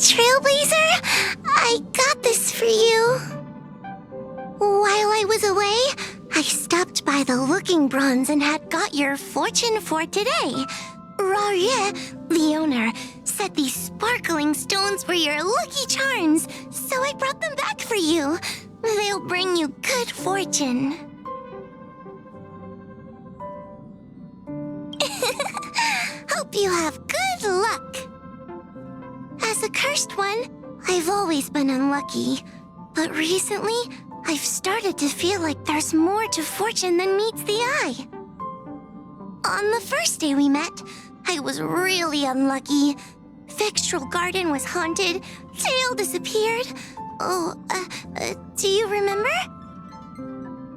Trailblazer, I got this for you. While I was away, I stopped by the Looking Bronze and had got your fortune for today. Rarie, the owner, said these sparkling stones were your lucky charms, so I brought them back for you. They'll bring you good fortune. Hope you have good luck. As a cursed one, I've always been unlucky. But recently, I've started to feel like there's more to fortune than meets the eye. On the first day we met, I was really unlucky. Victral Garden was haunted, Tail disappeared. Do you remember?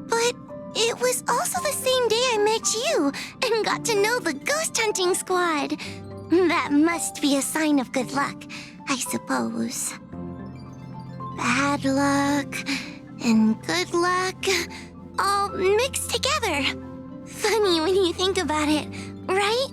But it was also the same day I met you and got to know the ghost hunting squad. That must be a sign of good luck, I suppose. Bad luck and good luck, all mixed together. Funny when you think about it, right?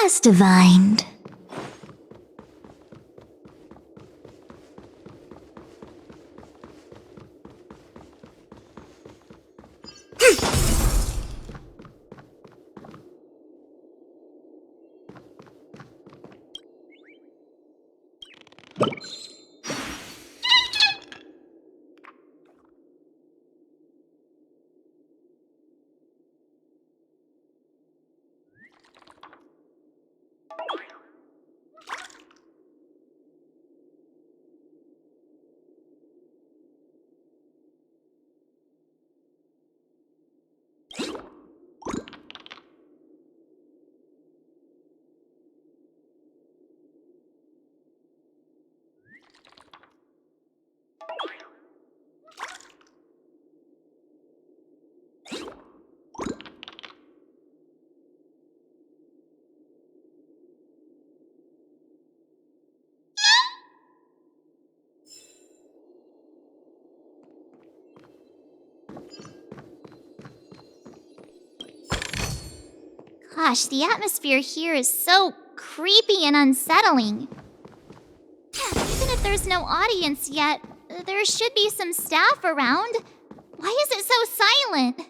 As divined. Gosh, the atmosphere here is so creepy and unsettling. Even if there's no audience yet, there should be some staff around. Why is it so silent?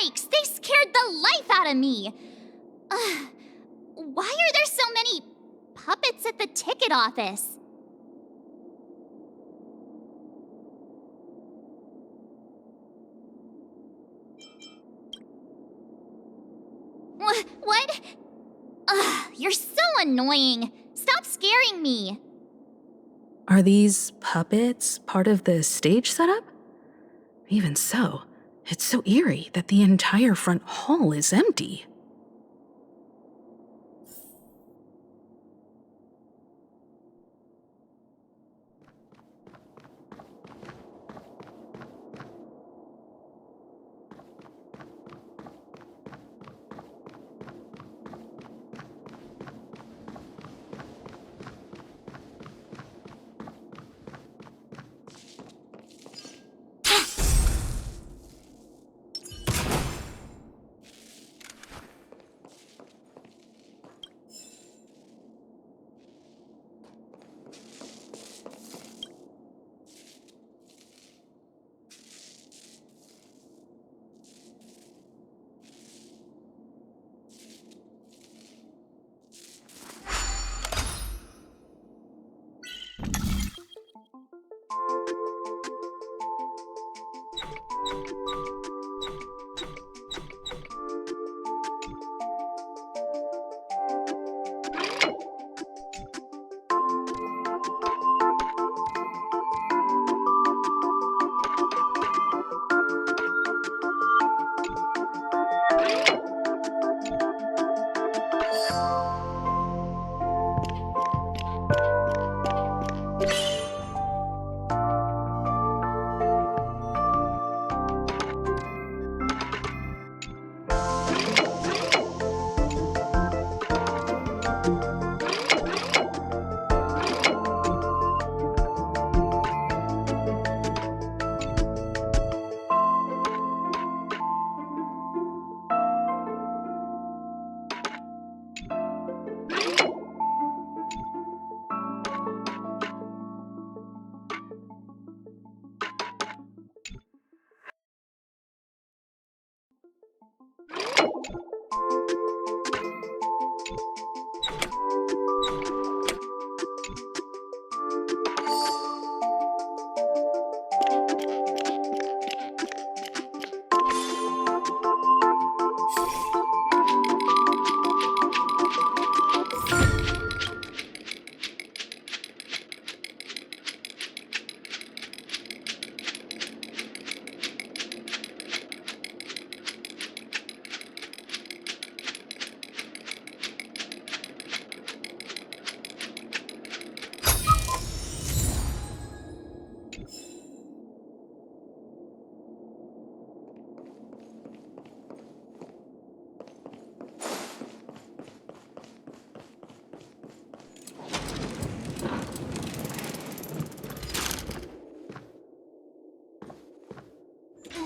Yikes! They scared the life out of me! Why are there so many puppets at the ticket office? What? You're so annoying. Stop scaring me. Are these puppets part of the stage setup? Even so, it's so eerie that the entire front hall is empty.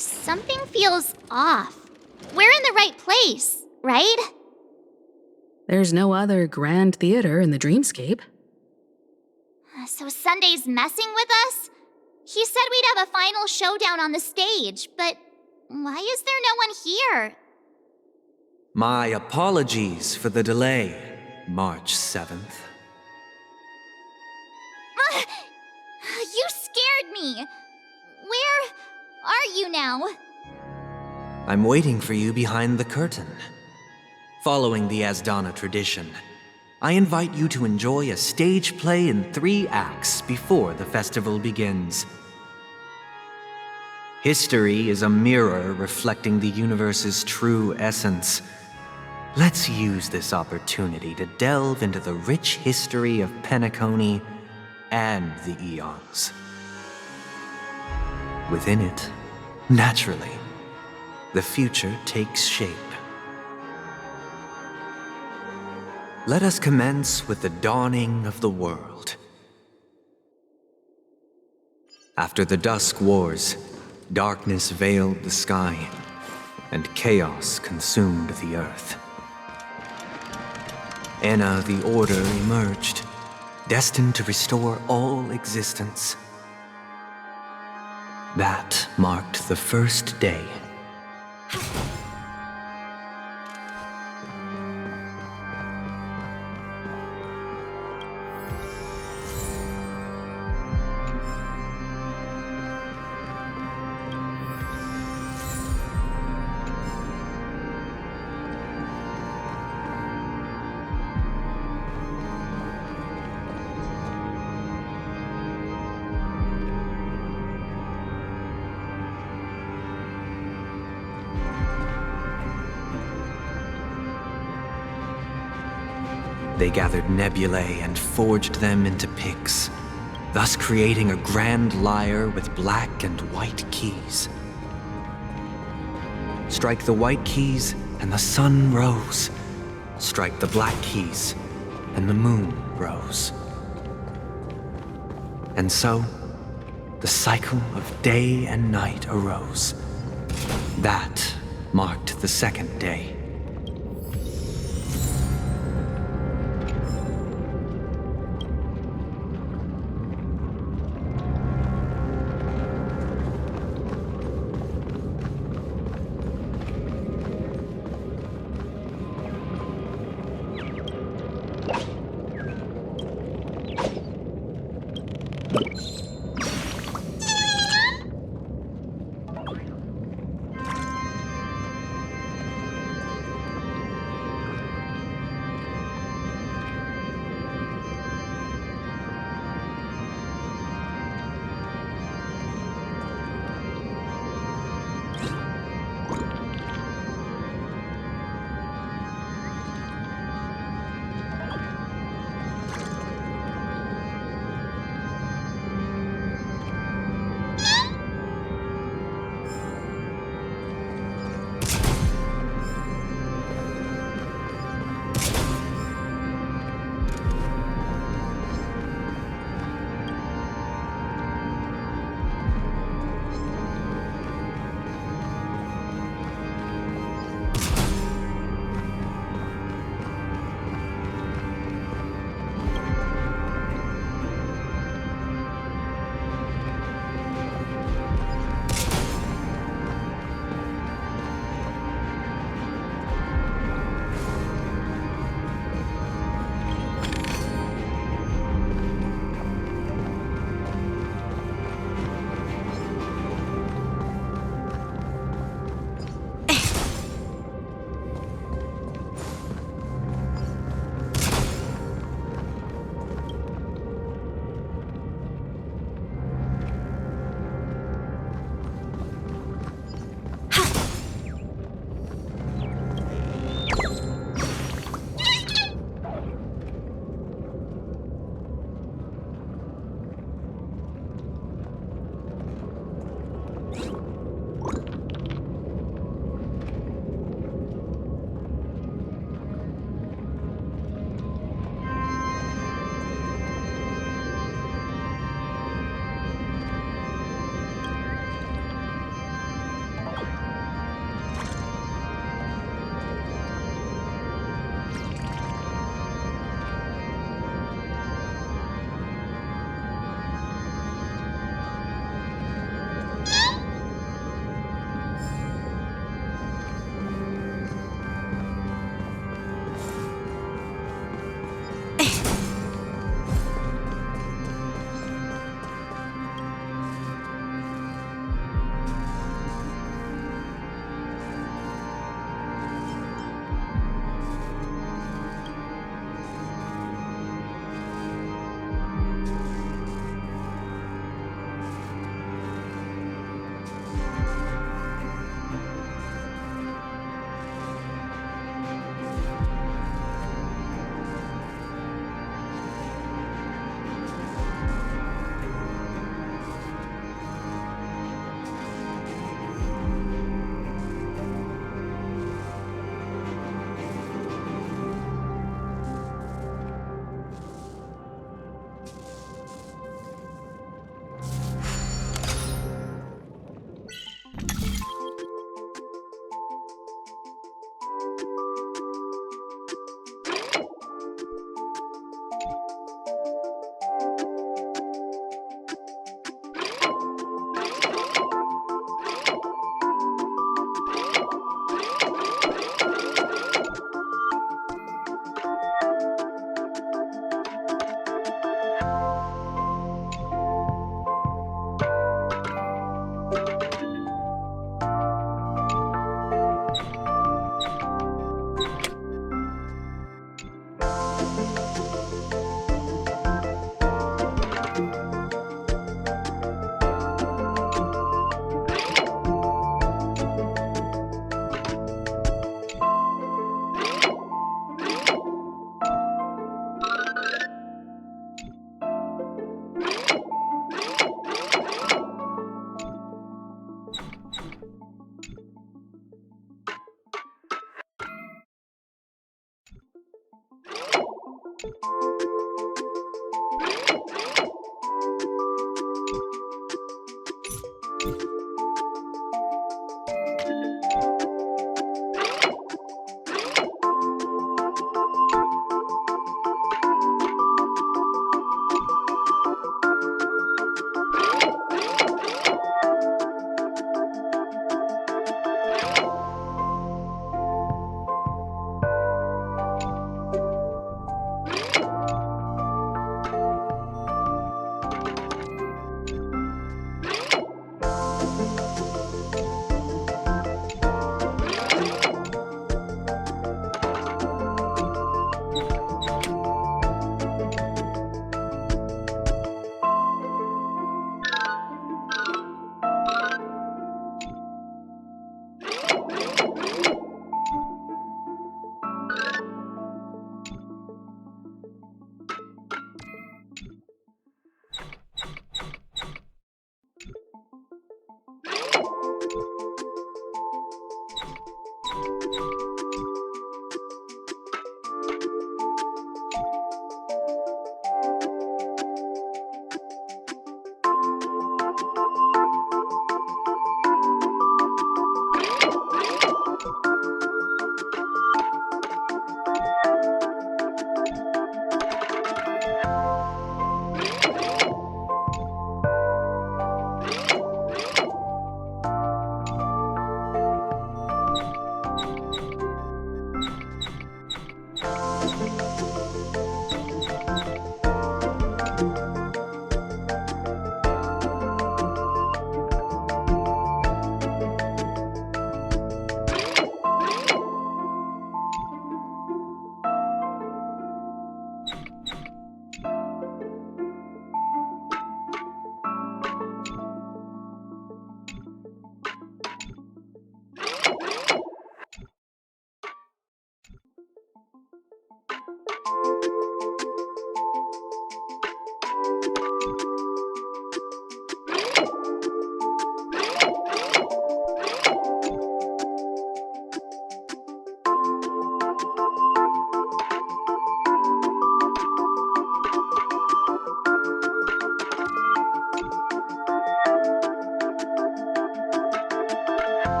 Something feels off. We're in the right place, right? There's no other grand theater in the dreamscape. So Sunday's messing with us? He said we'd have a final showdown on the stage, but why is there no one here? My apologies for the delay, March 7th. You scared me! Where are you now? I'm waiting for you behind the curtain. Following the Asdana tradition, I invite you to enjoy a stage play in 3 acts before the festival begins. History is a mirror reflecting the universe's true essence. Let's use this opportunity to delve into the rich history of Penacony and the eons. Within it, naturally, the future takes shape. Let us commence with the dawning of the world. After the Dusk Wars, darkness veiled the sky, and chaos consumed the earth. Enna the Order emerged, destined to restore all existence. That marked the first day. They gathered nebulae and forged them into picks, thus creating a grand lyre with black and white keys. Strike the white keys, and the sun rose. Strike the black keys, and the moon rose. And so, the cycle of day and night arose. That marked the second day.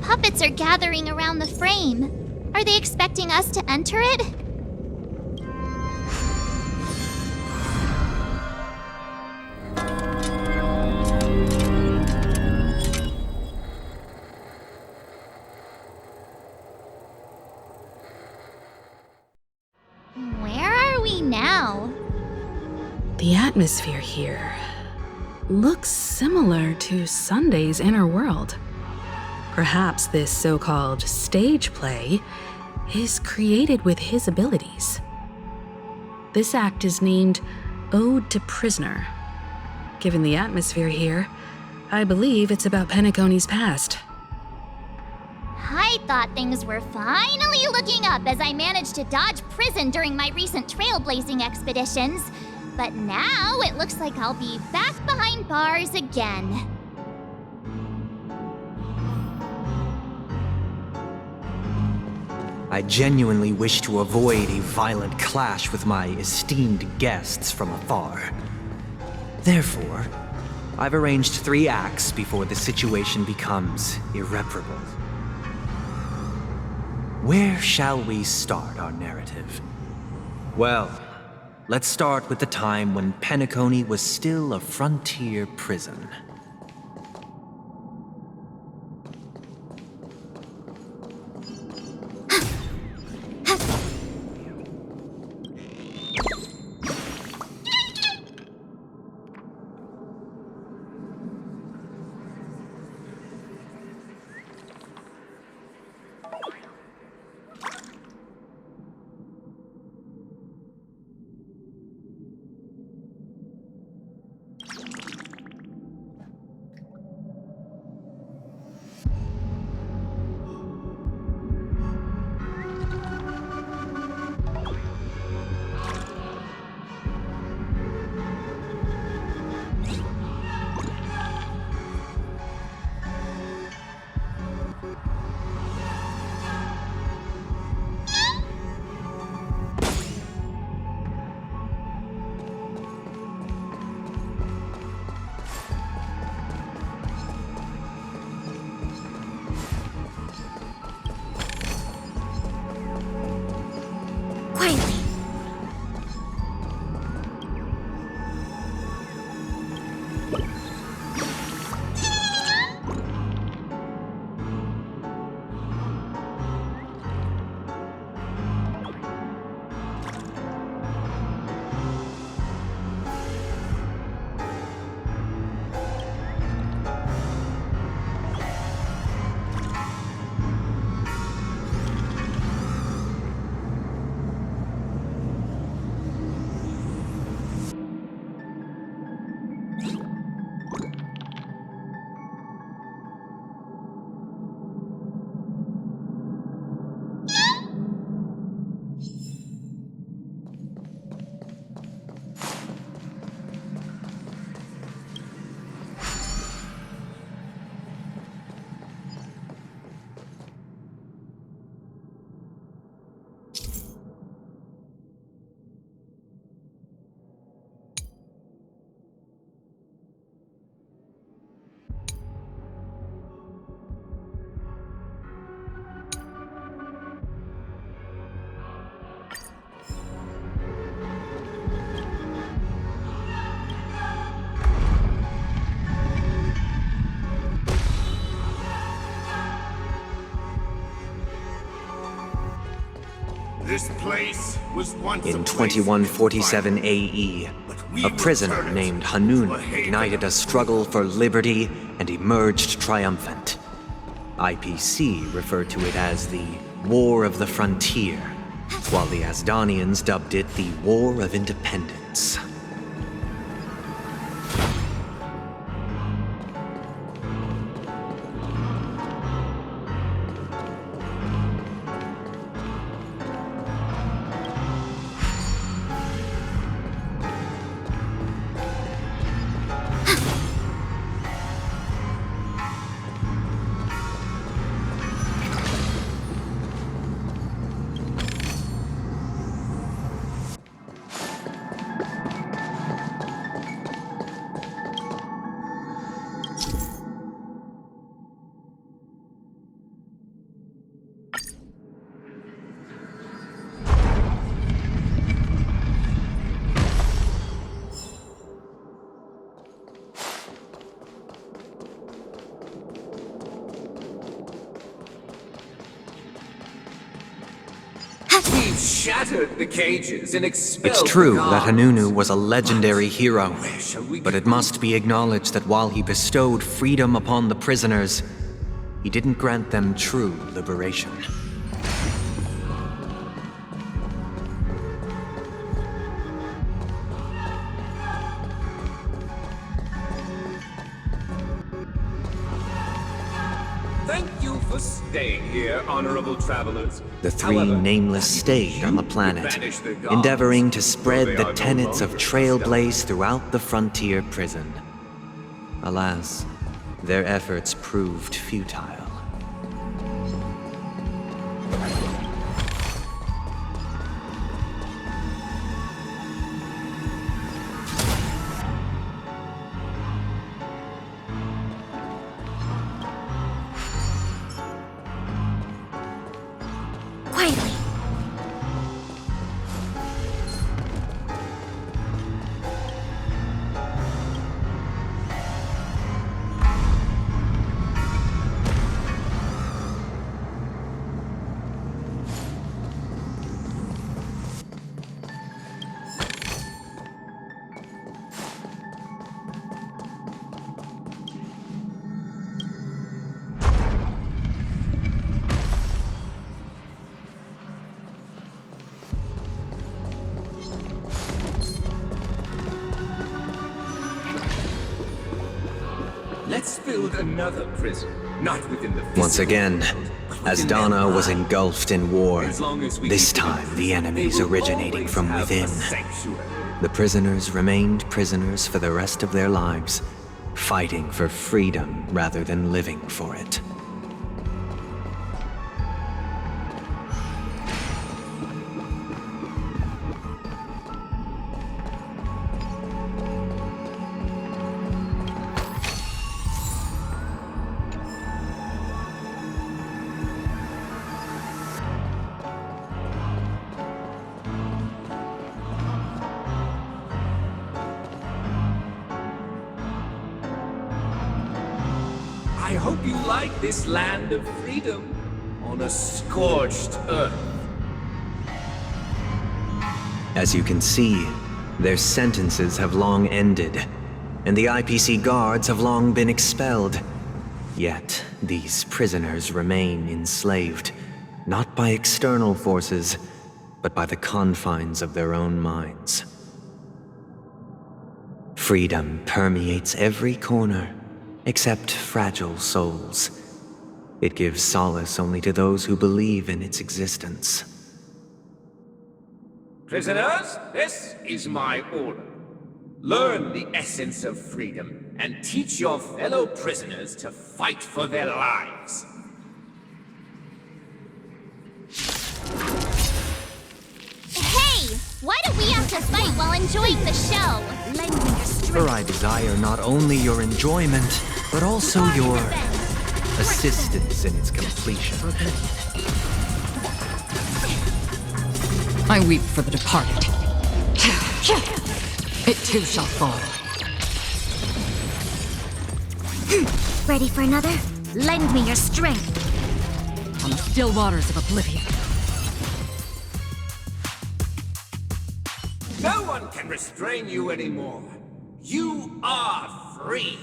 puppets are gathering around the frame. Are they expecting us to enter it? Where are we now? The atmosphere here looks similar to Sunday's inner world. Perhaps this so-called stage play is created with his abilities. This act is named Ode to Prisoner. Given the atmosphere here, I believe it's about Penacony's past. I thought things were finally looking up as I managed to dodge prison during my recent trailblazing expeditions. But now it looks like I'll be back behind bars again. I genuinely wish to avoid a violent clash with my esteemed guests from afar. Therefore, I've arranged 3 acts before the situation becomes irreparable. Where shall we start our narrative? Well, let's start with the time when Penacony was still a frontier prison. Quietly. This place was once In a place 2147 of AE, but we a will prisoner turn it named to Hanun a haven ignited a struggle for liberty and emerged triumphant. IPC referred to it as the War of the Frontier, while the Asdanians dubbed it the War of Independence. We've shattered the cages and expelled It's true the that guards. Hanunu was a legendary hero, Where shall we but go? it must be acknowledged that while he bestowed freedom upon the prisoners, he didn't grant them true liberation. Thank you for staying here, honorable travelers. The three However, nameless stayed on the you planet, banish the gods, endeavoring to for spread they the are no tenets of longer trailblaze throughout the frontier prison. Alas, their efforts proved futile. Quietly. Let's build another prison, not within the Once physical again, world, but as within Donna their was mind. engulfed in war, As long as we this keep it in time the prison, enemies they will originating always from have a within. sanctuary. The prisoners remained prisoners for the rest of their lives, fighting for freedom rather than living for it. I hope you like this land of freedom on a scorched earth. As you can see, their sentences have long ended, and the IPC guards have long been expelled. Yet, these prisoners remain enslaved, not by external forces, but by the confines of their own minds. Freedom permeates every corner, except fragile souls. It gives solace only to those who believe in its existence. Prisoners, this is my order. Learn the essence of freedom and teach your fellow prisoners to fight for their lives. Hey! Why do we have to fight while enjoying the show? Lend me your strength. For I desire not only your enjoyment, but also your assistance in its completion. I weep for the departed. It too shall fall. Ready for another? Lend me your strength. On the still waters of oblivion. No one can restrain you anymore. You are free.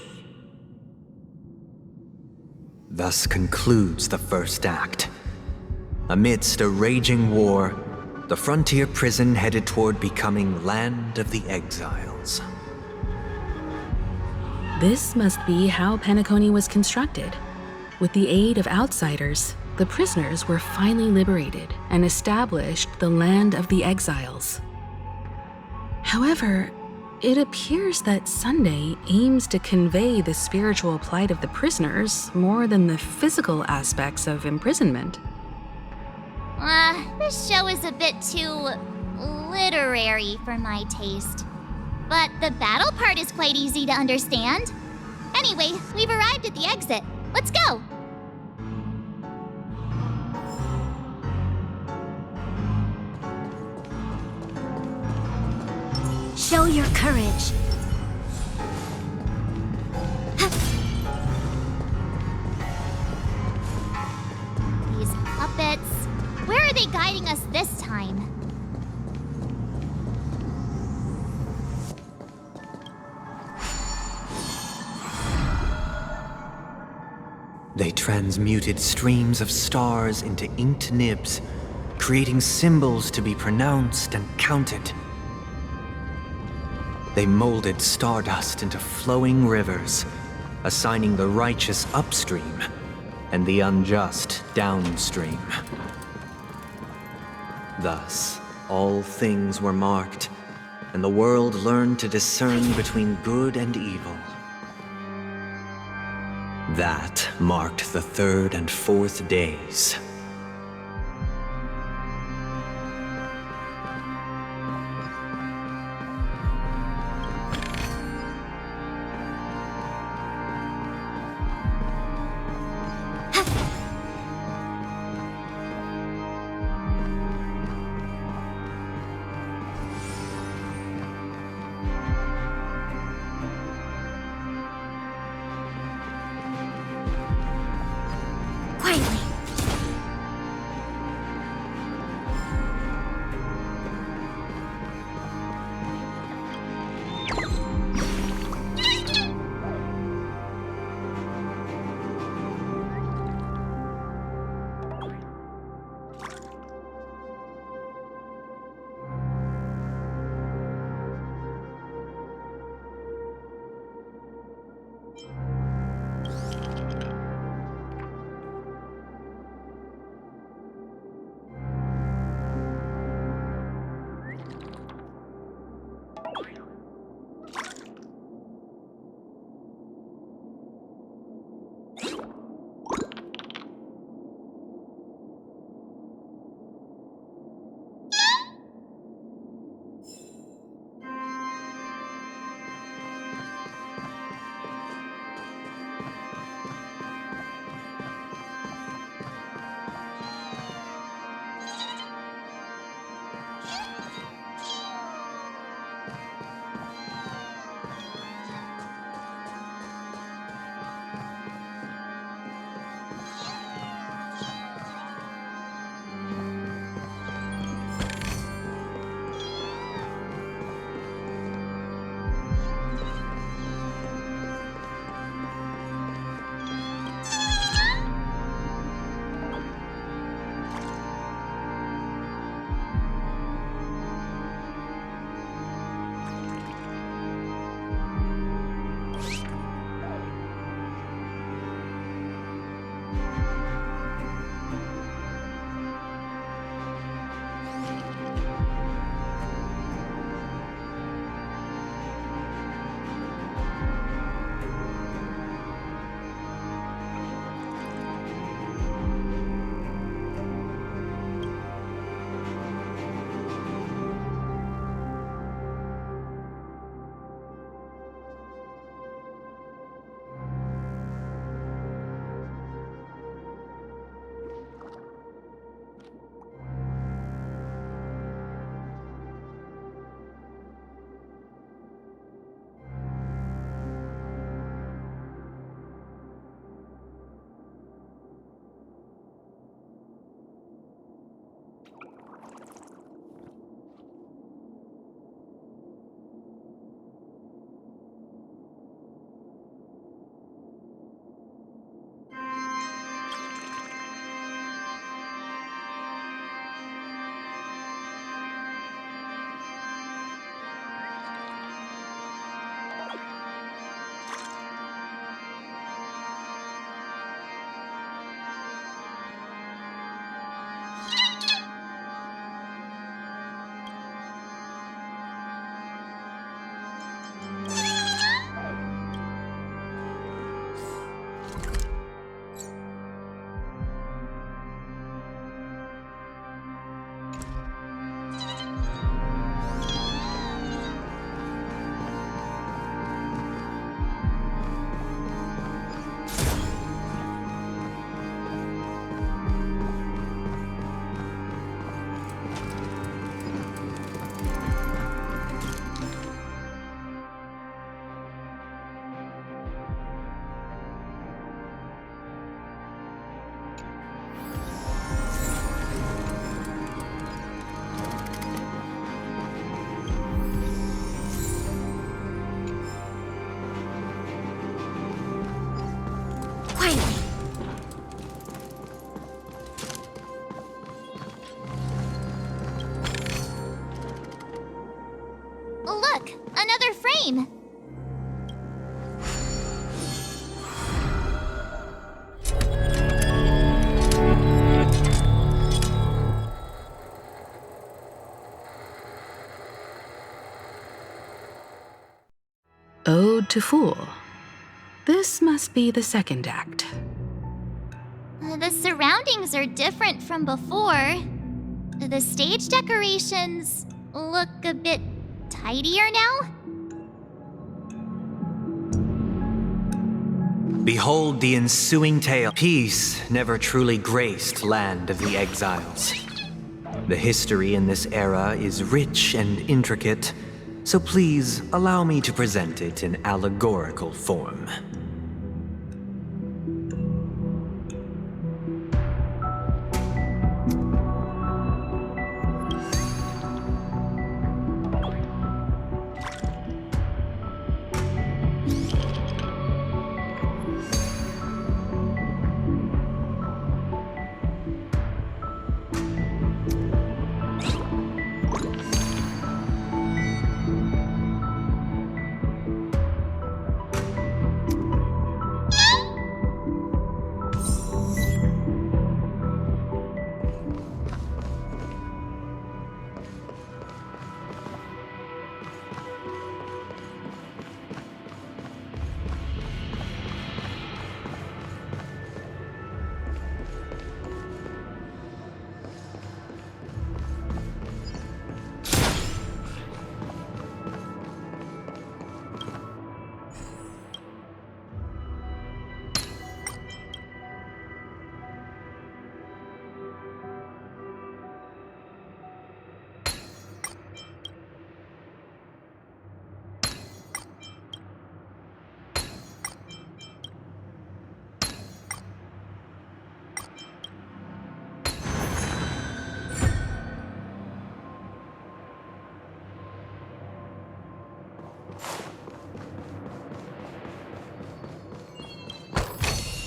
Thus concludes the first act. Amidst a raging war, the frontier prison headed toward becoming Land of the Exiles. This must be how Penacony was constructed. With the aid of outsiders, the prisoners were finally liberated and established the Land of the Exiles. However, it appears that Sunday aims to convey the spiritual plight of the prisoners more than the physical aspects of imprisonment. This show is a bit too literary for my taste. But the battle part is quite easy to understand. Anyway, we've arrived at the exit. Let's go! Show your courage. These puppets. Where are they guiding us this time? They transmuted streams of stars into inked nibs, creating symbols to be pronounced and counted. They molded stardust into flowing rivers, assigning the righteous upstream and the unjust downstream. Thus, all things were marked, and the world learned to discern between good and evil. That marked the third and fourth days. Quietly. Finally. Look, another frame. Ode to Fool. This must be the second act. The surroundings are different from before. The stage decorations look a bit tidier now. Behold the ensuing tale. Peace never truly graced Land of the Exiles. The history in this era is rich and intricate, so please allow me to present it in allegorical form.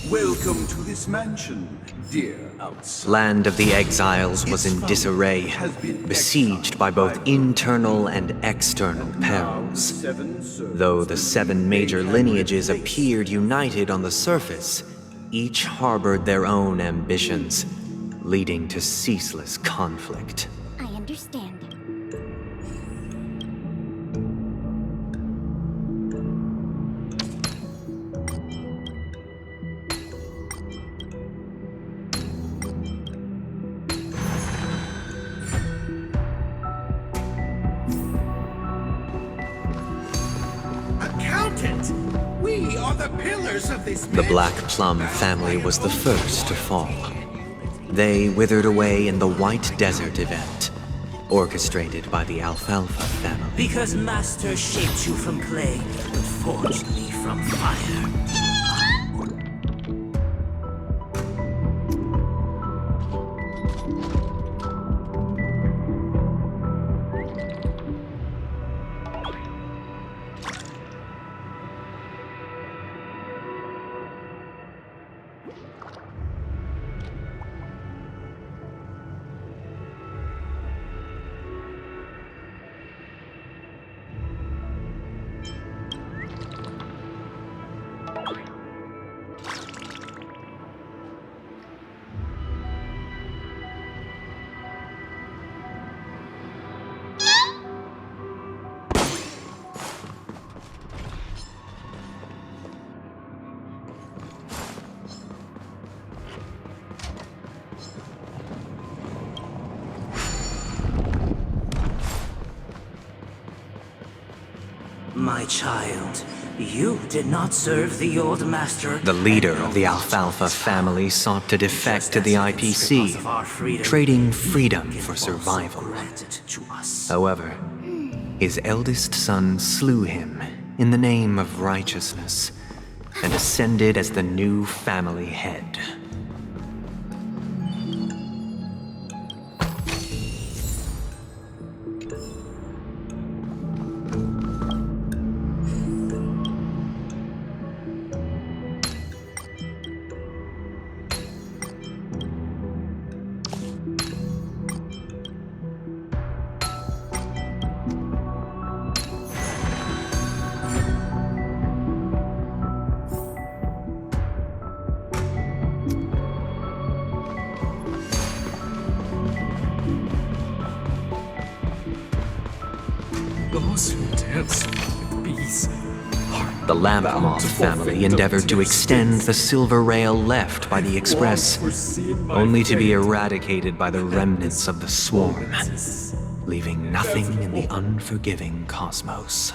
Welcome to this mansion, dear outsider. Land of the Exiles was in disarray, besieged by both internal and external perils. Though the 7 major lineages appeared united on the surface, each harbored their own ambitions, leading to ceaseless conflict. I understand. Accountant! We are the pillars of this The Black Plum family was the first to fall. They withered away in the White Desert event, orchestrated by the Alfalfa family. Because Master shaped you from clay, but forged me from fire. My child, you did not serve the old master. The leader of the Alfalfa family sought to defect to the IPC, trading freedom for survival. However, his eldest son slew him in the name of righteousness and ascended as the new family head. Those who dance with bees are The lamp bound moth to family forfeit endeavored to their extend space. the silver rail left by the express, Once foreseen my only to be fate, eradicated by the remnants of the swarm, is leaving nothing in the inevitable. unforgiving cosmos.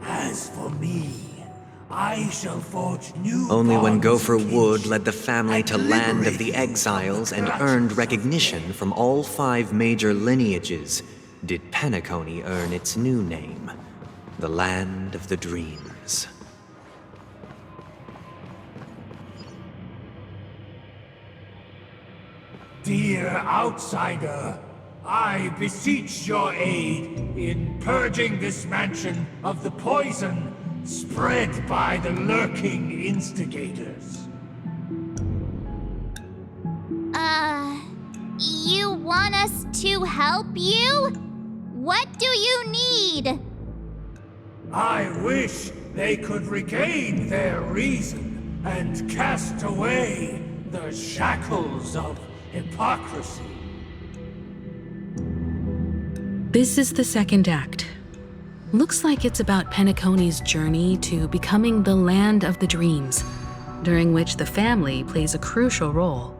As for me, I shall forge new Only when bonds Gopher of Wood kinship led the family and to Land of the liberate you Exiles from and the earned clutches recognition of from all 5 major lineages did Penacony earn its new name, the Land of the Dreams. Dear outsider, I beseech your aid in purging this mansion of the poison spread by the lurking instigators. You want us to help you? What do you need? I wish they could regain their reason and cast away the shackles of hypocrisy. This is the second act. Looks like it's about Penacony's journey to becoming the Land of the Dreams, during which the family plays a crucial role.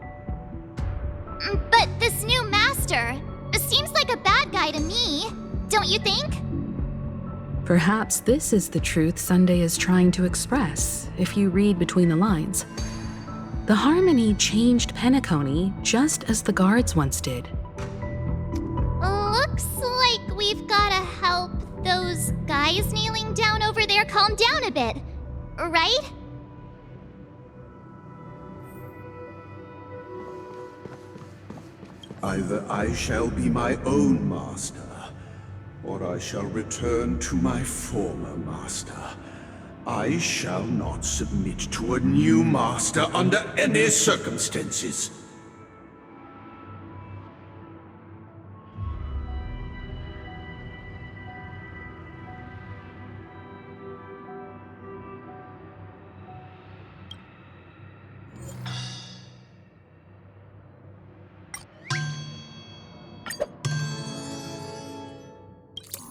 But this new master seems like a bad guy to me, don't you think? Perhaps this is the truth Sunday is trying to express, if you read between the lines. The Harmony changed Penacony just as the guards once did. Looks like we've gotta help those guys kneeling down over there calm down a bit, right? Either I shall be my own master, or I shall return to my former master. I shall not submit to a new master under any circumstances.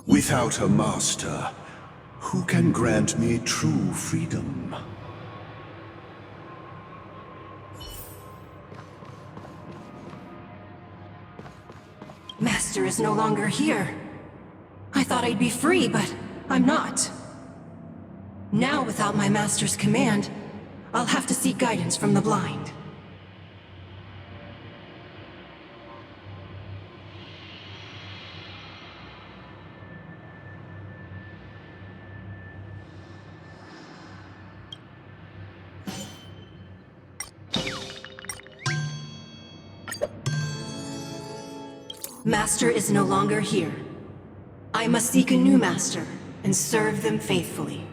Without a master, who can grant me true freedom? Master is no longer here. I thought I'd be free, but I'm not. Now, without my master's command, I'll have to seek guidance from the blind. Master is no longer here. I must seek a new master and serve them faithfully.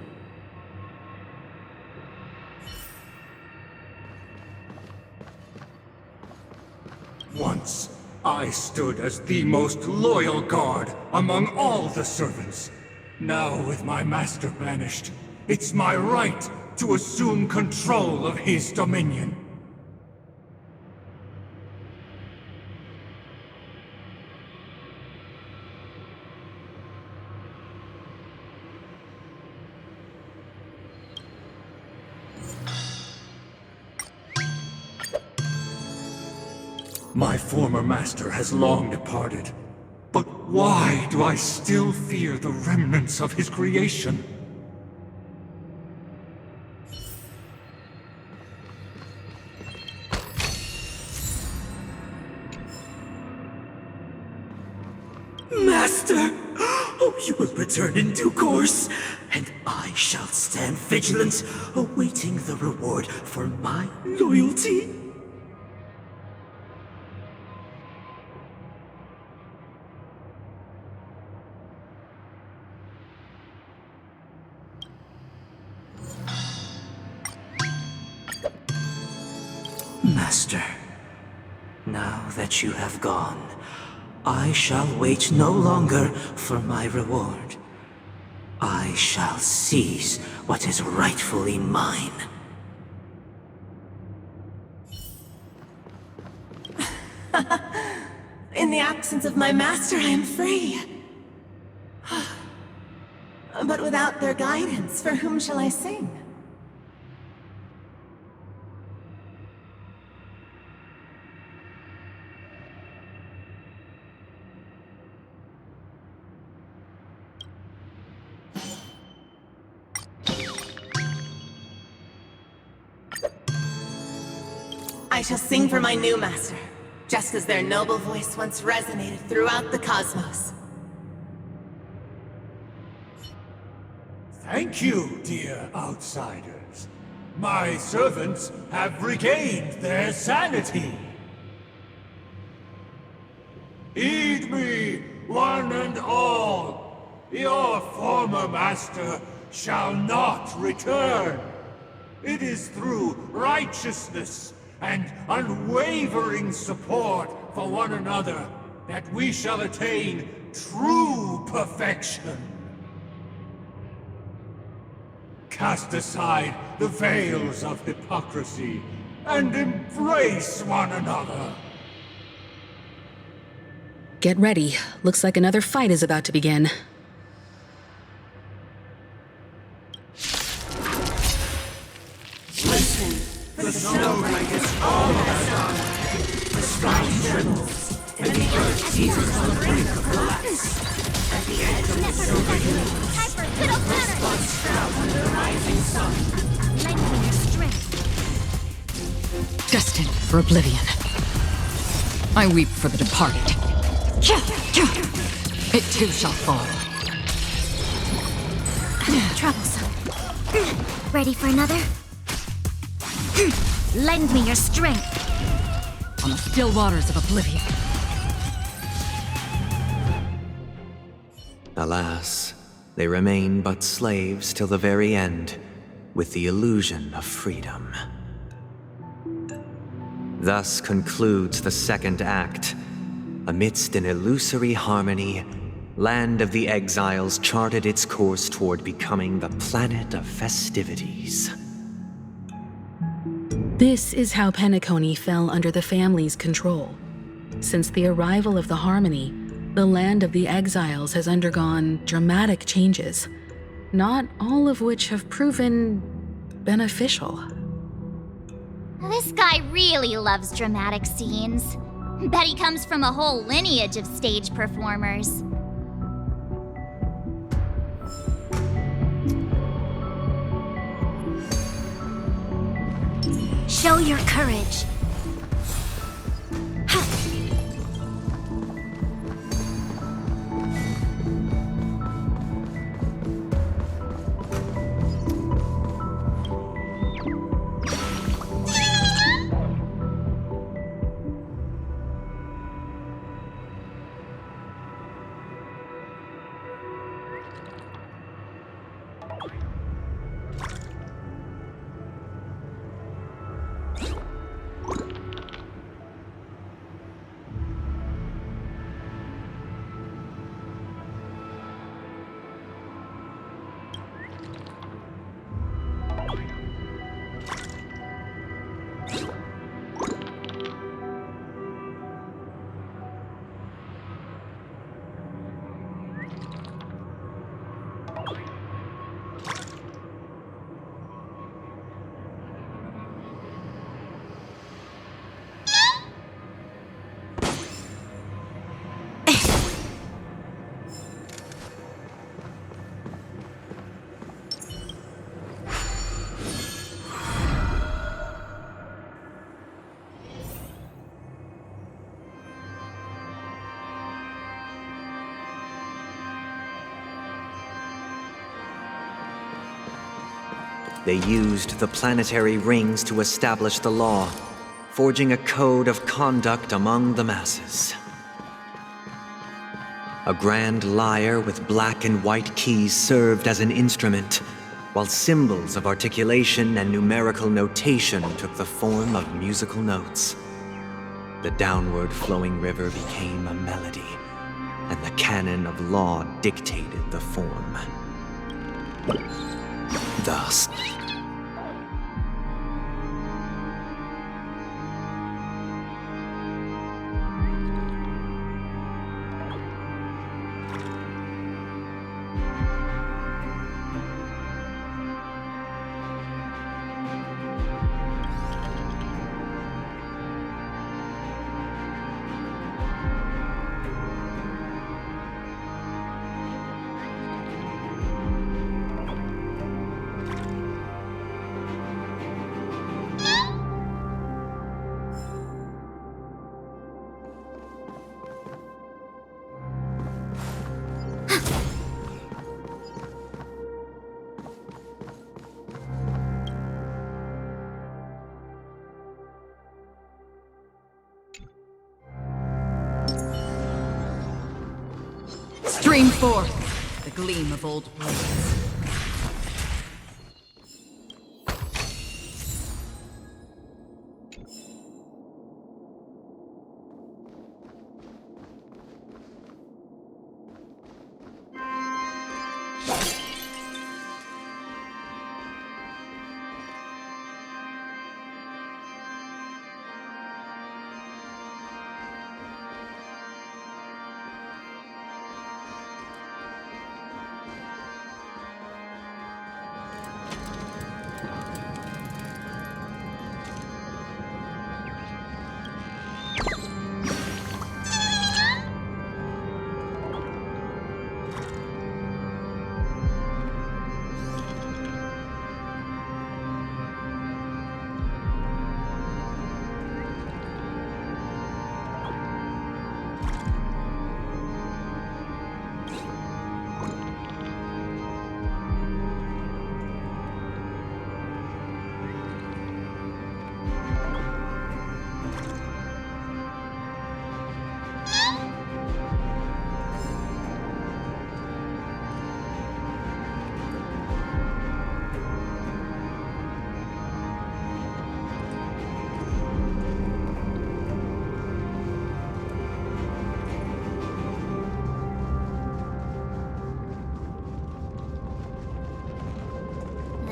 Once, I stood as the most loyal guard among all the servants. Now, with my master banished, it's my right to assume control of his dominion. My former master has long departed. But why do I still fear the remnants of his creation? Master! Oh, you will return in due course, and I shall stand vigilant, awaiting the reward for my loyalty. Master, now that you have gone, I shall wait no longer for my reward. I shall seize what is rightfully mine. In the absence of my master, I am free. But without their guidance, for whom shall I sing? I shall sing for my new master, just as their noble voice once resonated throughout the cosmos. Thank you, dear outsiders. My servants have regained their sanity. Heed me, one and all. Your former master shall not return. It is through righteousness and unwavering support for one another that we shall attain true perfection. Cast aside the veils of hypocrisy and embrace one another. Get ready. Looks like another fight is about to begin. The snowflake is almost gone. The sky trembles, and the earth seizes on the brink of collapse. At the edge of the silver hills, the spots shroud under the rising sun. Lending your strength. Destined for oblivion. I weep for the departed. It too shall fall. Troublesome. Ready for another? Lend me your strength. On the still waters of oblivion. Alas, they remain but slaves till the very end, with the illusion of freedom. Thus concludes the second act. Amidst an illusory harmony, Land of the Exiles charted its course toward becoming the planet of festivities. This is how Penacony fell under the family's control. Since the arrival of the Harmony, the Land of the Exiles has undergone dramatic changes, not all of which have proven beneficial. This guy really loves dramatic scenes. Bet he comes from a whole lineage of stage performers. Show your courage. They used the planetary rings to establish the law, forging a code of conduct among the masses. A grand lyre with black and white keys served as an instrument, while symbols of articulation and numerical notation took the form of musical notes. The downward flowing river became a melody, and the canon of law dictated the form. Thus, Stream forth the gleam of old blades.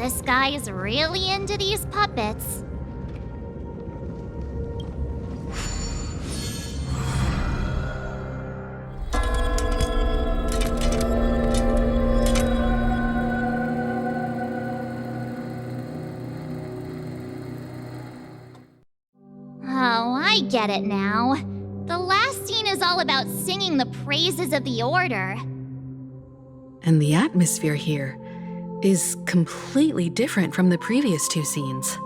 This guy is really into these puppets. Oh, I get it now. The last scene is all about singing the praises of the Order. And the atmosphere here is completely different from the previous two scenes.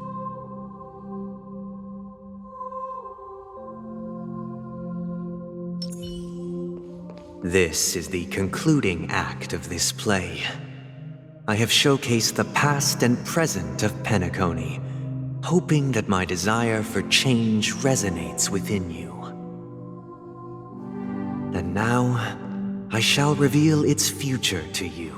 this is the concluding act of this play. I have showcased the past and present of Penacony, hoping that my desire for change resonates within you. And now, I shall reveal its future to you.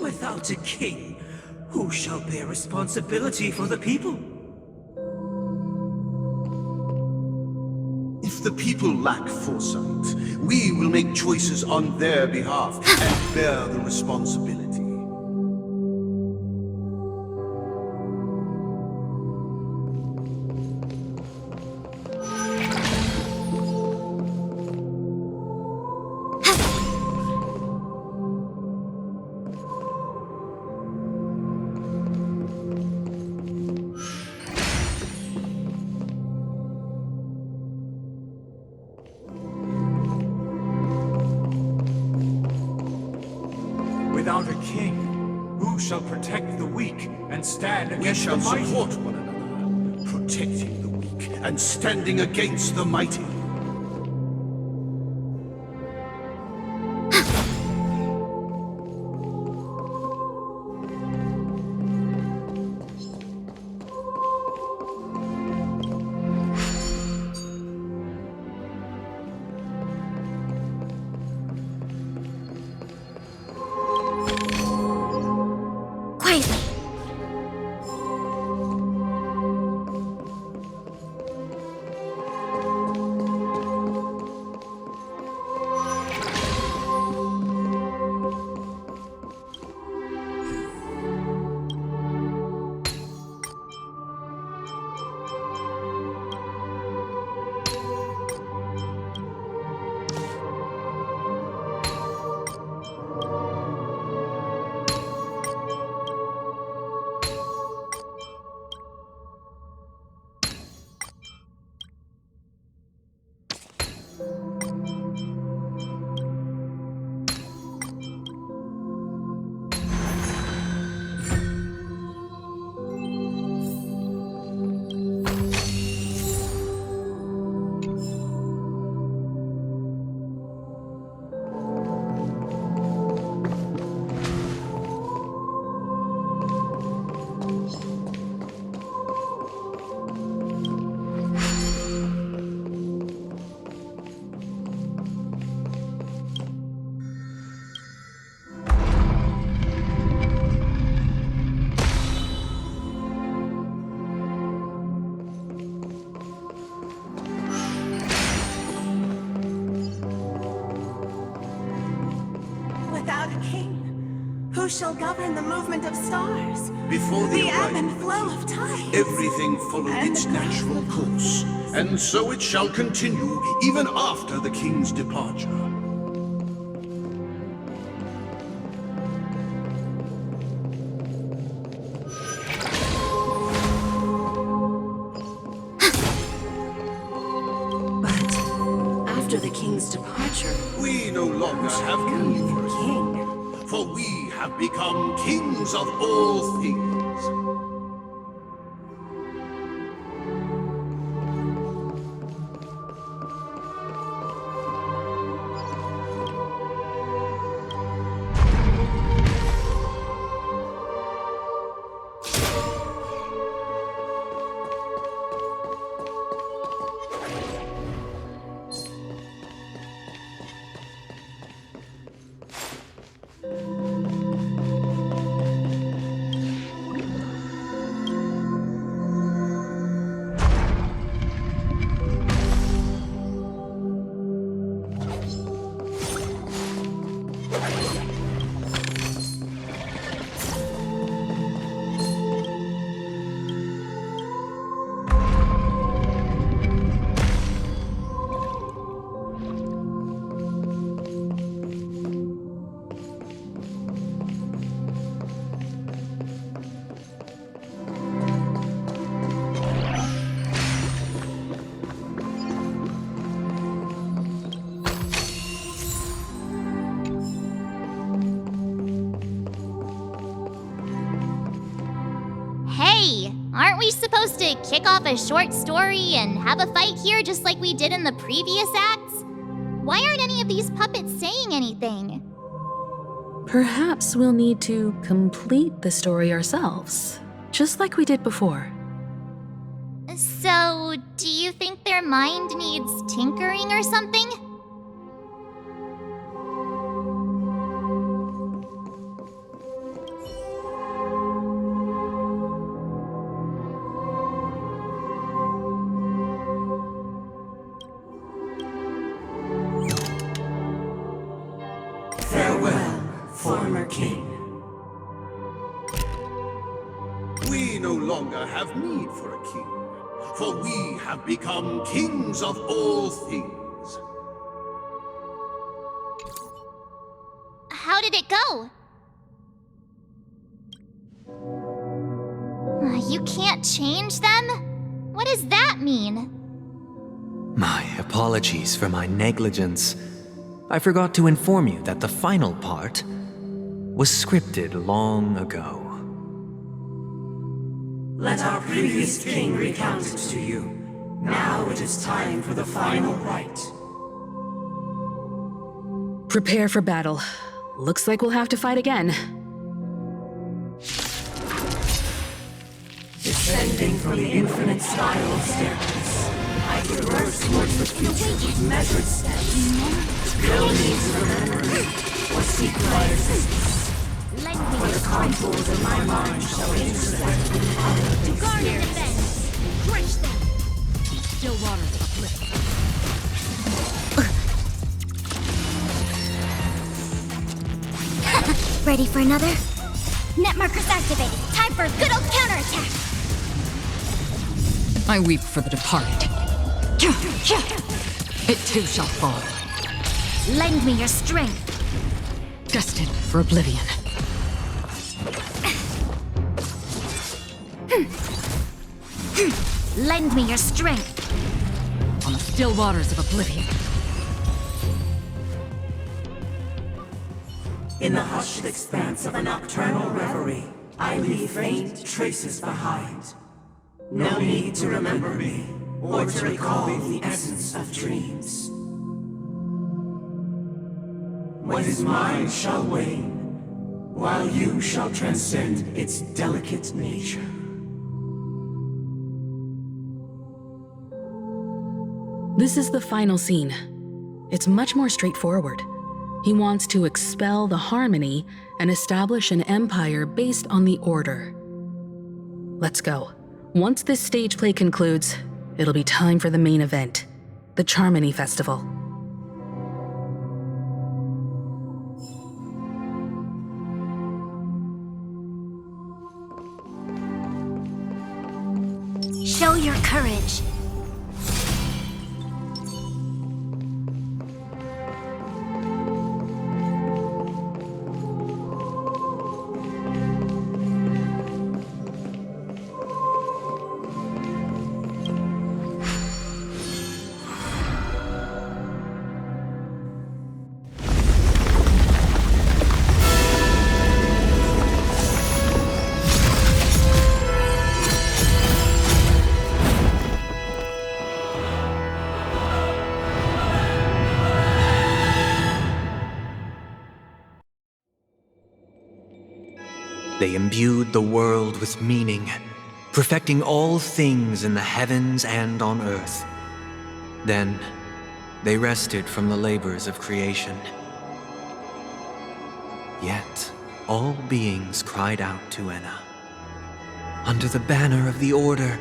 Without a king, who shall bear responsibility for the people? If the people lack foresight, we will make choices on their behalf and bear the responsibility. Without a king, who shall protect the weak and stand We against shall the mighty? support one another, protecting the weak and standing against the mighty. Quietly. Without a king, who shall govern the movement of stars? Before the The ebb arrival and of the flow king, of time. everything followed And its the natural course, and so it shall continue even after the king's departure. But after the king's departure, We no longer have need for a king, for we have become kings of all things. Hey, aren't we supposed to kick off a short story and have a fight here just like we did in the previous acts? Why aren't any of these puppets saying anything? Perhaps we'll need to complete the story ourselves, just like we did before. So, do you think their mind needs tinkering or something? former king. We no longer have need for a king, for we have become kings of all things. How did it go? You can't change them? What does that mean? My apologies for my negligence. I forgot to inform you that the final part was scripted long ago. Let our previous king recount it to you. Now it is time for the final rite. Prepare for battle. Looks like we'll have to fight again. Descending from the infinite spiral staircase, I traverse towards the future with measured steps. No need to remember me or seek my assistance. For the contours of my mind shall intersect with other Guard and defend! Crush them! Still waters of uplift. Ready for another? Net markers activated. Time for a good old counterattack. I weep for the departed. It too shall fall. Lend me your strength. Destined for oblivion. Lend me your strength. On the still waters of oblivion. In the hushed expanse of a nocturnal reverie, I leave faint traces behind. No need to remember me, or to recall the essence of dreams. What is mine shall wane, while you shall transcend its delicate nature. This is the final scene. It's much more straightforward. He wants to expel the harmony and establish an empire based on the order. Let's go. Once this stage play concludes, it'll be time for the main event, the Charmony Festival. Show your courage. They imbued the world with meaning, perfecting all things in the heavens and on earth. Then, they rested from the labors of creation. Yet, all beings cried out to Enna. Under the banner of the Order,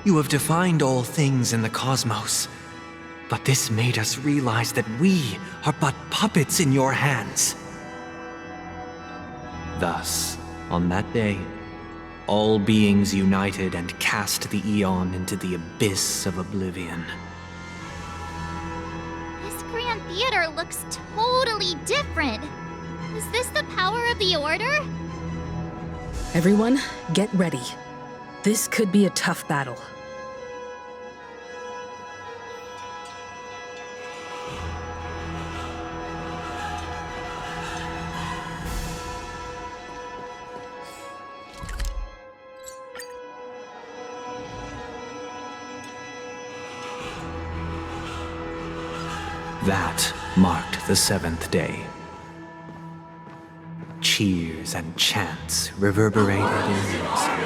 you have defined all things in the cosmos. But this made us realize that we are but puppets in your hands. Thus, on that day, all beings united and cast the Eon into the abyss of oblivion. This Grand Theater looks totally different. Is this the power of the Order? Everyone, get ready. This could be a tough battle. That marked the seventh day. Cheers and chants reverberated in unison.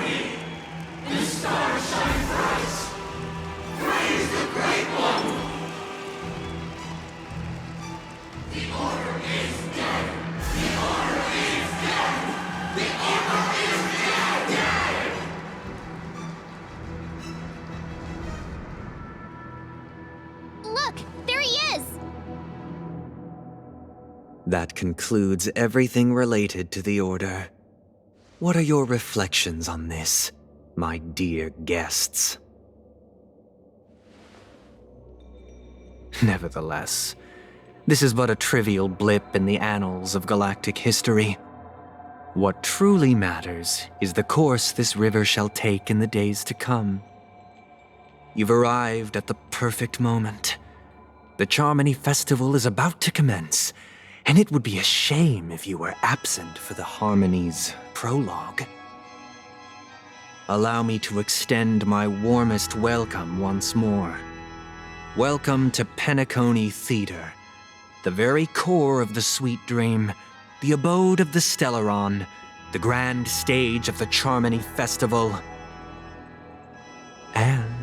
That concludes everything related to the Order. What are your reflections on this, my dear guests? Nevertheless, this is but a trivial blip in the annals of galactic history. What truly matters is the course this river shall take in the days to come. You've arrived at the perfect moment. The Charmony Festival is about to commence, and it would be a shame if you were absent for the Harmony's prologue. Allow me to extend my warmest welcome once more. Welcome to Penacony Theater, the very core of the Sweet Dream, the abode of the Stellaron, the grand stage of the Charmony Festival, and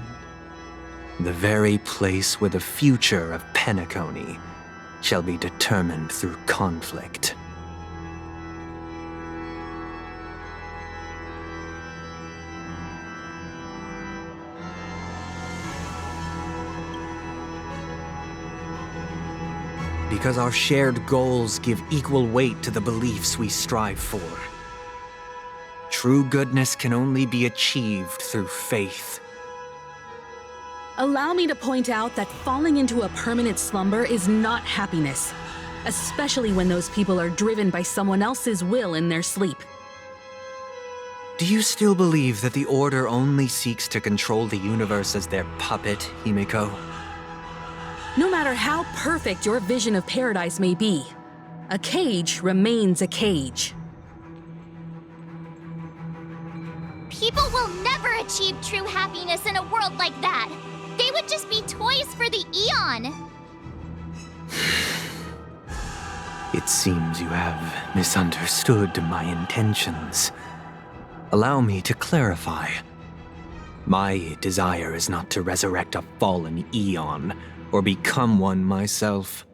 the very place where the future of Penacony shall be determined through conflict. Because our shared goals give equal weight to the beliefs we strive for. True goodness can only be achieved through faith. Allow me to point out that falling into a permanent slumber is not happiness, especially when those people are driven by someone else's will in their sleep. Do you still believe that the Order only seeks to control the universe as their puppet, Himiko? No matter how perfect your vision of paradise may be, a cage remains a cage. People will never achieve true happiness in a world like that. They would just be toys for the Eon. It seems you have misunderstood my intentions. Allow me to clarify. My desire is not to resurrect a fallen Eon, or become one myself.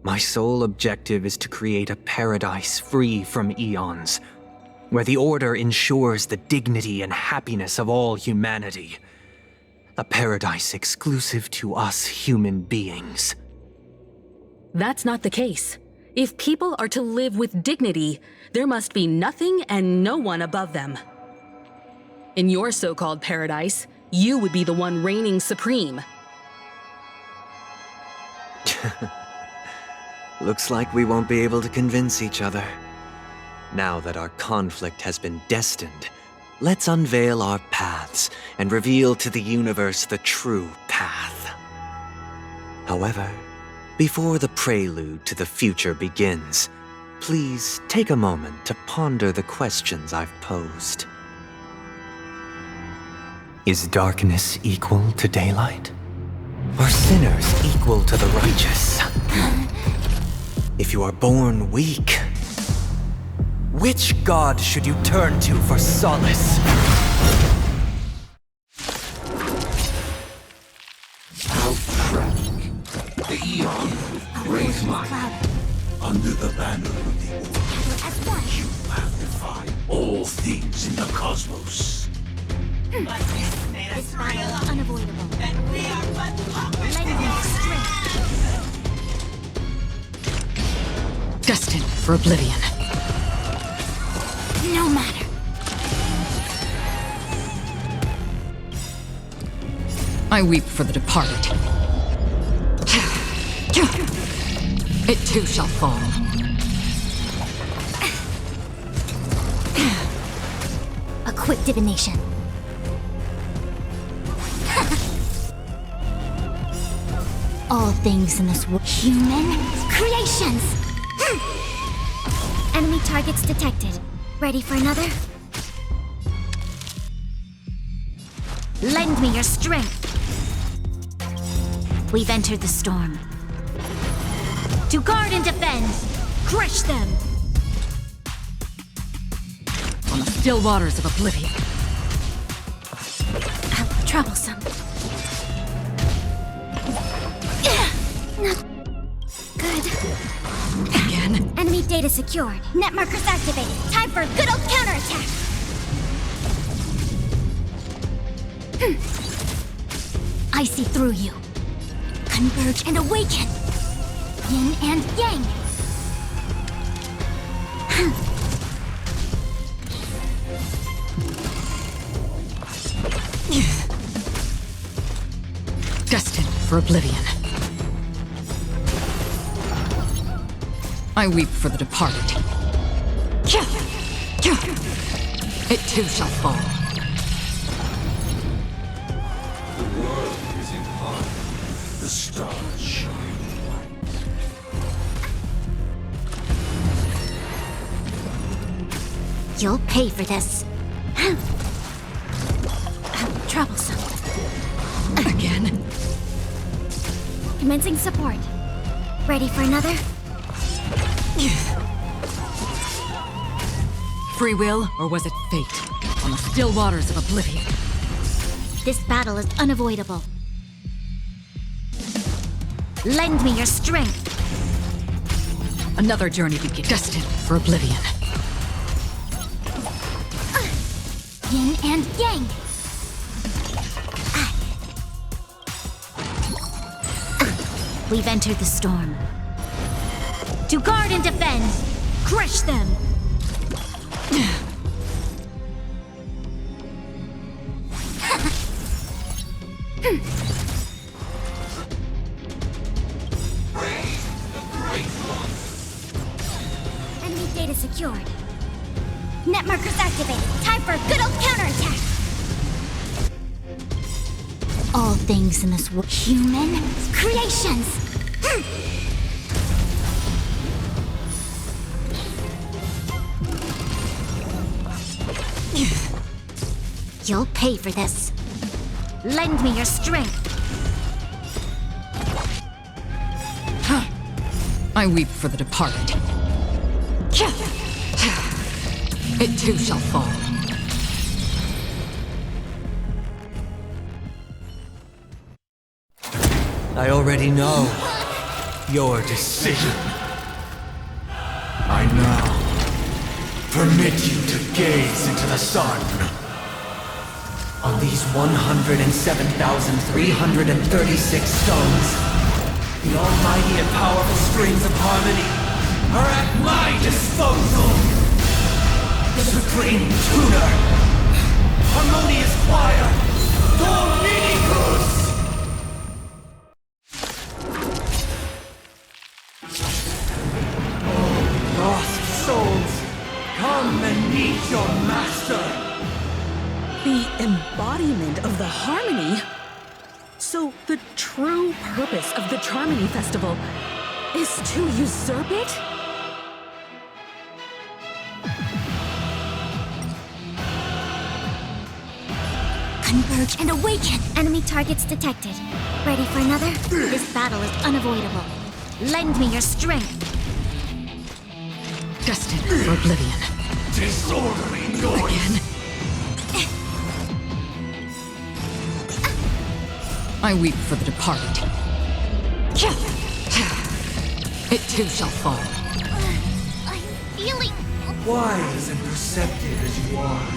My sole objective is to create a paradise free from Eons, where the Order ensures the dignity and happiness of all humanity. A paradise exclusive to us human beings. That's not the case. If people are to live with dignity, there must be nothing and no one above them. In your so-called paradise, you would be the one reigning supreme. Looks like we won't be able to convince each other. Now that our conflict has been destined, let's unveil our paths and reveal to the universe the true path. However, before the prelude to the future begins, please take a moment to ponder the questions I've posed. Is darkness equal to daylight? Are sinners equal to the righteous? If you are born weak, which god should you turn to for solace? Outrank the Eon with great might. Under the banner of the Order, you have defied all things in the cosmos. This battle is unavoidable. Lend me strength. Destined for oblivion. No matter. I weep for the departed. It too shall fall. A quick divination. All things in this world. Human creations! Enemy targets detected. Ready for another? Lend me your strength. We've entered the storm. To guard and defend! Crush them! On the still waters of oblivion. How troublesome. Not good. Again? Enemy data secured. Net markers activated. Time for a good old counterattack. I see through you. Converge and awaken. Yin and yang. Destined for oblivion. I weep for the departed. It too shall fall. The world is in harmony. The stars shine white. You'll pay for this. Troublesome. Again? Commencing support. Ready for another? Free will, or was it fate? On the still waters of oblivion. This battle is unavoidable. Lend me your strength. Another journey begins. Destined for oblivion. Yin and yang. We've entered the storm. To guard and defend! Crush them! Enemy data secured. Net markers activated. Time for a good old counterattack! All things in this world. Human creations! You'll pay for this. Lend me your strength. I weep for the departed. It too shall fall. I already know your decision. I now permit you to gaze into the sun. On these 107,336 stones, The almighty and powerful strings of harmony are at my disposal! The supreme tuner! Harmonious choir! Dominicus! Oh, lost souls! Come and meet your master! The embodiment of the harmony? So the true purpose of the Charmony Festival is to usurp it? Converge and awaken! Enemy targets detected. Ready for another? This battle is unavoidable. Lend me your strength. Destined for oblivion. Disorderly noise! Again? I weep for the departed. It too shall fall. I'm feeling... Wise and perceptive as you are,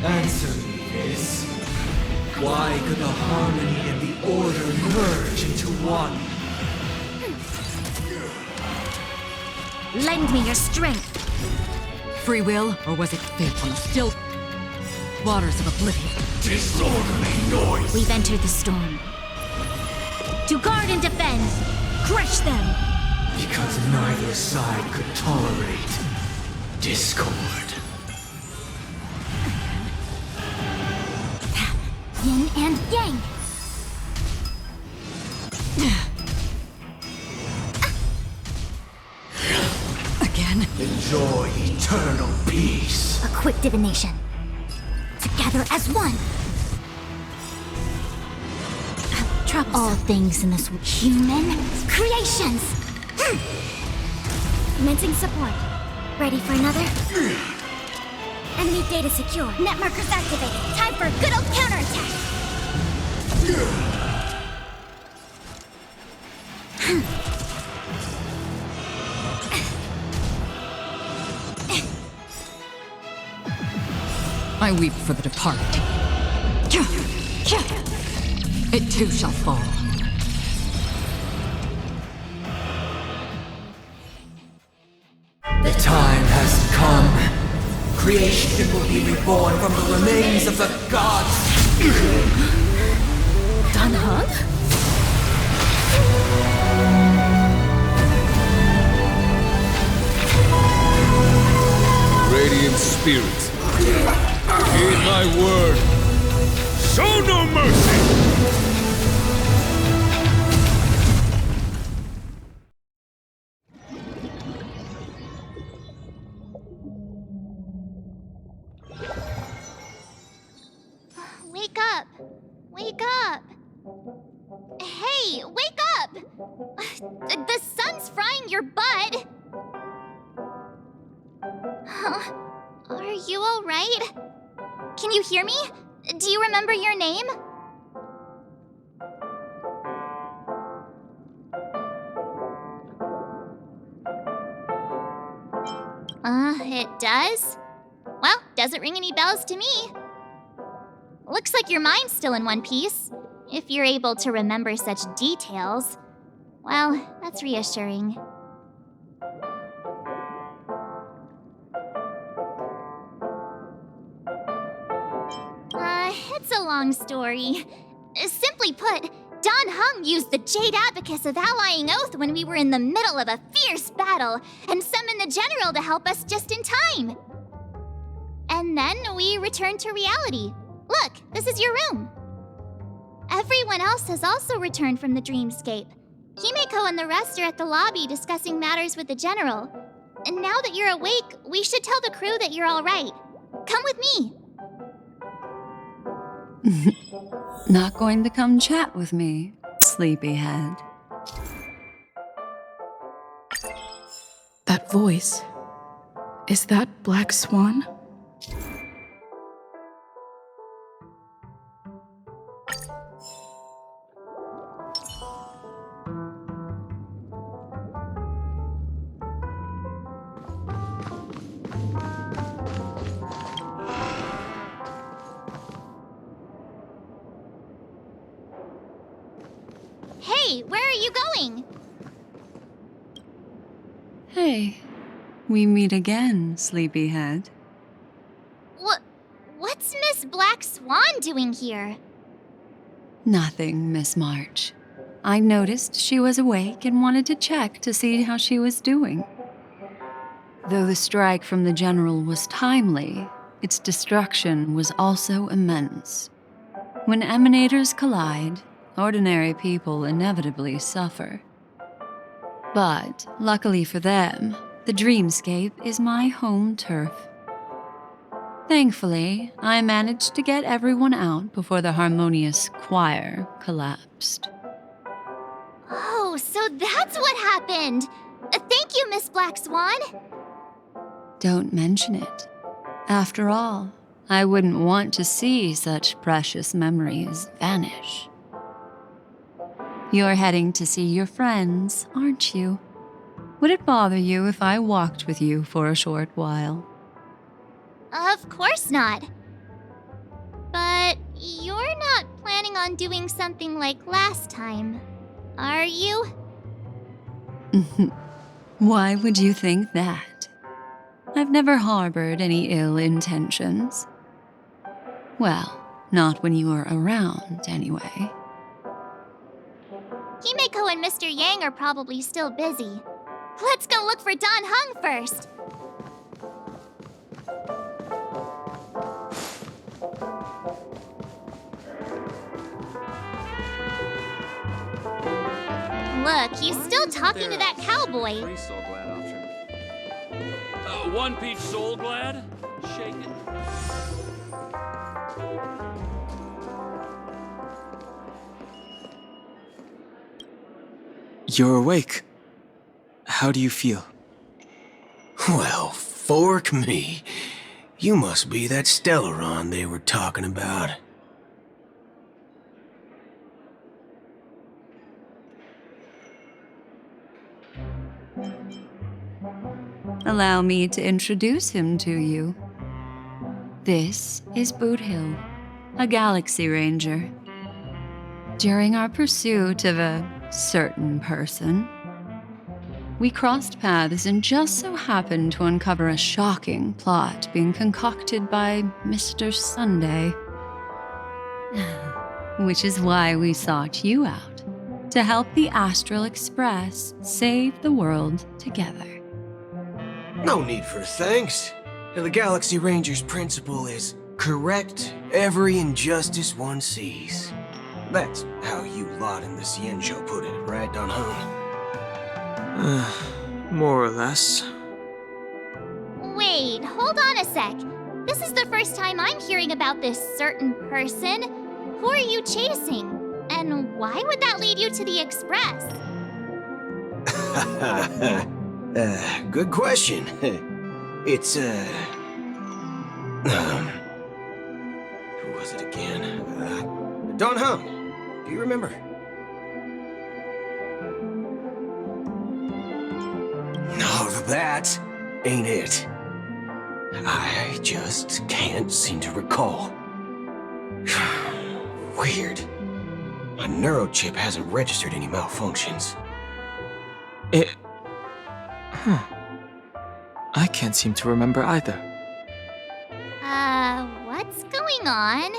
answer me this. Why could the harmony and the order merge into one? Lend me your strength. Free will, or was it fate on the still waters of oblivion? Disorderly noise! We've entered the storm. To guard and defend! Crush them! Because neither side could tolerate discord. Yin and yang! Again? Enjoy eternal peace. A quick divination. Together as one! Trouble. All things in this human creations! Commencing support. Ready for another? Enemy data secure. Net markers activated. Time for a good old counterattack! I weep for the departed. It too shall fall. Creation will be reborn from the remains of the gods. Danheng? Radiant spirits, heed my word. Show no mercy! Wake up! Wake up! Hey, wake up! The sun's frying your butt! Are you alright? Can you hear me? Do you remember your name? It does? Well, doesn't ring any bells to me. Looks like your mind's still in one piece. If you're able to remember such details. Well, that's reassuring. It's a long story. Simply put, Danheng used the Jade Abacus of Allying Oath when we were in the middle of a fierce battle and summoned the general to help us just in time. And then we returned to reality. Look, this is your room. Everyone else has also returned from the dreamscape. Himeko and the rest are at the lobby discussing matters with the general. And now that you're awake, we should tell the crew that you're all right. Come with me. Not going to come chat with me, sleepyhead? That voice. Is that Black Swan? Hey, where are you going? Hey, we meet again, sleepyhead. What's Miss Black Swan doing here? Nothing, Miss March. I noticed she was awake and wanted to check to see how she was doing. Though the strike from the general was timely, its destruction was also immense. When emanators collide, ordinary people inevitably suffer. But, luckily for them, the dreamscape is my home turf. Thankfully, I managed to get everyone out before the harmonious choir collapsed. Oh, so that's what happened! Thank you, Miss Black Swan! Don't mention it. After all, I wouldn't want to see such precious memories vanish. You're heading to see your friends, aren't you? Would it bother you if I walked with you for a short while? Of course not. But you're not planning on doing something like last time, are you? Why would you think that? I've never harbored any ill intentions. Well, not when you were around, anyway. Himeko and Mr. Yang are probably still busy. Let's go look for Danheng first. Look, he's still talking to that cowboy. Free Soul Glad option. One peach Soul Glad? Shake it. You're awake. How do you feel? Well, fork me. You must be that Stellaron they were talking about. Allow me to introduce him to you. This is Boot Hill, a Galaxy Ranger. During our pursuit of a certain person, We crossed paths and just so happened to uncover a shocking plot being concocted by Mr. Sunday. Which is why we sought you out, to help the Astral Express save the world together. No need for thanks. The Galaxy Ranger's principle is correct every injustice one sees. That's how you lot in the Cienjo put it, right, Don Home? More or less. Wait, hold on a sec. This is the first time I'm hearing about this certain person. Who are you chasing? And why would that lead you to the Express? Good question. It's, who was it again? Don Hum. Do you remember? No, that ain't it. I just can't seem to recall. Weird. My neurochip hasn't registered any malfunctions. I can't seem to remember either. What's going on?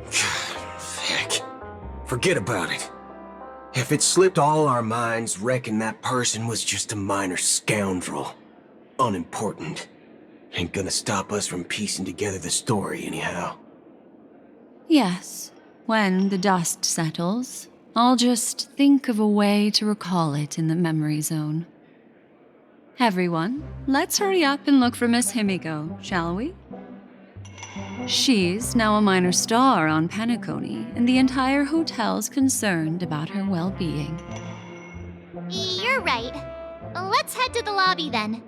Heck. Forget about it. If it slipped all our minds, reckon that person was just a minor scoundrel. Unimportant. Ain't gonna stop us from piecing together the story anyhow. Yes, when the dust settles, I'll just think of a way to recall it in the memory zone. Everyone, let's hurry up and look for Miss Himiko, shall we? She's now a minor star on Penacony, and the entire hotel's concerned about her well-being. You're right. Let's head to the lobby then.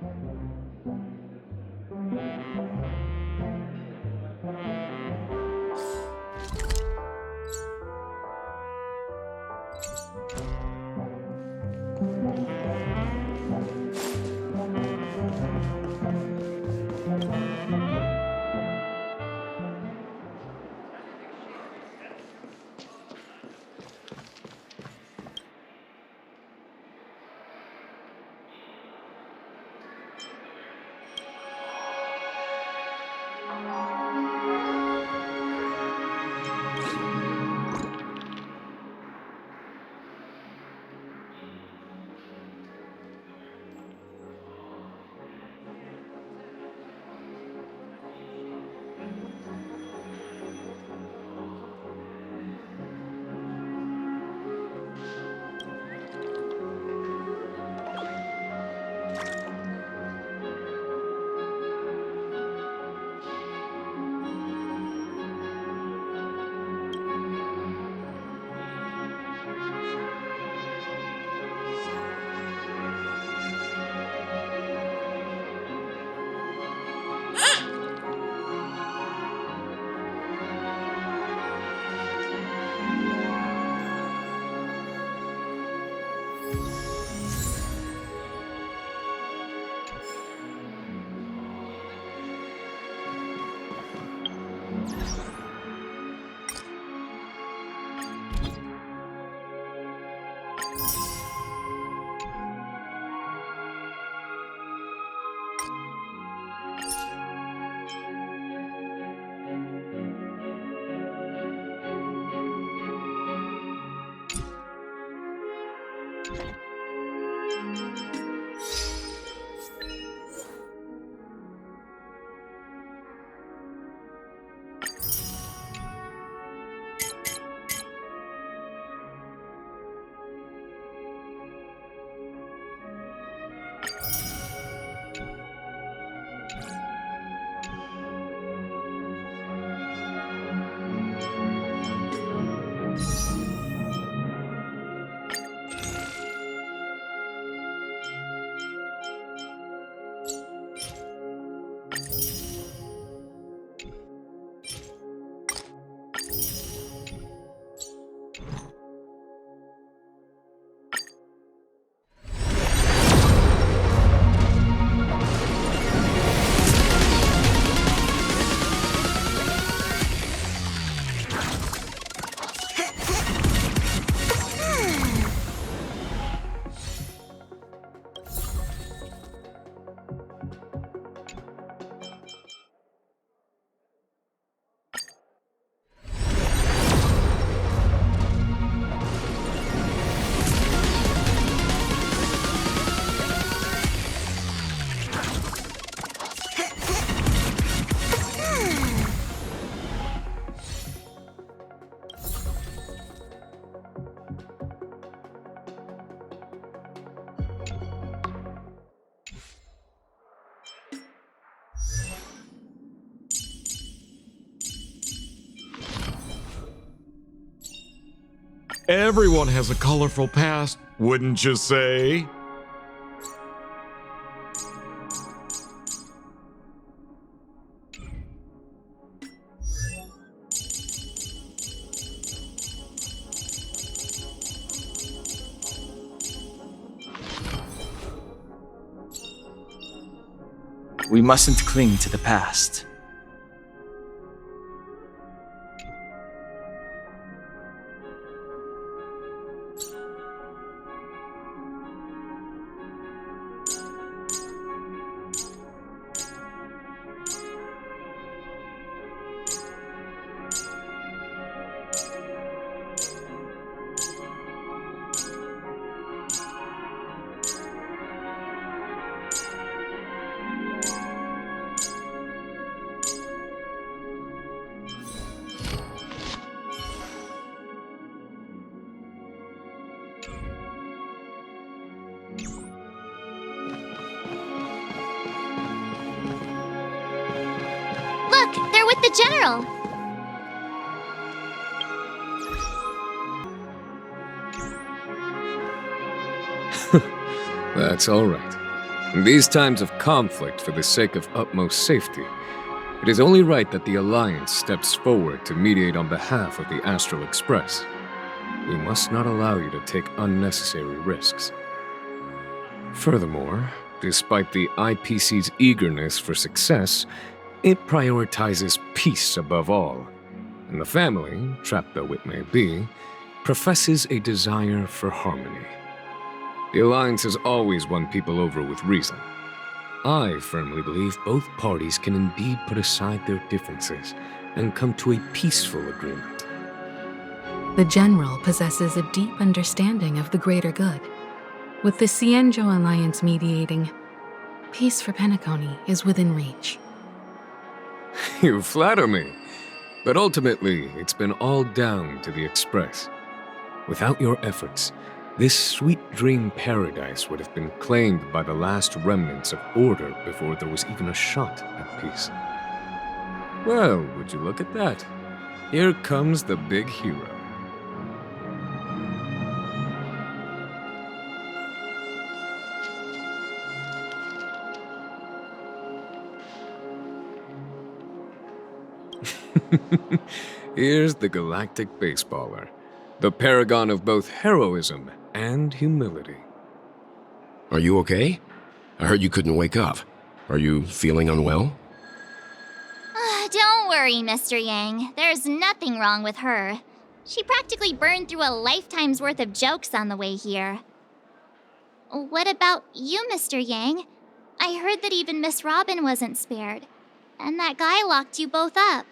Everyone has a colorful past, wouldn't you say? We mustn't cling to the past. Look, they're with the general. That's all right. In these times of conflict, for the sake of utmost safety, it is only right that the Alliance steps forward to mediate on behalf of the Astral Express. We must not allow you to take unnecessary risks. Furthermore, despite the IPC's eagerness for success, it prioritizes peace above all, and the family, trapped though it may be, professes a desire for harmony. The Alliance has always won people over with reason. I firmly believe both parties can indeed put aside their differences and come to a peaceful agreement. The General possesses a deep understanding of the greater good. With the Cienjo Alliance mediating, peace for Penacony is within reach. You flatter me, but ultimately it's been all down to the Express. Without your efforts, this sweet dream paradise would have been claimed by the last remnants of order before there was even a shot at peace. Well, would you look at that? Here comes the big hero. Here's the galactic baseballer, the paragon of both heroism and humility. Are you okay? I heard you couldn't wake up. Are you feeling unwell? Don't worry, Mr. Yang. There's nothing wrong with her. She practically burned through a lifetime's worth of jokes on the way here. What about you, Mr. Yang? I heard that even Miss Robin wasn't spared, and that guy locked you both up.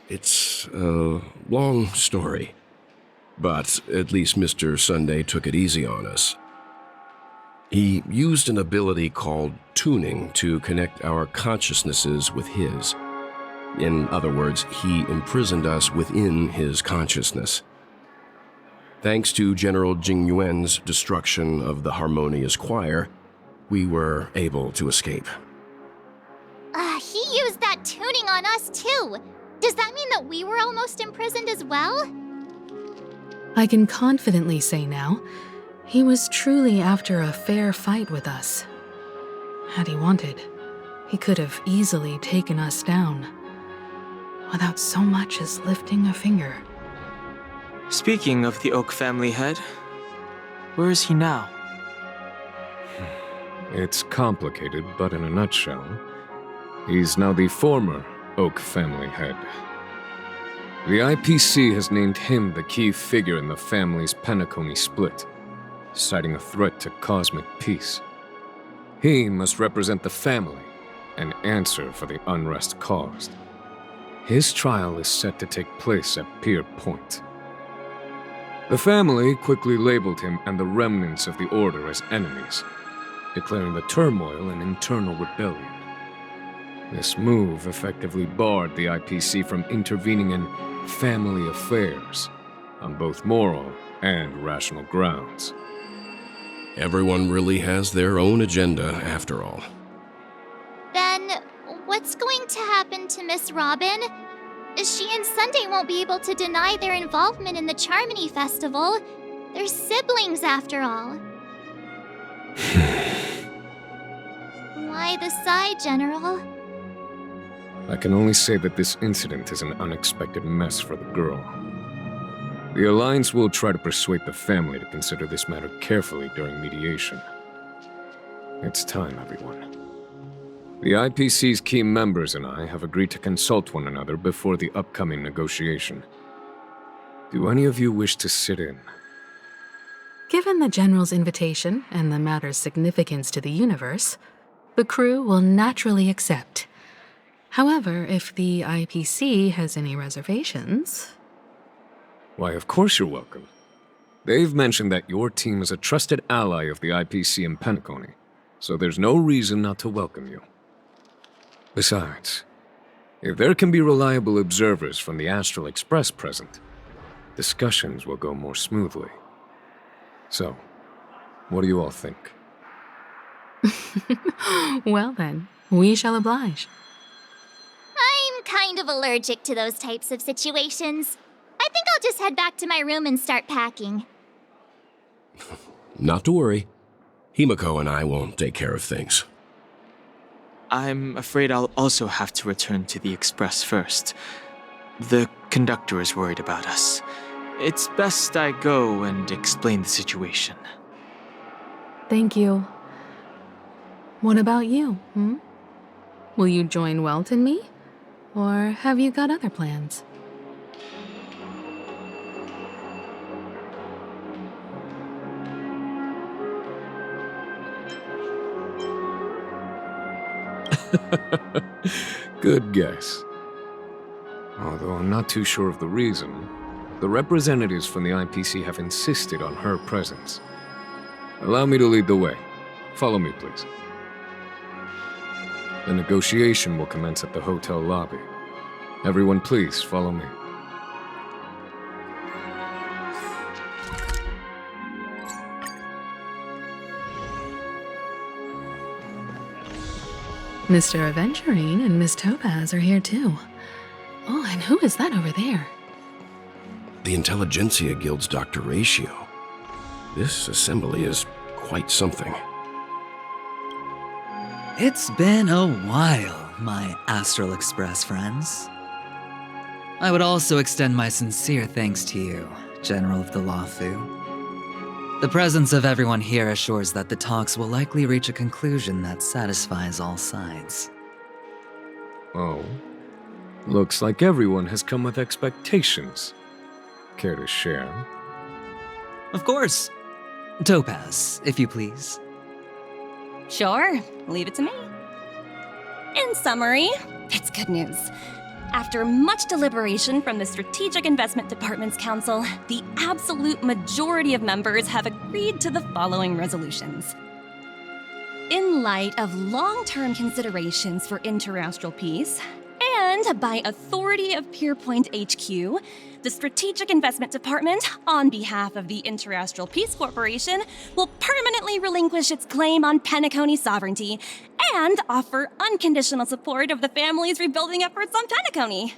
It's a long story. But at least Mr. Sunday took it easy on us. He used an ability called tuning to connect our consciousnesses with his. In other words, he imprisoned us within his consciousness. Thanks to General Jing Yuan's destruction of the Harmonious Choir, we were able to escape. He used that tuning on us too. Does that mean that we were almost imprisoned as well? I can confidently say now, he was truly after a fair fight with us. Had he wanted, he could have easily taken us down, without so much as lifting a finger. Speaking of the Oak family head, where is he now? It's complicated, but in a nutshell, he's now the former Oak family head. The IPC has named him the key figure in the family's Penacony split, citing a threat to cosmic peace. He must represent the family and answer for the unrest caused. His trial is set to take place at Pier Point. The family quickly labeled him and the remnants of the Order as enemies, declaring the turmoil an internal rebellion. This move effectively barred the IPC from intervening in family affairs on both moral and rational grounds. Everyone really has their own agenda, after all. Then, what's going to happen to Miss Robin? She and Sunday won't be able to deny their involvement in the Charmony Festival. They're siblings, after all. Why the sigh, General? I can only say that this incident is an unexpected mess for the girl. The Alliance will try to persuade the family to consider this matter carefully during mediation. It's time, everyone. The IPC's key members and I have agreed to consult one another before the upcoming negotiation. Do any of you wish to sit in? Given the General's invitation and the matter's significance to the universe, the crew will naturally accept. However, if the IPC has any reservations... Why, of course you're welcome. They've mentioned that your team is a trusted ally of the IPC in Penacony, so there's no reason not to welcome you. Besides, if there can be reliable observers from the Astral Express present, discussions will go more smoothly. So, what do you all think? Well then, we shall oblige. I'm kind of allergic to those types of situations. I think I'll just head back to my room and start packing. Not to worry. Himiko and I will take care of things. I'm afraid I'll also have to return to the Express first. The conductor is worried about us. It's best I go and explain the situation. Thank you. What about you, Will you join Welt and me? Or have you got other plans? Good guess. Although I'm not too sure of the reason, the representatives from the IPC have insisted on her presence. Allow me to lead the way. Follow me, please. The negotiation will commence at the hotel lobby. Everyone, please follow me. Mr. Aventurine and Miss Topaz are here too. Oh, and who is that over there? The Intelligentsia Guild's Dr. Ratio. This assembly is quite something. It's been a while, my Astral Express friends. I would also extend my sincere thanks to you, General of the Lawfu. The presence of everyone here assures that the talks will likely reach a conclusion that satisfies all sides. Oh. Looks like everyone has come with expectations. Care to share? Of course. Topaz, if you please. Sure, leave it to me. In summary, it's good news. After much deliberation from the Strategic Investment Department's Council, the absolute majority of members have agreed to the following resolutions. In light of long-term considerations for interastral peace, and by authority of Pierpoint HQ, the Strategic Investment Department, on behalf of the Interastral Peace Corporation, will permanently relinquish its claim on Penacony sovereignty and offer unconditional support of the family's rebuilding efforts on Penacony.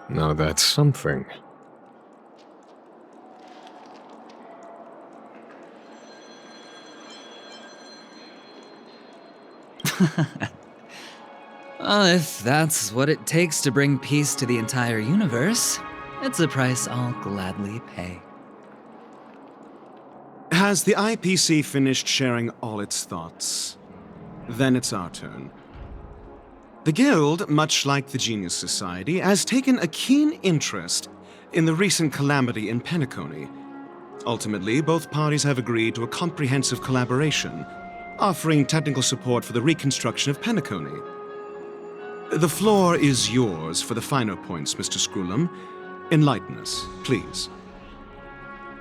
Now that's something. If that's what it takes to bring peace to the entire universe, it's a price I'll gladly pay. Has the IPC finished sharing all its thoughts? Then it's our turn. The Guild, much like the Genius Society, has taken a keen interest in the recent calamity in Penacony. Ultimately, both parties have agreed to a comprehensive collaboration, offering technical support for the reconstruction of Penacony. The floor is yours for the finer points, Mr. Screwlum. Enlighten us, please.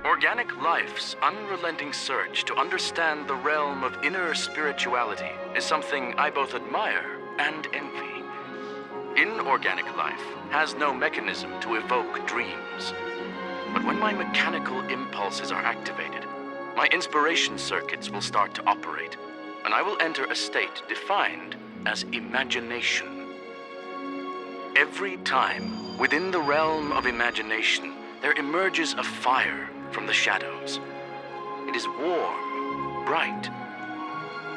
Organic life's unrelenting search to understand the realm of inner spirituality is something I both admire and envy. Inorganic life has no mechanism to evoke dreams. But when my mechanical impulses are activated, my inspiration circuits will start to operate, and I will enter a state defined as imagination. Every time, within the realm of imagination, there emerges a fire from the shadows. It is warm, bright.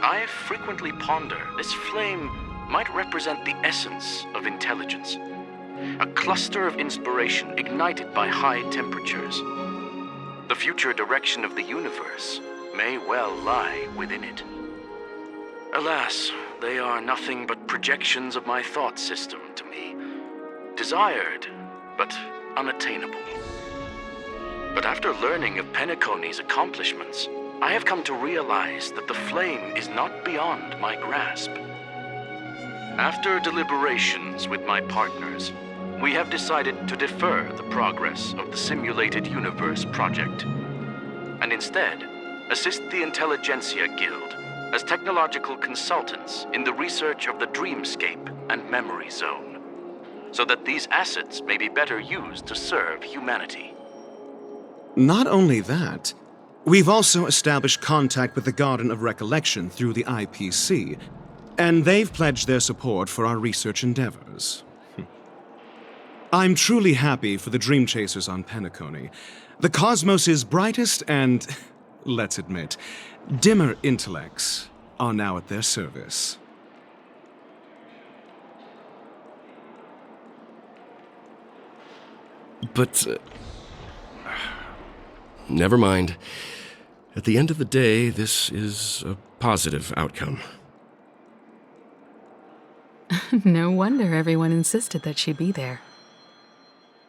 I frequently ponder this flame might represent the essence of intelligence, a cluster of inspiration ignited by high temperatures. The future direction of the universe may well lie within it. Alas, they are nothing but projections of my thought system to me. Desired, but unattainable. But after learning of Penacony's accomplishments, I have come to realize that the flame is not beyond my grasp. After deliberations with my partners, we have decided to defer the progress of the Simulated Universe project, and instead assist the Intelligentsia Guild as technological consultants in the research of the Dreamscape and Memory Zone, so that these assets may be better used to serve humanity. Not only that, we've also established contact with the Garden of Recollection through the IPC, and they've pledged their support for our research endeavors. I'm truly happy for the Dream Chasers on Penacony. The cosmos' brightest and, let's admit, dimmer intellects are now at their service. But, never mind. At the end of the day, this is a positive outcome. No wonder everyone insisted that she be there.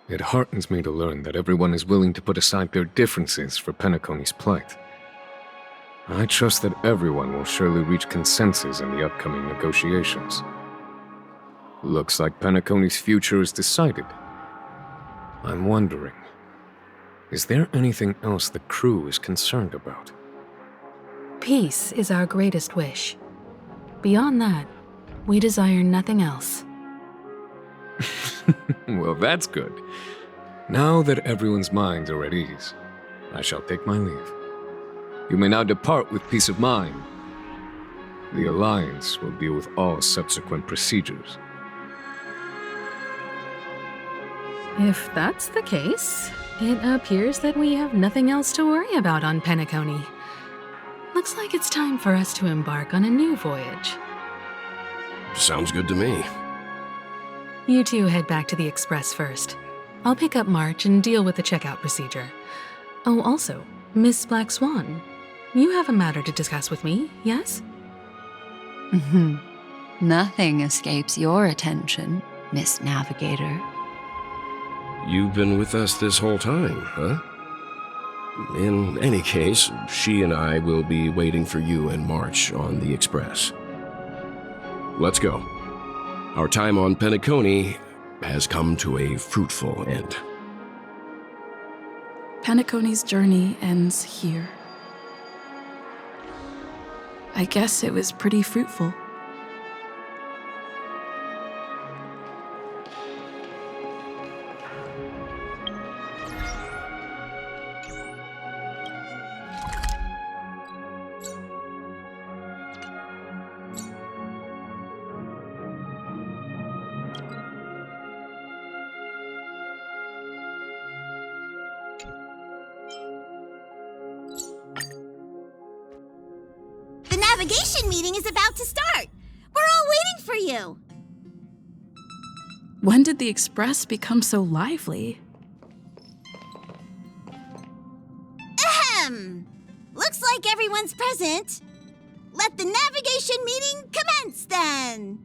It heartens me to learn that everyone is willing to put aside their differences for Penacony's plight. I trust that everyone will surely reach consensus in the upcoming negotiations. Looks like Penacony's future is decided. I'm wondering, is there anything else the crew is concerned about? Peace is our greatest wish. Beyond that, we desire nothing else. Well, that's good. Now that everyone's minds are at ease, I shall take my leave. You may now depart with peace of mind. The Alliance will deal with all subsequent procedures. If that's the case, it appears that we have nothing else to worry about on Penacony. Looks like it's time for us to embark on a new voyage. Sounds good to me. You two head back to the Express first. I'll pick up March and deal with the checkout procedure. Oh, also, Miss Black Swan, you have a matter to discuss with me, yes? Nothing escapes your attention, Miss Navigator. You've been with us this whole time, huh? In any case, she and I will be waiting for you and March on the Express. Let's go. Our time on Penacony has come to a fruitful end. Penacony's journey ends here. I guess it was pretty fruitful. The navigation meeting is about to start. We're all waiting for you. When did the Express become so lively? Ahem! Looks like everyone's present. Let the navigation meeting commence then.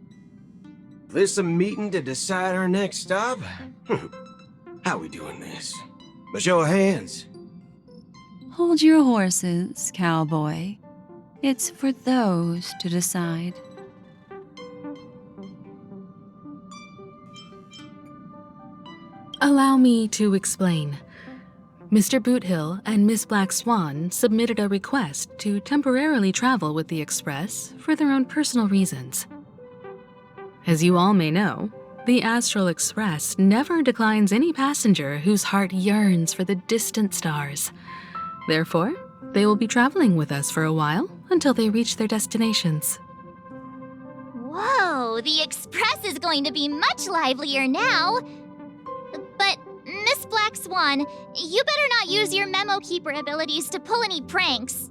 This a meeting to decide our next stop? How we doing this? A show of hands. Hold your horses, cowboy. It's for those to decide. Allow me to explain. Mr. Boothill and Miss Black Swan submitted a request to temporarily travel with the Express for their own personal reasons. As you all may know, the Astral Express never declines any passenger whose heart yearns for the distant stars. Therefore, they will be traveling with us for a while until they reach their destinations. Whoa! Oh, the Express is going to be much livelier now. But, Miss Black Swan, you better not use your Memo Keeper abilities to pull any pranks.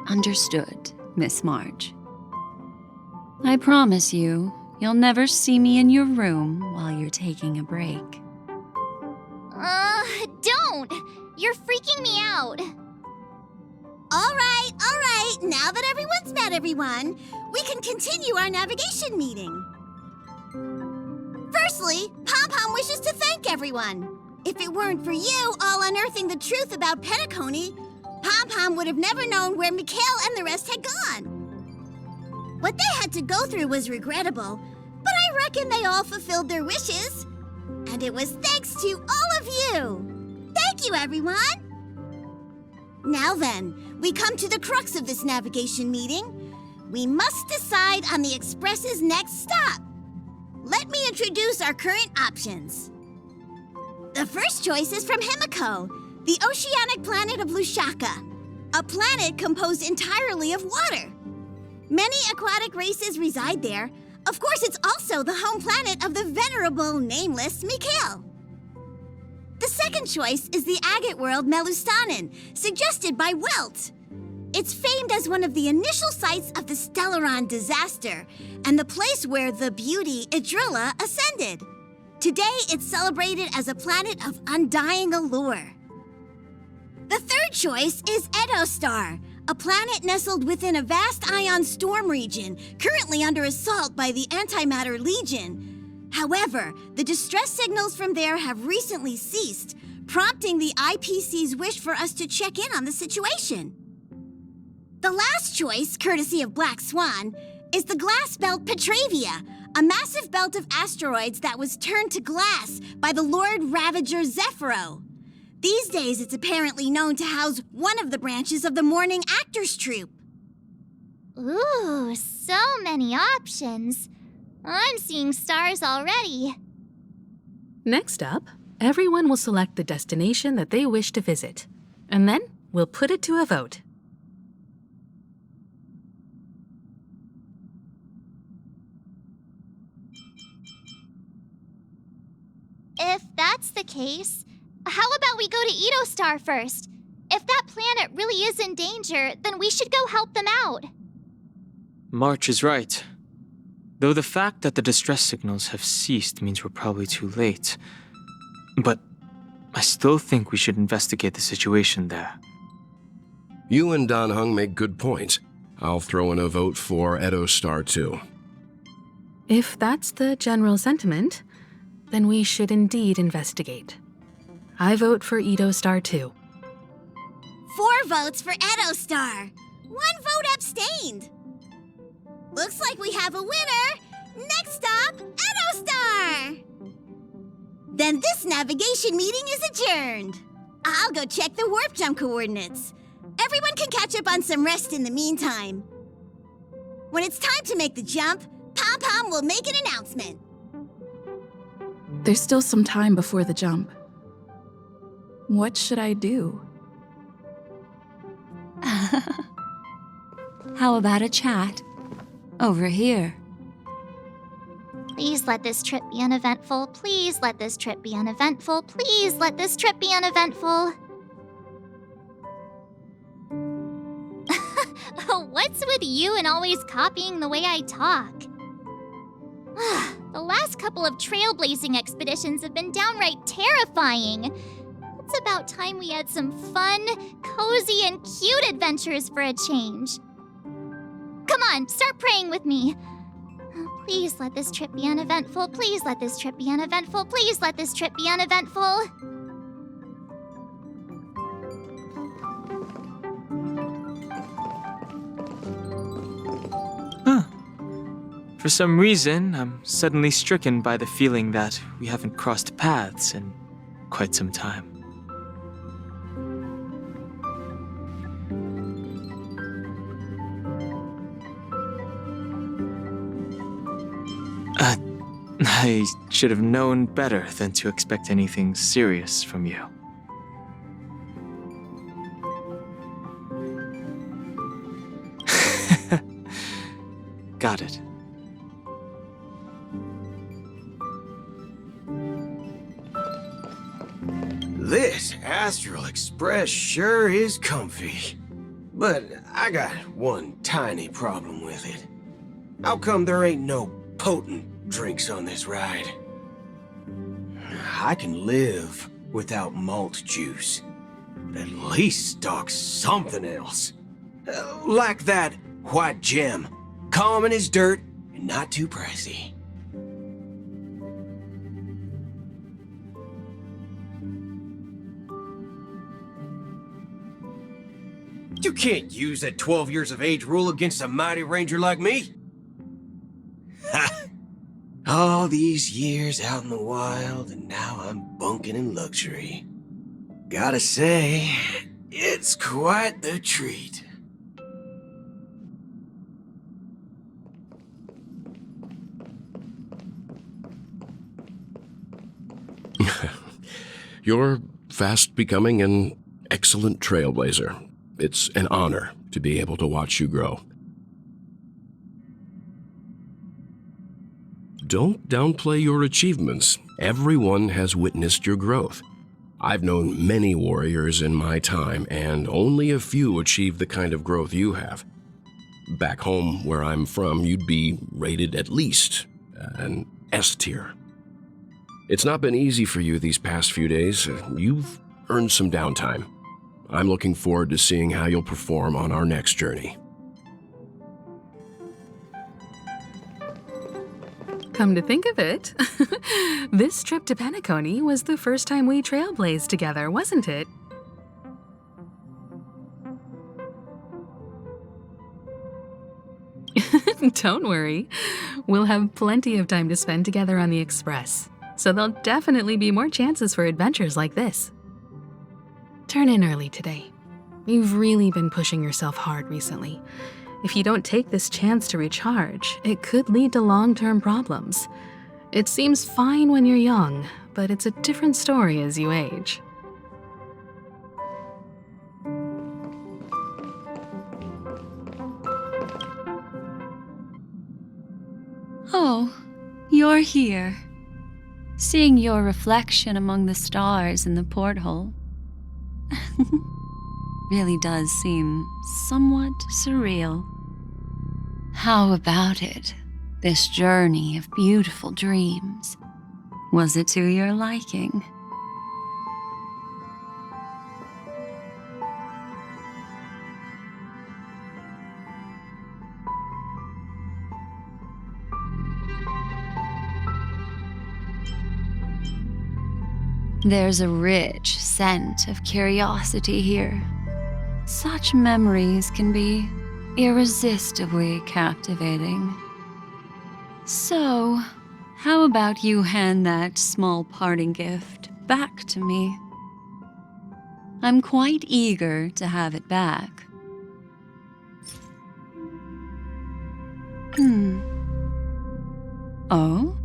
Understood, Miss March. I promise you, you'll never see me in your room while you're taking a break. Don't! You're freaking me out. All right. Now that everyone's met everyone, we can continue our navigation meeting. Firstly, Pom-Pom wishes to thank everyone. If it weren't for you all unearthing the truth about Penacony, Pom-Pom would have never known where Mikhail and the rest had gone. What they had to go through was regrettable, but I reckon they all fulfilled their wishes. And it was thanks to all of you. Thank you, everyone. Now then, we come to the crux of this navigation meeting. We must decide on the Express's next stop. Let me introduce our current options. The first choice is from Himiko, the oceanic planet of Lushaka, a planet composed entirely of water. Many aquatic races reside there. Of course, it's also the home planet of the venerable, nameless Mikhail. The second choice is the agate world Melustanen, suggested by Welt. It's famed as one of the initial sites of the Stellaron disaster, and the place where the beauty Idrilla ascended. Today, it's celebrated as a planet of undying allure. The third choice is Edostar, a planet nestled within a vast ion storm region, currently under assault by the Antimatter Legion. However, the distress signals from there have recently ceased, prompting the IPC's wish for us to check in on the situation. The last choice, courtesy of Black Swan, is the glass belt Petravia, a massive belt of asteroids that was turned to glass by the Lord Ravager Zephyro. These days, it's apparently known to house one of the branches of the Morning Actors Troupe. Ooh, so many options. I'm seeing stars already. Next up, everyone will select the destination that they wish to visit, and then we'll put it to a vote. If that's the case, how about we go to Edostar first? If that planet really is in danger, then we should go help them out. March is right. Though the fact that the distress signals have ceased means we're probably too late. But I still think we should investigate the situation there. You and Dan Heng make good points. I'll throw in a vote for Edostar too. If that's the general sentiment, then we should indeed investigate. I vote for Edostar too. 4 votes for Edostar. 1 vote abstained. Looks like we have a winner. Next stop, Edostar. Then this navigation meeting is adjourned. I'll go check the warp jump coordinates. Everyone can catch up on some rest in the meantime. When it's time to make the jump, Pom-Pom will make an announcement. There's still some time before the jump. What should I do? How about a chat? Over here. Please let this trip be uneventful. Please let this trip be uneventful. Please let this trip be uneventful. What's with you and always copying the way I talk? The last couple of trailblazing expeditions have been downright terrifying. It's about time we had some fun, cozy, and cute adventures for a change. Come on, start praying with me. Please let this trip be uneventful. Please let this trip be uneventful. Please let this trip be uneventful. For some reason, I'm suddenly stricken by the feeling that we haven't crossed paths in quite some time. I should have known better than to expect anything serious from you. Got it. This Astral Express sure is comfy. But I got one tiny problem with it. How come there ain't no potent drinks on this ride? I can live without malt juice, but at least stock something else. Like that white gem, calm as dirt and not too pricey. You can't use that 12 years of age rule against a mighty ranger like me. Ha! All these years out in the wild, and now I'm bunking in luxury. Gotta say, it's quite the treat. You're fast becoming an excellent trailblazer. It's an honor to be able to watch you grow. Don't downplay your achievements. Everyone has witnessed your growth. I've known many warriors in my time, and only a few achieve the kind of growth you have. Back home, where I'm from, you'd be rated at least an S tier. It's not been easy for you these past few days. You've earned some downtime. I'm looking forward to seeing how you'll perform on our next journey. Come to think of it, this trip to Penacony was the first time we trailblazed together, wasn't it? Don't worry. We'll have plenty of time to spend together on the Express, so there'll definitely be more chances for adventures like this. Turn in early today. You've really been pushing yourself hard recently. If you don't take this chance to recharge, it could lead to long-term problems. It seems fine when you're young, but it's a different story as you age. Oh, you're here. Seeing your reflection among the stars in the porthole really does seem somewhat surreal. How about it, this journey of beautiful dreams? Was it to your liking? There's a rich scent of curiosity here. Such memories can be irresistibly captivating. So, how about you hand that small parting gift back to me? I'm quite eager to have it back. Oh?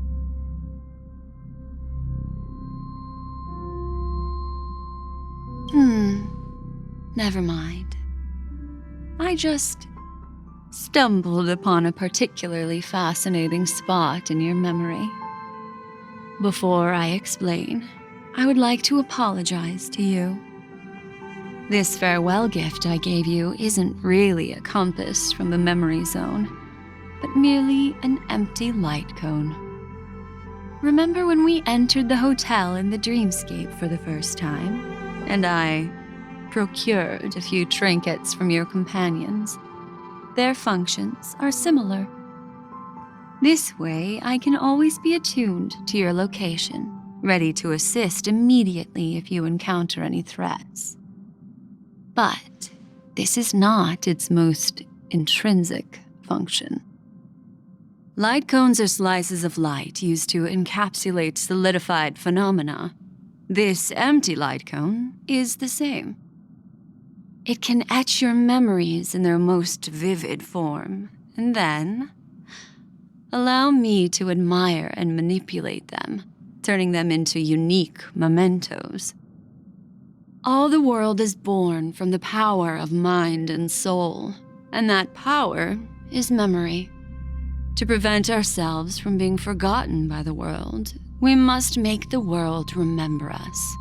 Never mind. I just stumbled upon a particularly fascinating spot in your memory. Before I explain, I would like to apologize to you. This farewell gift I gave you isn't really a compass from the memory zone, but merely an empty light cone. Remember when we entered the hotel in the dreamscape for the first time, and I procured a few trinkets from your companions? Their functions are similar. This way, I can always be attuned to your location, ready to assist immediately if you encounter any threats. But this is not its most intrinsic function. Light cones are slices of light used to encapsulate solidified phenomena. This empty light cone is the same. It can etch your memories in their most vivid form, and then allow me to admire and manipulate them, turning them into unique mementos. All the world is born from the power of mind and soul, and that power is memory. To prevent ourselves from being forgotten by the world, we must make the world remember us.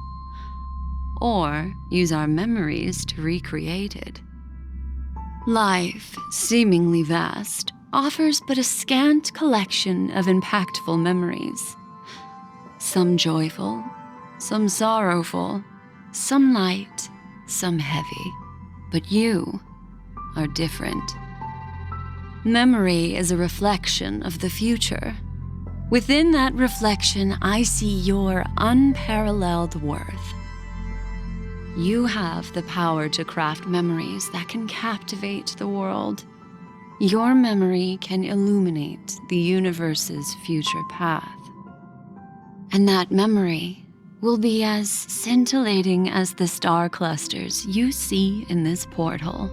Or use our memories to recreate it. Life, seemingly vast, offers but a scant collection of impactful memories. Some joyful, some sorrowful, some light, some heavy. But you are different. Memory is a reflection of the future. Within that reflection, I see your unparalleled worth. You have the power to craft memories that can captivate the world. Your memory can illuminate the universe's future path. And that memory will be as scintillating as the star clusters you see in this porthole.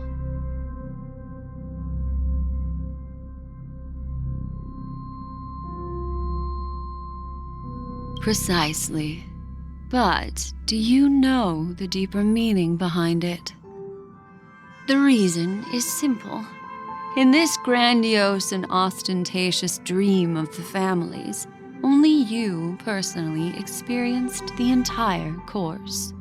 Precisely. But do you know the deeper meaning behind it? The reason is simple. In this grandiose and ostentatious dream of the families, only you personally experienced the entire course.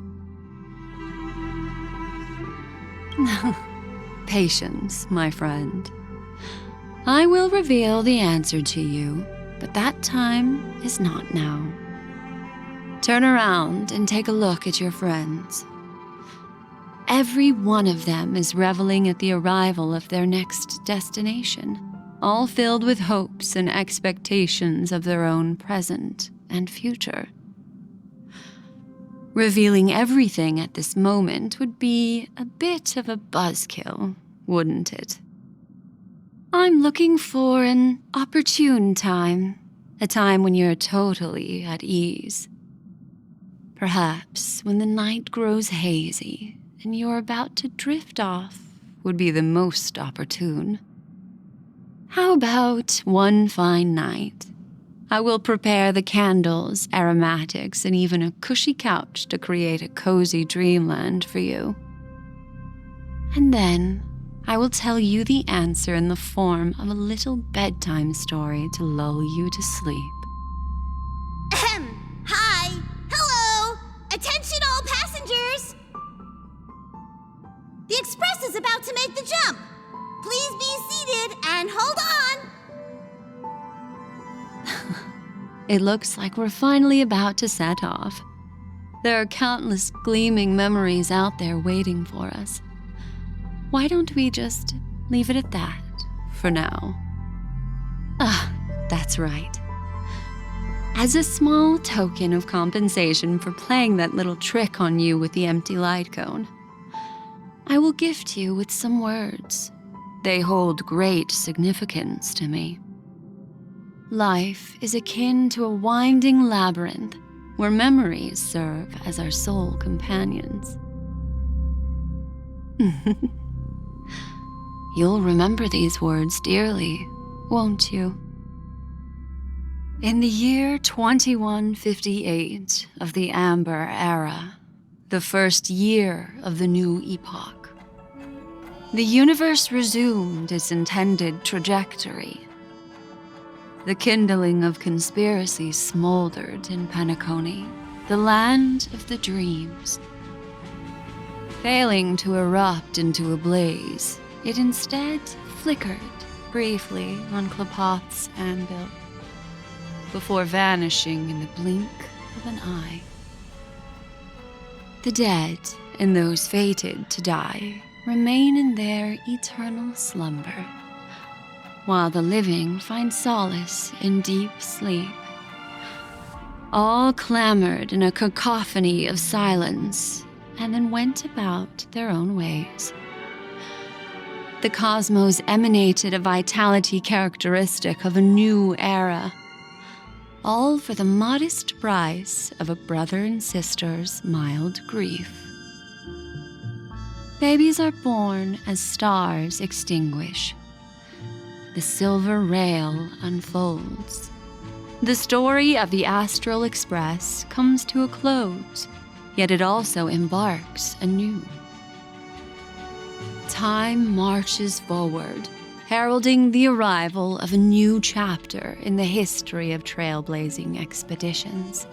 Patience, my friend. I will reveal the answer to you, but that time is not now. Turn around and take a look at your friends. Every one of them is reveling at the arrival of their next destination, all filled with hopes and expectations of their own present and future. Revealing everything at this moment would be a bit of a buzzkill, wouldn't it? I'm looking for an opportune time, a time when you're totally at ease. Perhaps when the night grows hazy and you're about to drift off would be the most opportune. How about one fine night? I will prepare the candles, aromatics, and even a cushy couch to create a cozy dreamland for you. And then I will tell you the answer in the form of a little bedtime story to lull you to sleep. Hi! Hello! Attention all passengers! The express is about to make the jump. Please be seated and hold on. It looks like we're finally about to set off. There are countless gleaming memories out there waiting for us. Why don't we just leave it at that for now? That's right. As a small token of compensation for playing that little trick on you with the empty light cone, I will gift you with some words. They hold great significance to me. Life is akin to a winding labyrinth where memories serve as our sole companions. You'll remember these words dearly, won't you? In the year 2158 of the Amber Era, the first year of the new epoch, the universe resumed its intended trajectory. The kindling of conspiracy smoldered in Penacony, the land of the dreams. Failing to erupt into a blaze, it instead flickered briefly on Klapoth's anvil, before vanishing in the blink of an eye. The dead and those fated to die remain in their eternal slumber, while the living find solace in deep sleep. All clamored in a cacophony of silence, and then went about their own ways. The cosmos emanated a vitality characteristic of a new era, all for the modest price of a brother and sister's mild grief. Babies are born as stars extinguish. The silver rail unfolds. The story of the Astral Express comes to a close, yet it also embarks anew. Time marches forward, heralding the arrival of a new chapter in the history of trailblazing expeditions.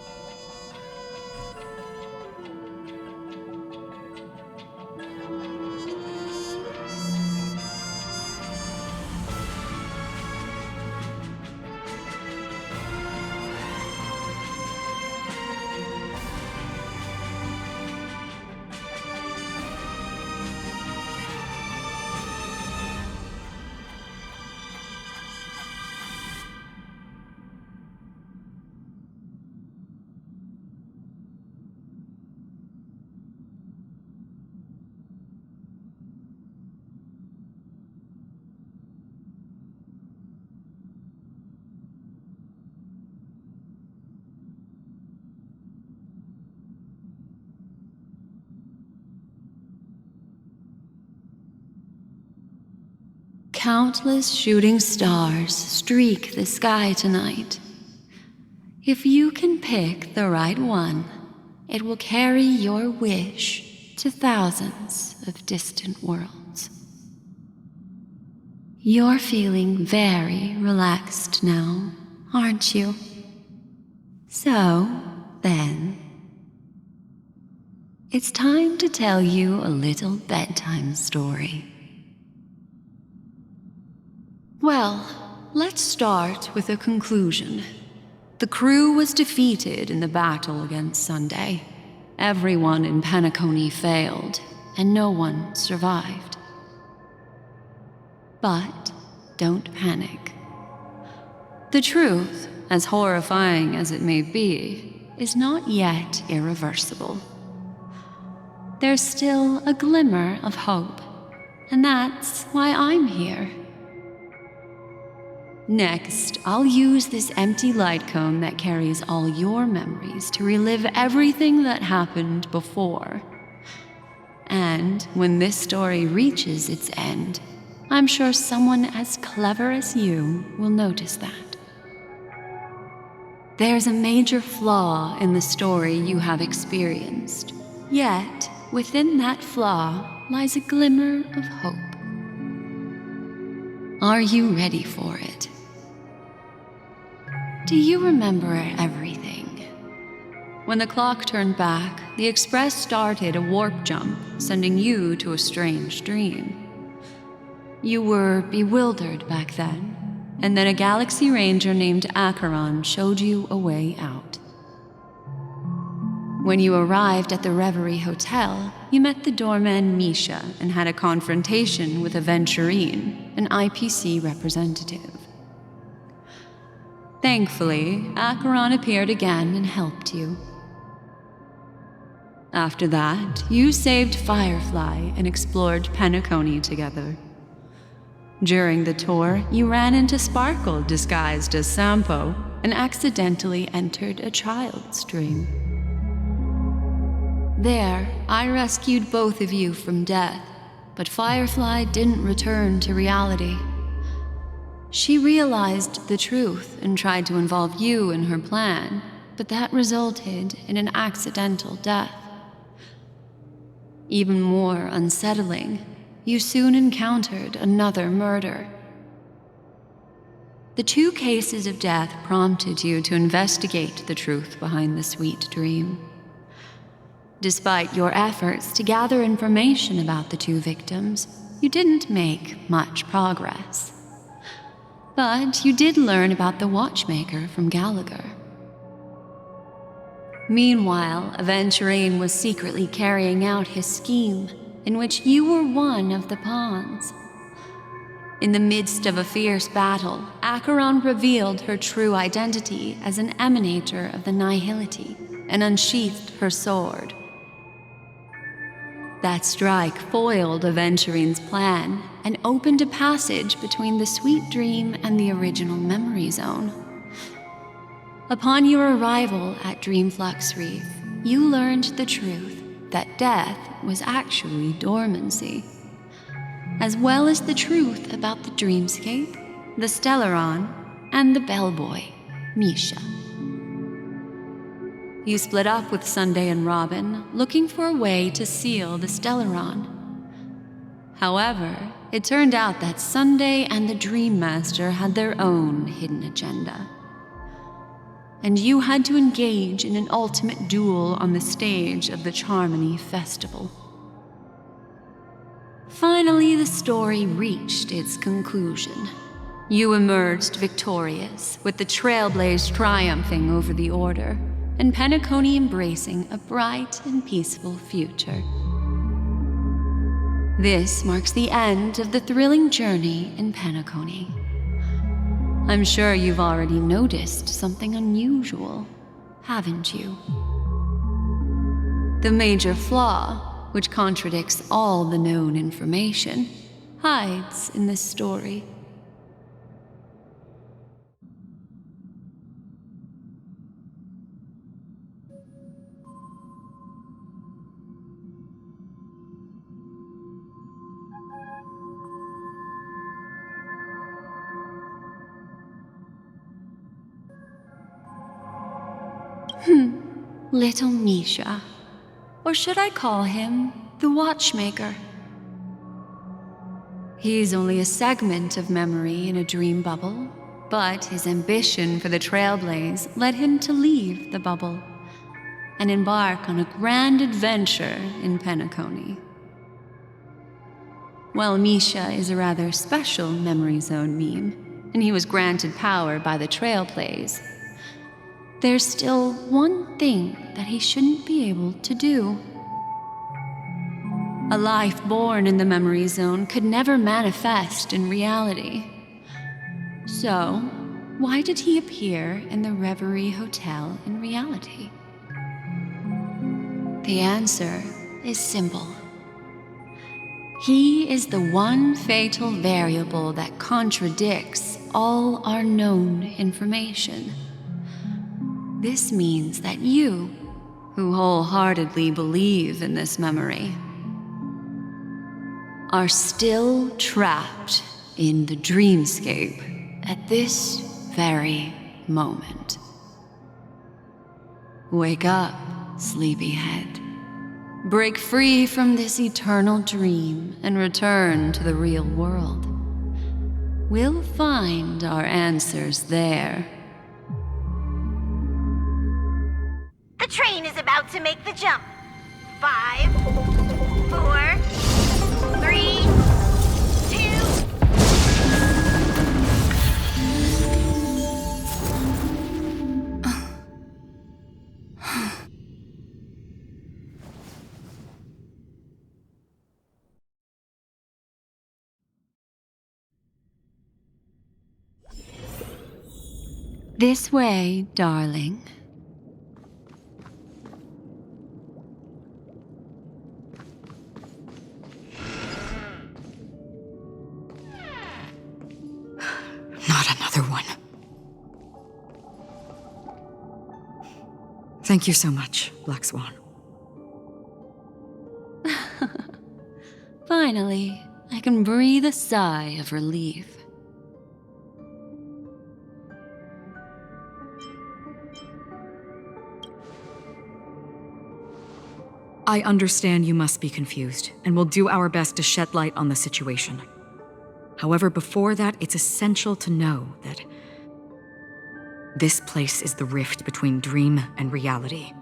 Countless shooting stars streak the sky tonight. If you can pick the right one, it will carry your wish to thousands of distant worlds. You're feeling very relaxed now, aren't you? So, then, it's time to tell you a little bedtime story. Well, let's start with a conclusion. The crew was defeated in the battle against Sunday. Everyone in Penacony failed, and no one survived. But don't panic. The truth, as horrifying as it may be, is not yet irreversible. There's still a glimmer of hope, and that's why I'm here. Next, I'll use this empty light cone that carries all your memories to relive everything that happened before. And when this story reaches its end, I'm sure someone as clever as you will notice that. There's a major flaw in the story you have experienced, yet within that flaw lies a glimmer of hope. Are you ready for it? Do you remember everything? When the clock turned back, the Express started a warp jump, sending you to a strange dream. You were bewildered back then, and then a Galaxy Ranger named Acheron showed you a way out. When you arrived at the Reverie Hotel, you met the doorman Misha and had a confrontation with Aventurine, an IPC representative. Thankfully, Acheron appeared again and helped you. After that, you saved Firefly and explored Penacony together. During the tour, you ran into Sparkle disguised as Sampo and accidentally entered a child's dream. There, I rescued both of you from death, but Firefly didn't return to reality. She realized the truth and tried to involve you in her plan, but that resulted in an accidental death. Even more unsettling, you soon encountered another murder. The 2 cases of death prompted you to investigate the truth behind the sweet dream. Despite your efforts to gather information about the 2 victims, you didn't make much progress. But you did learn about the watchmaker from Gallagher. Meanwhile, Aventurine was secretly carrying out his scheme, in which you were one of the pawns. In the midst of a fierce battle, Acheron revealed her true identity as an emanator of the Nihility and unsheathed her sword. That strike foiled Aventurine's plan and opened a passage between the sweet dream and the original memory zone. Upon your arrival at Dreamflux Reef, you learned the truth that death was actually dormancy, as well as the truth about the dreamscape, the Stellaron, and the bellboy, Misha. You split up with Sunday and Robin, looking for a way to seal the Stellaron. However, it turned out that Sunday and the Dream Master had their own hidden agenda. And you had to engage in an ultimate duel on the stage of the Charmony Festival. Finally, the story reached its conclusion. You emerged victorious, with the Trailblaze triumphing over the Order, and Penacony embracing a bright and peaceful future. This marks the end of the thrilling journey in Penacony. I'm sure you've already noticed something unusual, haven't you? The major flaw, which contradicts all the known information, hides in this story. Little Misha. Or should I call him the Watchmaker? He's only a segment of memory in a dream bubble, but his ambition for the Trailblaze led him to leave the bubble and embark on a grand adventure in Penacony. While Misha is a rather special memory zone meme, and he was granted power by the Trailblaze, there's still one thing that he shouldn't be able to do. A life born in the memory zone could never manifest in reality. So, why did he appear in the Reverie Hotel in reality? The answer is simple. He is the one fatal variable that contradicts all our known information. This means that you, who wholeheartedly believe in this memory, are still trapped in the dreamscape at this very moment. Wake up, sleepyhead. Break free from this eternal dream and return to the real world. We'll find our answers there. The train is about to make the jump. 5, 4, 3, 2... This way, darling. Not another one. Thank you so much, Black Swan. Finally, I can breathe a sigh of relief. I understand you must be confused, and we'll do our best to shed light on the situation. However, before that, it's essential to know that this place is the rift between dream and reality.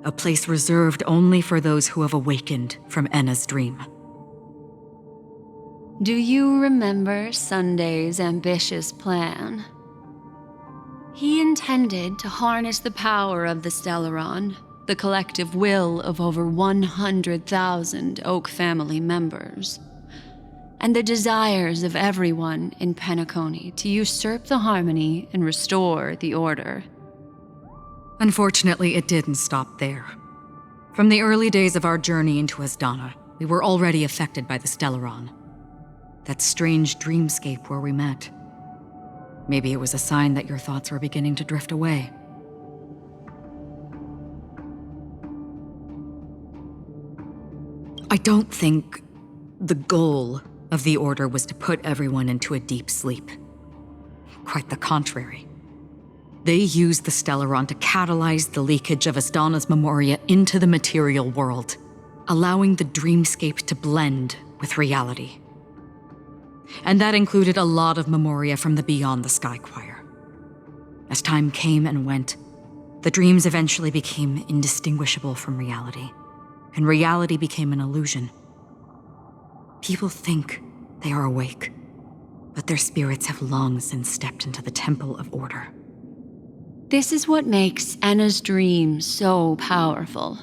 A place reserved only for those who have awakened from Enna's dream. Do you remember Sunday's ambitious plan? He intended to harness the power of the Stellaron, the collective will of over 100,000 Oak family members, and the desires of everyone in Penacony to usurp the harmony and restore the order. Unfortunately, it didn't stop there. From the early days of our journey into Asdana, we were already affected by the Stellaron. That strange dreamscape where we met. Maybe it was a sign that your thoughts were beginning to drift away. I don't think the goal of the Order was to put everyone into a deep sleep. Quite the contrary. They used the Stellaron to catalyze the leakage of Asdana's Memoria into the material world, allowing the dreamscape to blend with reality. And that included a lot of memoria from the Beyond the Sky Choir. As time came and went, the dreams eventually became indistinguishable from reality, and reality became an illusion. People think they are awake, but their spirits have long since stepped into the Temple of Order. This is what makes Enna's dream so powerful.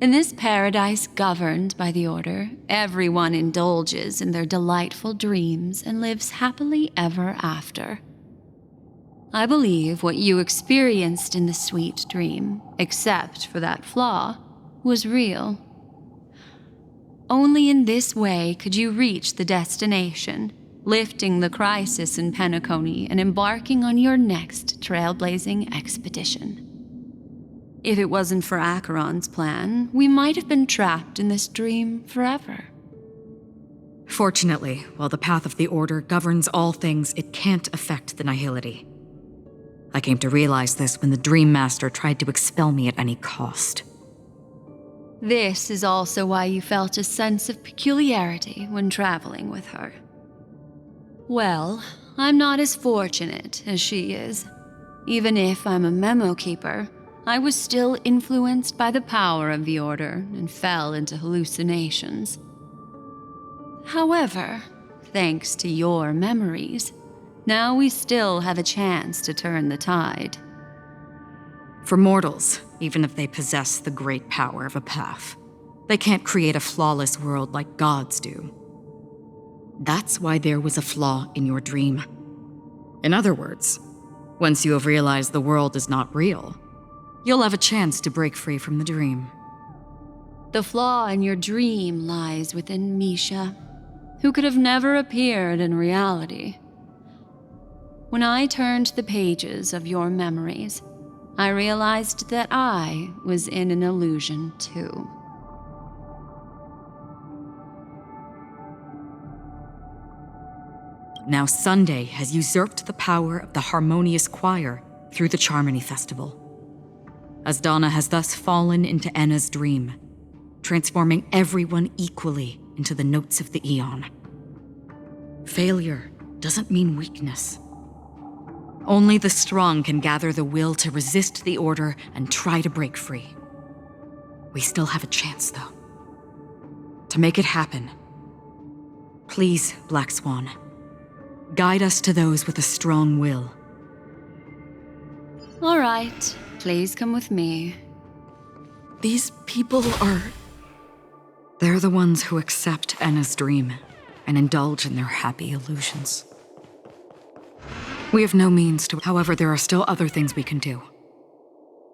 In this paradise governed by the Order, everyone indulges in their delightful dreams and lives happily ever after. I believe what you experienced in the sweet dream, except for that flaw, was real. Only in this way could you reach the destination, lifting the crisis in Penacony and embarking on your next trailblazing expedition. If it wasn't for Acheron's plan, we might have been trapped in this dream forever. Fortunately, while the path of the Order governs all things, it can't affect the Nihility. I came to realize this when the Dream Master tried to expel me at any cost. This is also why you felt a sense of peculiarity when traveling with her. Well, I'm not as fortunate as she is. Even if I'm a memo keeper, I was still influenced by the power of the Order and fell into hallucinations. However, thanks to your memories, now we still have a chance to turn the tide. For mortals, even if they possess the great power of a path, they can't create a flawless world like gods do. That's why there was a flaw in your dream. In other words, once you have realized the world is not real, you'll have a chance to break free from the dream. The flaw in your dream lies within Misha, who could have never appeared in reality. When I turned the pages of your memories, I realized that I was in an illusion too. Now Sunday has usurped the power of the Harmonious Choir through the Charmony Festival. Asdana has thus fallen into Enna's dream, transforming everyone equally into the notes of the Aeon. Failure doesn't mean weakness. Only the strong can gather the will to resist the Order and try to break free. We still have a chance, though. To make it happen, please, Black Swan, guide us to those with a strong will. All right, please come with me. These people are... They're the ones who accept Enna's dream and indulge in their happy illusions. We have no means to... However, there are still other things we can do.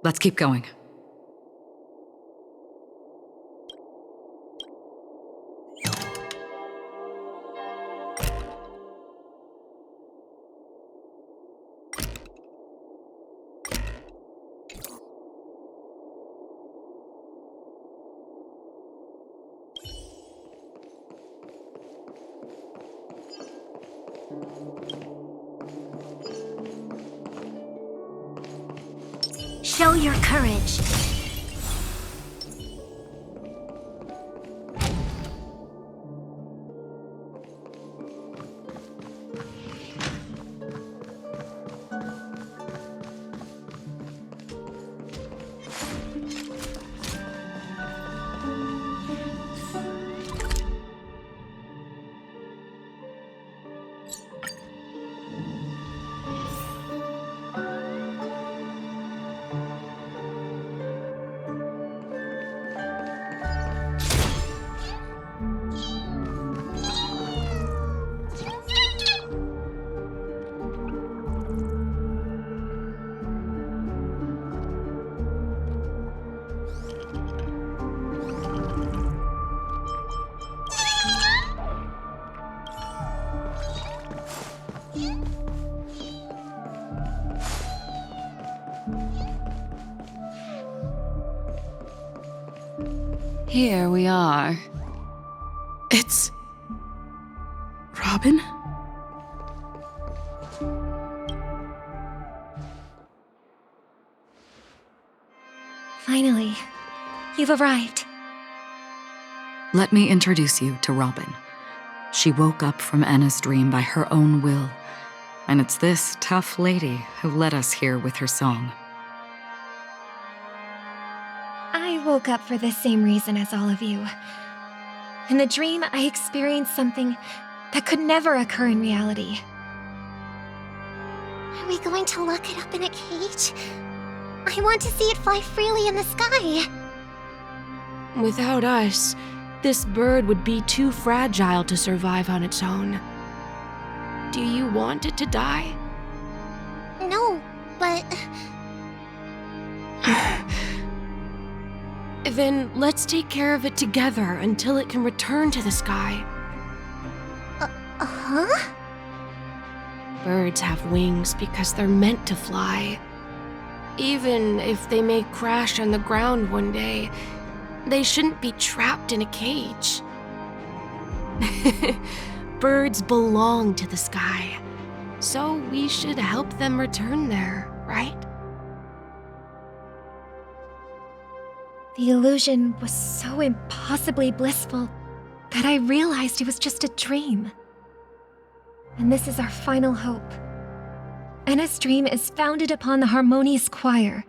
Let's keep going. Show your courage. Here we are. It's... Robin? Finally, you've arrived. Let me introduce you to Robin. She woke up from Anna's dream by her own will, and it's this tough lady who led us here with her song. I woke up for the same reason as all of you. In the dream, I experienced something that could never occur in reality. Are we going to lock it up in a cage? I want to see it fly freely in the sky. Without us, this bird would be too fragile to survive on its own. Do you want it to die? No, but... Then let's take care of it together until it can return to the sky. Huh? Birds have wings because they're meant to fly. Even if they may crash on the ground one day, they shouldn't be trapped in a cage. Birds belong to the sky, so we should help them return there, right? The illusion was so impossibly blissful that I realized it was just a dream. And this is our final hope. Anna's dream is founded upon the harmonious choir,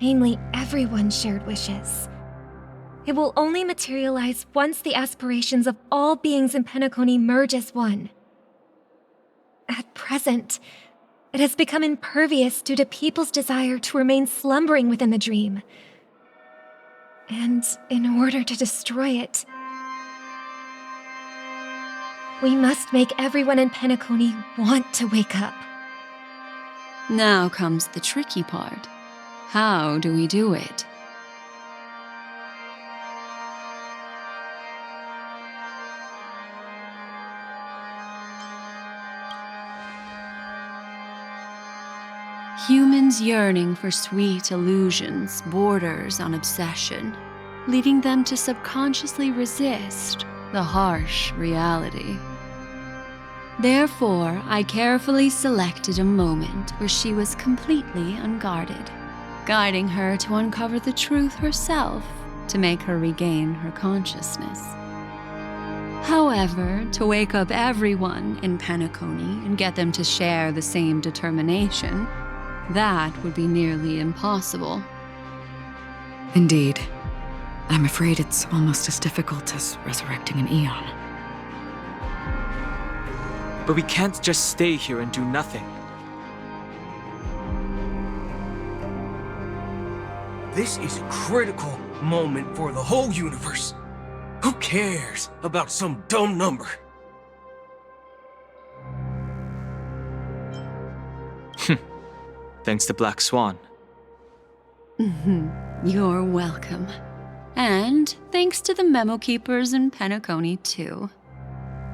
namely everyone's shared wishes. It will only materialize once the aspirations of all beings in Penacony merge as one. At present, it has become impervious due to people's desire to remain slumbering within the dream. And in order to destroy it, we must make everyone in Penacony want to wake up. Now comes the tricky part. How do we do it? Humans yearning for sweet illusions borders on obsession, leading them to subconsciously resist the harsh reality. Therefore, I carefully selected a moment where she was completely unguarded, guiding her to uncover the truth herself to make her regain her consciousness. However, to wake up everyone in Penacony and get them to share the same determination, that would be nearly impossible. Indeed. I'm afraid it's almost as difficult as resurrecting an Eon. But we can't just stay here and do nothing. This is a critical moment for the whole universe. Who cares about some dumb number? Thanks to Black Swan. You're welcome. And thanks to the memo keepers in Penacony, too.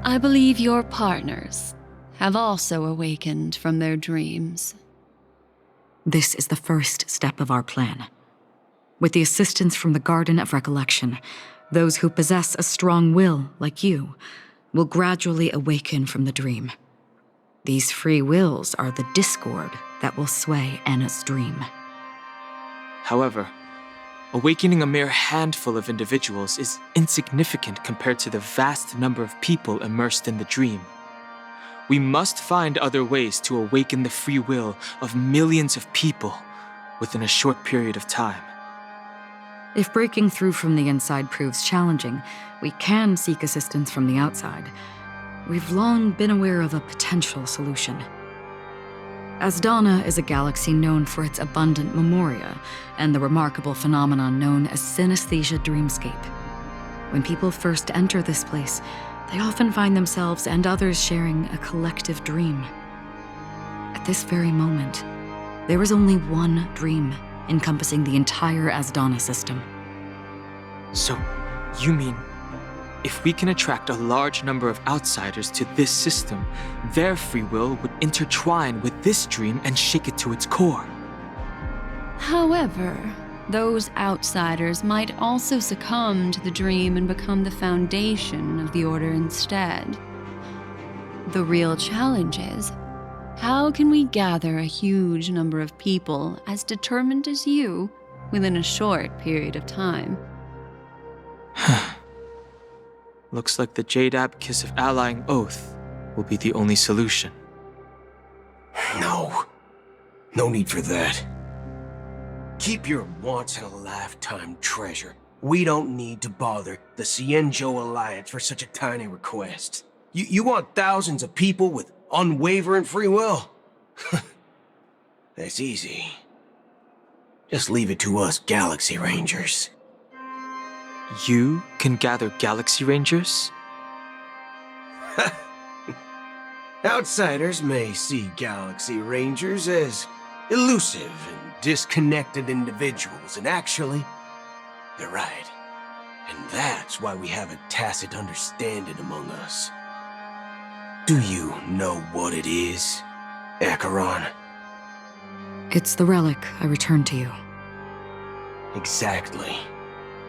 I believe your partners have also awakened from their dreams. This is the first step of our plan. With the assistance from the Garden of Recollection, those who possess a strong will, like you, will gradually awaken from the dream. These free wills are the discord that will sway Anna's dream. However, awakening a mere handful of individuals is insignificant compared to the vast number of people immersed in the dream. We must find other ways to awaken the free will of millions of people within a short period of time. If breaking through from the inside proves challenging, we can seek assistance from the outside. We've long been aware of a potential solution. Asdana is a galaxy known for its abundant memoria and the remarkable phenomenon known as synesthesia dreamscape. When people first enter this place, they often find themselves and others sharing a collective dream. At this very moment, there is only one dream encompassing the entire Asdana system. So, you mean, if we can attract a large number of outsiders to this system, their free will would intertwine with this dream and shake it to its core. However, those outsiders might also succumb to the dream and become the foundation of the Order instead. The real challenge is, how can we gather a huge number of people as determined as you within a short period of time? Looks like the Jade Abacus of Allying Oath will be the only solution. No. No need for that. Keep your once-in-a-lifetime treasure. We don't need to bother the Cienjo Alliance for such a tiny request. You want thousands of people with unwavering free will? That's easy. Just leave it to us Galaxy Rangers. You can gather Galaxy Rangers? Outsiders may see Galaxy Rangers as elusive and disconnected individuals, and actually, they're right. And that's why we have a tacit understanding among us. Do you know what it is, Acheron? It's the relic I returned to you. Exactly.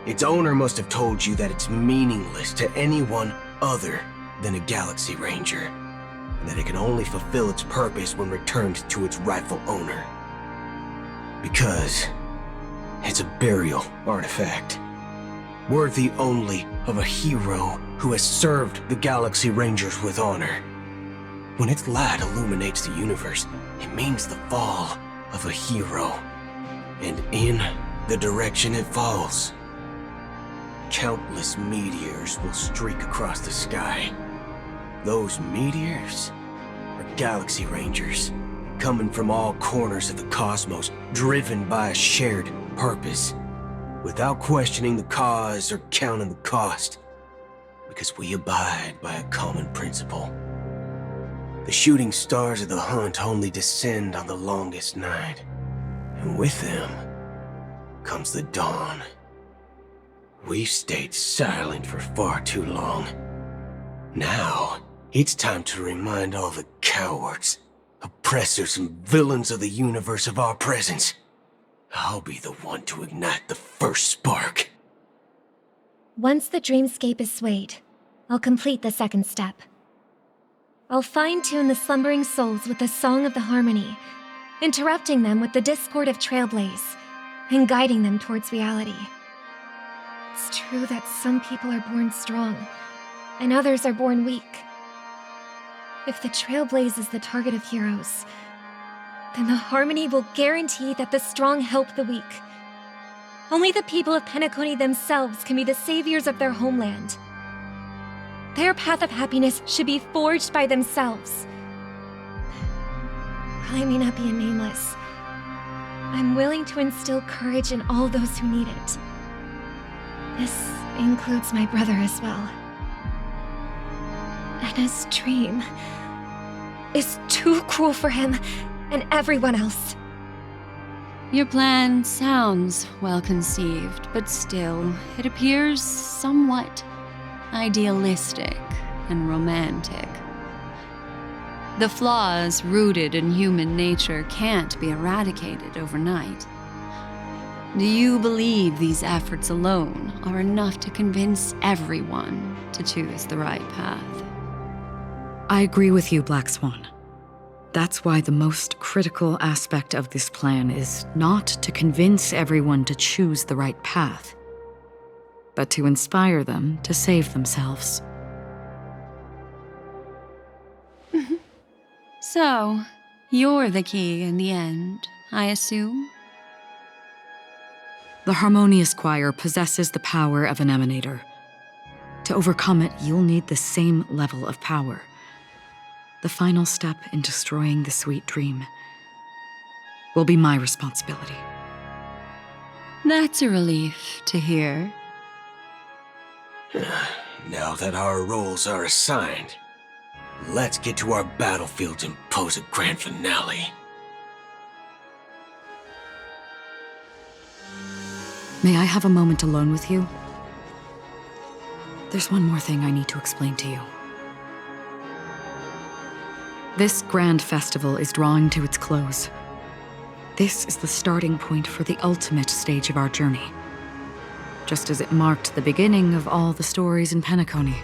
Its owner must have told you that it's meaningless to anyone other than a Galaxy Ranger, and that it can only fulfill its purpose when returned to its rightful owner. Because it's a burial artifact, worthy only of a hero who has served the Galaxy Rangers with honor. When its light illuminates the universe, it means the fall of a hero, and in the direction it falls, countless meteors will streak across the sky. Those meteors are Galaxy Rangers, coming from all corners of the cosmos, driven by a shared purpose, without questioning the cause or counting the cost, because we abide by a common principle. The shooting stars of the hunt only descend on the longest night, and with them comes the dawn. We've stayed silent for far too long. Now, it's time to remind all the cowards, oppressors, and villains of the universe of our presence. I'll be the one to ignite the first spark. Once the dreamscape is swayed, I'll complete the second step. I'll fine-tune the slumbering souls with the Song of the Harmony, interrupting them with the discord of Trailblaze, and guiding them towards reality. It's true that some people are born strong, and others are born weak. If the Trailblaze is the target of heroes, then the Harmony will guarantee that the strong help the weak. Only the people of Penacony themselves can be the saviors of their homeland. Their path of happiness should be forged by themselves. While I may not be a nameless, I'm willing to instill courage in all those who need it. This includes my brother as well. Anna's dream is too cruel for him and everyone else. Your plan sounds well conceived, but still, it appears somewhat idealistic and romantic. The flaws rooted in human nature can't be eradicated overnight. Do you believe these efforts alone are enough to convince everyone to choose the right path? I agree with you, Black Swan. That's why the most critical aspect of this plan is not to convince everyone to choose the right path, but to inspire them to save themselves. So, you're the key in the end, I assume? The Harmonious Choir possesses the power of an emanator. To overcome it, you'll need the same level of power. The final step in destroying the sweet dream will be my responsibility. That's a relief to hear. Now that our roles are assigned, let's get to our battlefields and pose a grand finale. May I have a moment alone with you? There's one more thing I need to explain to you. This grand festival is drawing to its close. This is the starting point for the ultimate stage of our journey, just as it marked the beginning of all the stories in Penacony.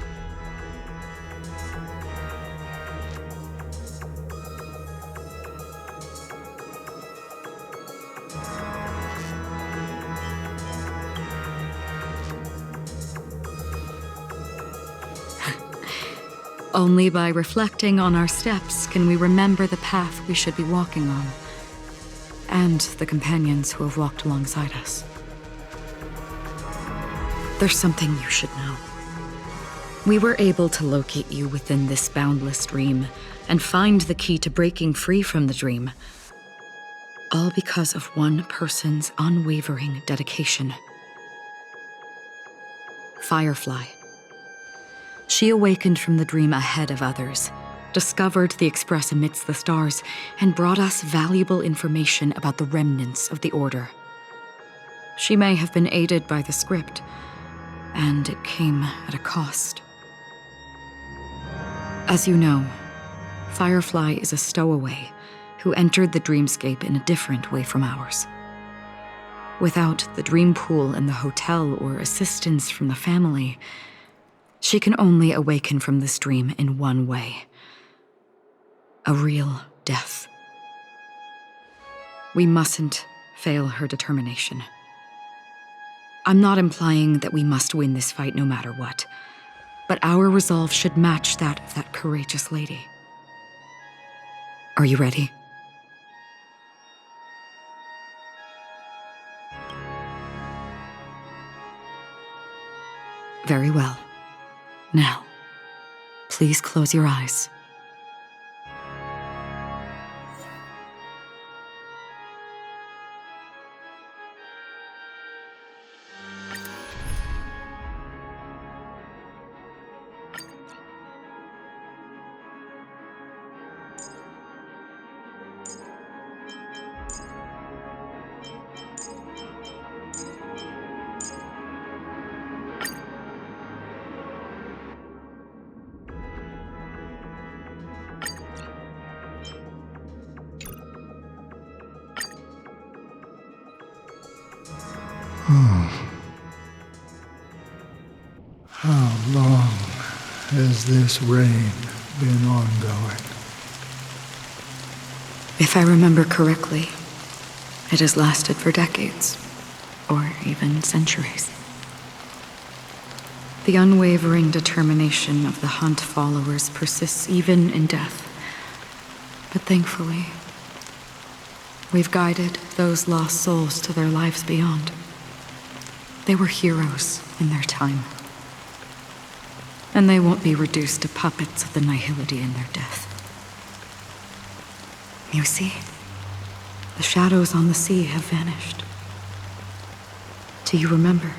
Only by reflecting on our steps can we remember the path we should be walking on, and the companions who have walked alongside us. There's something you should know. We were able to locate you within this boundless dream and find the key to breaking free from the dream, all because of one person's unwavering dedication. Firefly. She awakened from the dream ahead of others, discovered the Express amidst the stars, and brought us valuable information about the remnants of the Order. She may have been aided by the script, and it came at a cost. As you know, Firefly is a stowaway who entered the dreamscape in a different way from ours. Without the dream pool in the hotel or assistance from the family, she can only awaken from this dream in one way: a real death. We mustn't fail her determination. I'm not implying that we must win this fight no matter what, but our resolve should match that of that courageous lady. Are you ready? Very well. Now, please close your eyes. How long has this reign been ongoing? If I remember correctly, it has lasted for decades, or even centuries. The unwavering determination of the Hunt followers persists even in death. But thankfully, we've guided those lost souls to their lives beyond. They were heroes in their time. And they won't be reduced to puppets of the nihility in their death. You see, the shadows on the sea have vanished. Do you remember?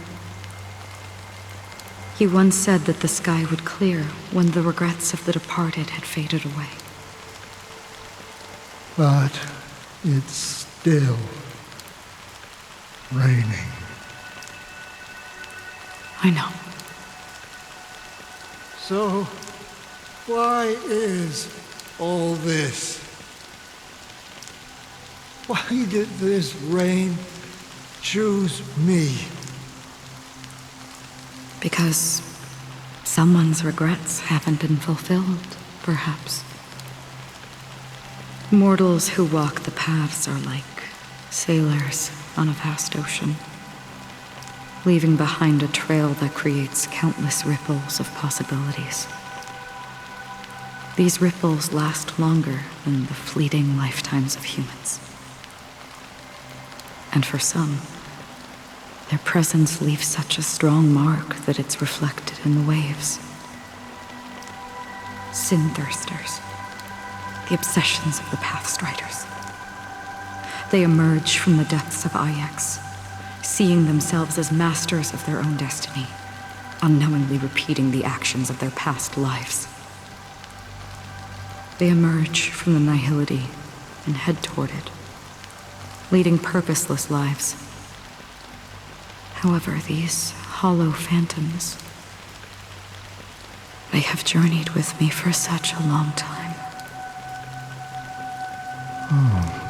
You once said that the sky would clear when the regrets of the departed had faded away. But it's still raining. I know. So, why is all this? Why did this rain choose me? Because someone's regrets haven't been fulfilled, perhaps. Mortals who walk the paths are like sailors on a vast ocean, leaving behind a trail that creates countless ripples of possibilities. These ripples last longer than the fleeting lifetimes of humans. And for some, their presence leaves such a strong mark that it's reflected in the waves. Sin-thirsters, the obsessions of the Pathstriders. They emerge from the depths of Ix, seeing themselves as masters of their own destiny, unknowingly repeating the actions of their past lives. They emerge from the nihility and head toward it, leading purposeless lives. However, these hollow phantoms, they have journeyed with me for such a long time. Oh.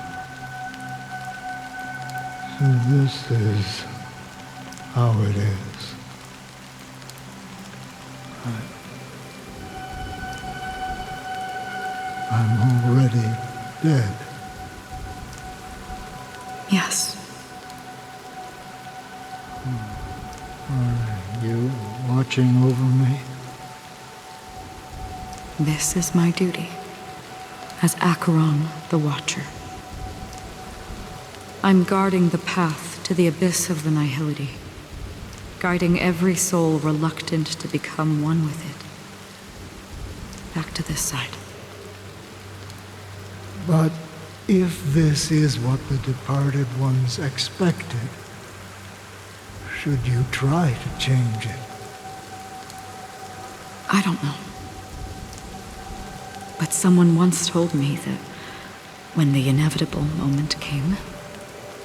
So this is how it is. I'm already dead. Yes. Are you watching over me? This is my duty as Acheron the Watcher. I'm guarding the path to the abyss of the nihility, guiding every soul reluctant to become one with it. Back to this side. But if this is what the departed ones expected, should you try to change it? I don't know. But someone once told me that when the inevitable moment came,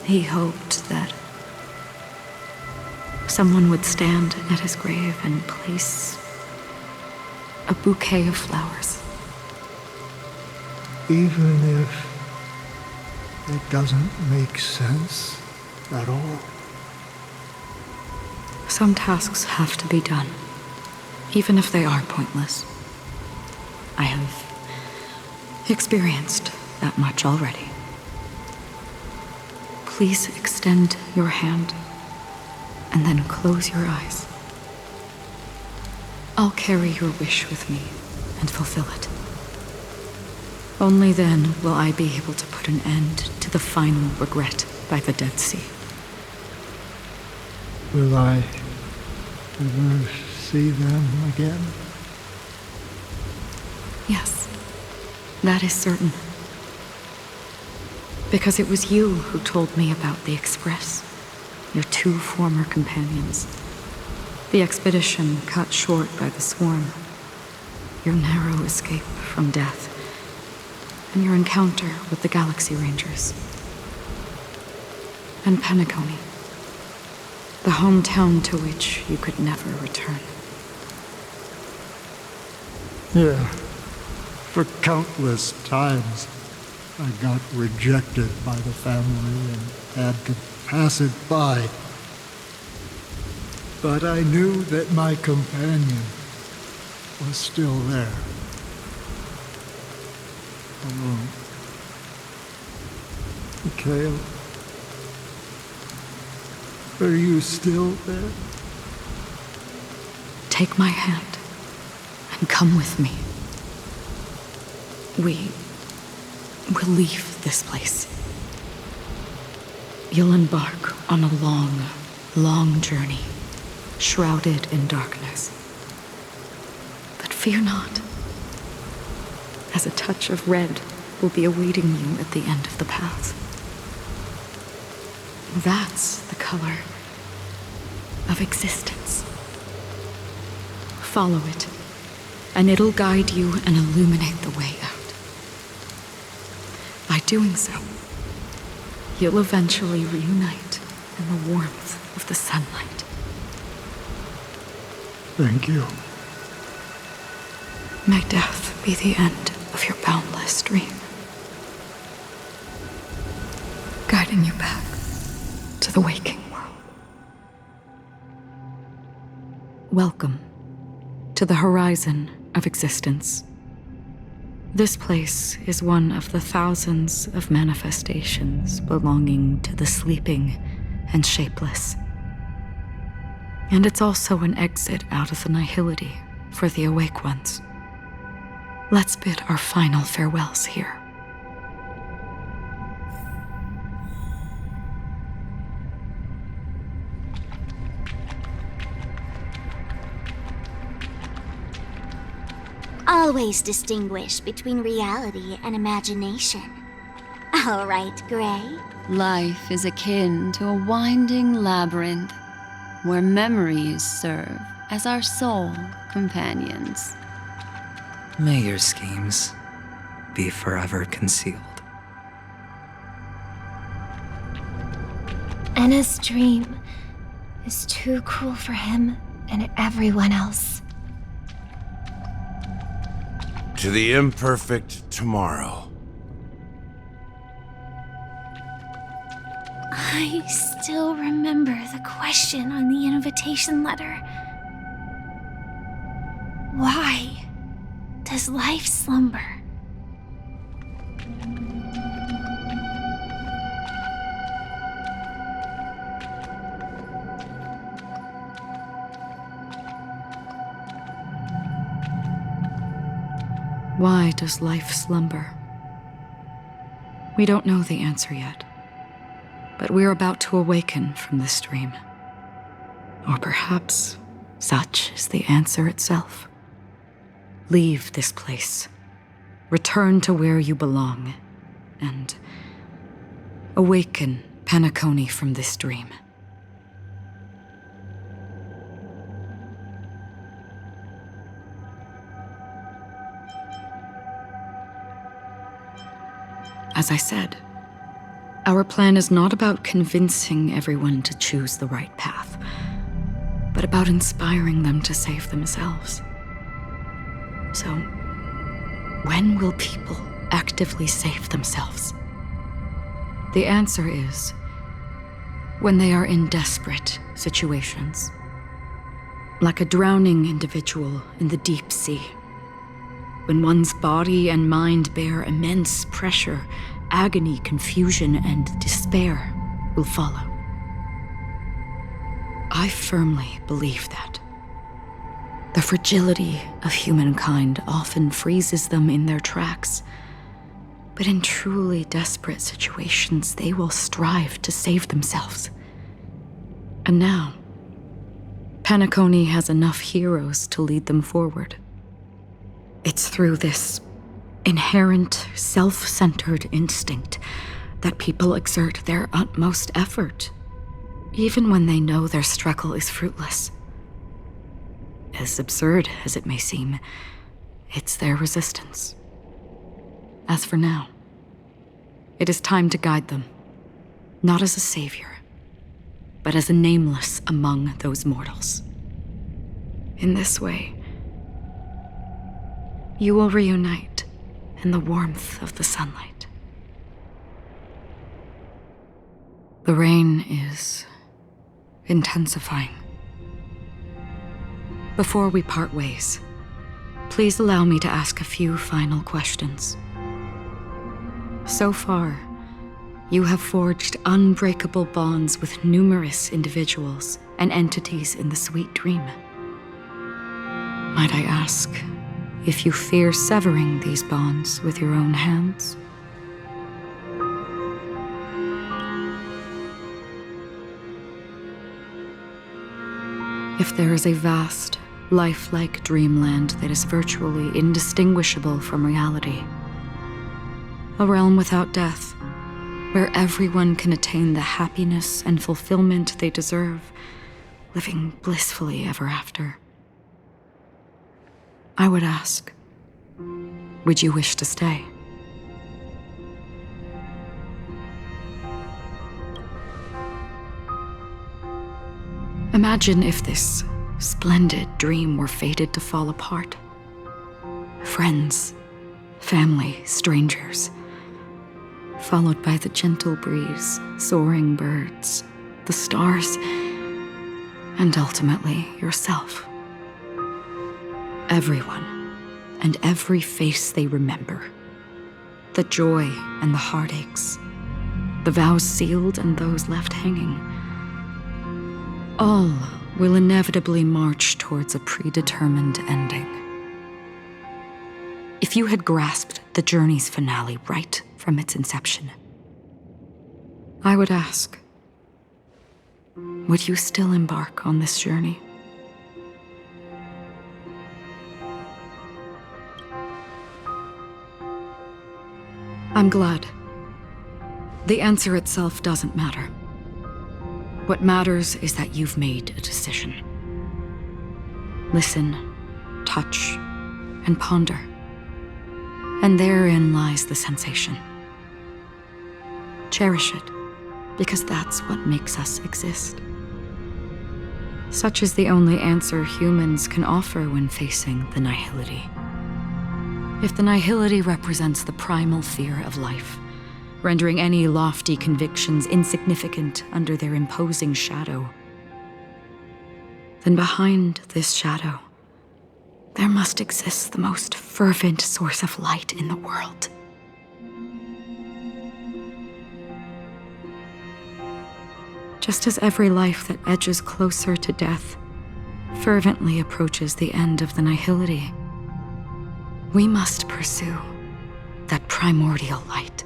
he hoped that someone would stand at his grave and place a bouquet of flowers. Even if it doesn't make sense at all? Some tasks have to be done, even if they are pointless. I have experienced that much already. Please extend your hand and then close your eyes. I'll carry your wish with me and fulfill it. Only then will I be able to put an end to the final regret by the Dead Sea. Will I ever see them again? Yes, that is certain. Because it was you who told me about the Express, your two former companions. The expedition cut short by the swarm, your narrow escape from death, and your encounter with the Galaxy Rangers. And Penacony, the hometown to which you could never return. Yeah. For countless times, I got rejected by the family and had to pass it by. But I knew that my companion was still there. Alone. Mikhail, are you still there? Take my hand and come with me. We'll leave this place. You'll embark on a long, long journey, shrouded in darkness. But fear not, as a touch of red will be awaiting you at the end of the path. That's the color of existence. Follow it, and it'll guide you and illuminate the way out. By doing so, you'll eventually reunite in the warmth of the sunlight. Thank you. May death be the end of your boundless dream, guiding you back to the waking world. Welcome to the horizon of existence. This place is one of the thousands of manifestations belonging to the sleeping and shapeless. And it's also an exit out of the nihility for the awake ones. Let's bid our final farewells here. Always distinguish between reality and imagination. All right, Gray. Life is akin to a winding labyrinth where memories serve as our sole companions. May your schemes be forever concealed. Anna's dream is too cruel for him and everyone else. To the imperfect tomorrow. I still remember the question on the invitation letter. Why does life slumber? Why does life slumber? We don't know the answer yet, but we're about to awaken from this dream. Or perhaps such is the answer itself. Leave this place, return to where you belong, and awaken Penacony from this dream. As I said, our plan is not about convincing everyone to choose the right path, but about inspiring them to save themselves. So, when will people actively save themselves? The answer is when they are in desperate situations, like a drowning individual in the deep sea. When one's body and mind bear immense pressure, agony, confusion, and despair will follow. I firmly believe that. The fragility of humankind often freezes them in their tracks, but in truly desperate situations, they will strive to save themselves. And now, Penacony has enough heroes to lead them forward. It's through this inherent, self-centered instinct that people exert their utmost effort, even when they know their struggle is fruitless. As absurd as it may seem, it's their resistance. As for now, it is time to guide them, not as a savior, but as a nameless among those mortals. In this way, you will reunite in the warmth of the sunlight. The rain is intensifying. Before we part ways, please allow me to ask a few final questions. So far, you have forged unbreakable bonds with numerous individuals and entities in the sweet dream. Might I ask if you fear severing these bonds with your own hands? If there is a vast, lifelike dreamland that is virtually indistinguishable from reality, a realm without death, where everyone can attain the happiness and fulfillment they deserve, living blissfully ever after, I would ask, would you wish to stay? Imagine if this splendid dream were fated to fall apart. Friends, family, strangers, followed by the gentle breeze, soaring birds, the stars, and ultimately yourself. Everyone, and every face they remember. The joy and the heartaches, the vows sealed and those left hanging. All will inevitably march towards a predetermined ending. If you had grasped the journey's finale right from its inception, I would ask, would you still embark on this journey? I'm glad. The answer itself doesn't matter. What matters is that you've made a decision. Listen, touch, and ponder. And therein lies the sensation. Cherish it, because that's what makes us exist. Such is the only answer humans can offer when facing the nihility. If the nihility represents the primal fear of life, rendering any lofty convictions insignificant under their imposing shadow, then behind this shadow, there must exist the most fervent source of light in the world. Just as every life that edges closer to death fervently approaches the end of the nihility, We must pursue that primordial light.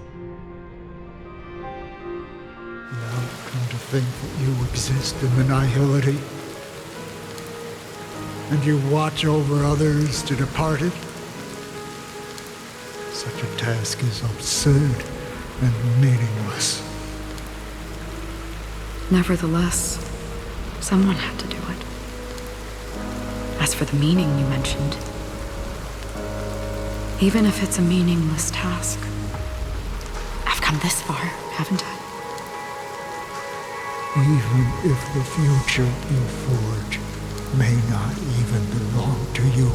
Now come to think that you exist in the nihility, and you watch over others to depart it. Such a task is absurd and meaningless. Nevertheless, someone had to do it. As for the meaning you mentioned, even if it's a meaningless task, I've come this far, haven't I? Even if the future you forge may not even belong to you.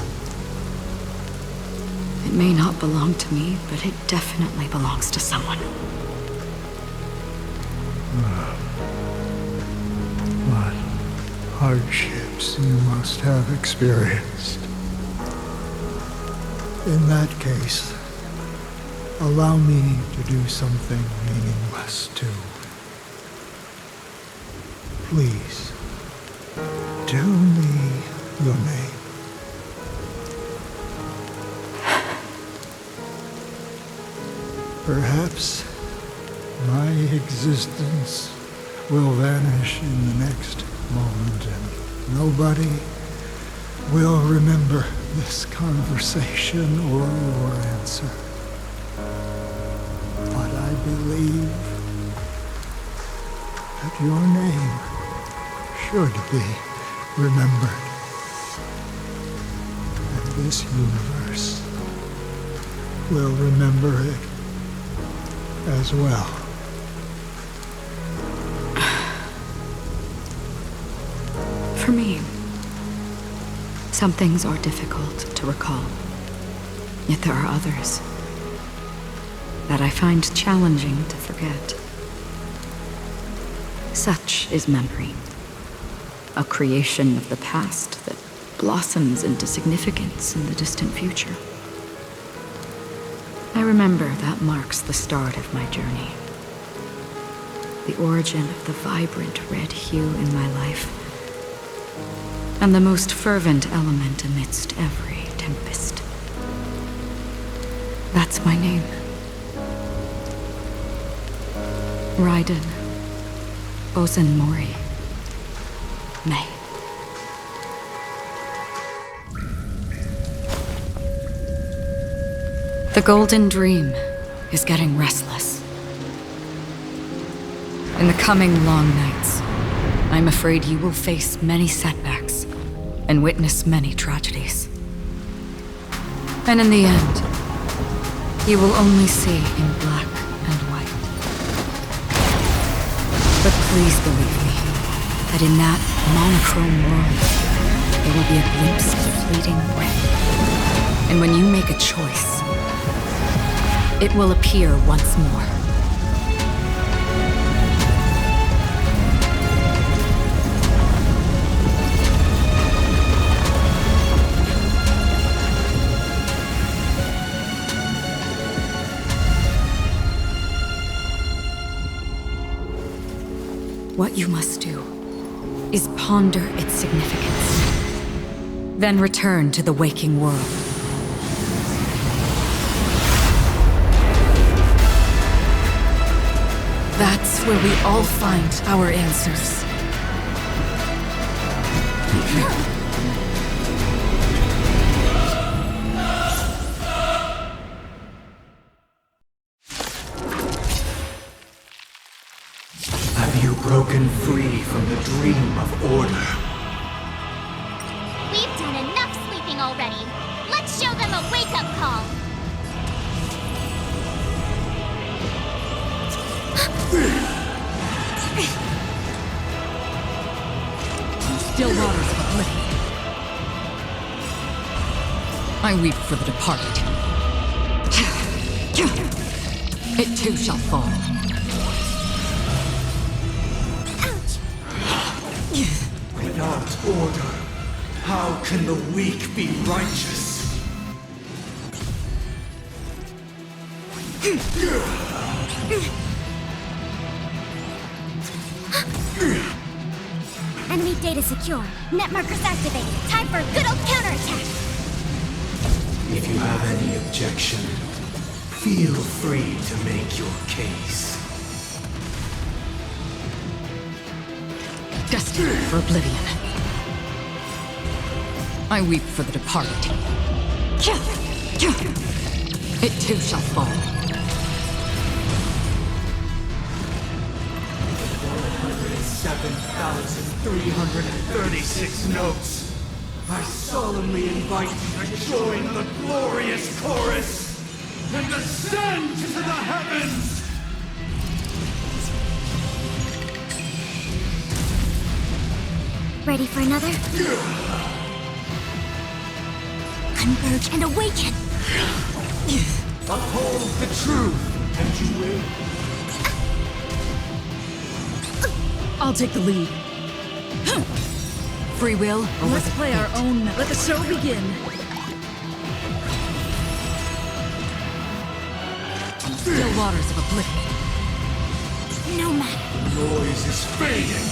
It may not belong to me, but it definitely belongs to someone. What hardships you must have experienced. In that case, allow me to do something meaningless too. Please, tell me your name. Perhaps my existence will vanish in the next moment and nobody will remember this conversation or your answer. But I believe that your name should be remembered. And this universe will remember it as well. For me, some things are difficult to recall. Yet there are others that I find challenging to forget. Such is memory, a creation of the past that blossoms into significance in the distant future. I remember that marks the start of my journey, the origin of the vibrant red hue in my life, and the most fervent element amidst every tempest. That's my name. Raiden Ozenmori May. The Golden Dream is getting restless. In the coming long nights, I'm afraid you will face many setbacks and witness many tragedies. And in the end, you will only see in black and white. But please believe me, that in that monochrome world, there will be a glimpse of fleeting red. And when you make a choice, it will appear once more. What you must do is ponder its significance, then return to the waking world. That's where we all find our answers. Have you broken free from the dream of order? We've done enough sleeping already. Let's show them a wake-up call. Still waters of oblivion. I weep for the departed. It too shall fall. Without order, how can the weak be righteous? Enemy data secure. Net markers activated. Time for a good old counterattack. If you have any objection, feel free to make your case. Destined for oblivion. I weep for the departed. It too shall fall. 107,336 notes. I solemnly invite you to join the glorious chorus and ascend to the heavens! Ready for another? Converge and awaken! Uphold the truth, and you will. I'll take the lead. Free will, or Let's play our own. Let the show begin. Still waters of oblivion. No matter. Noise is fading.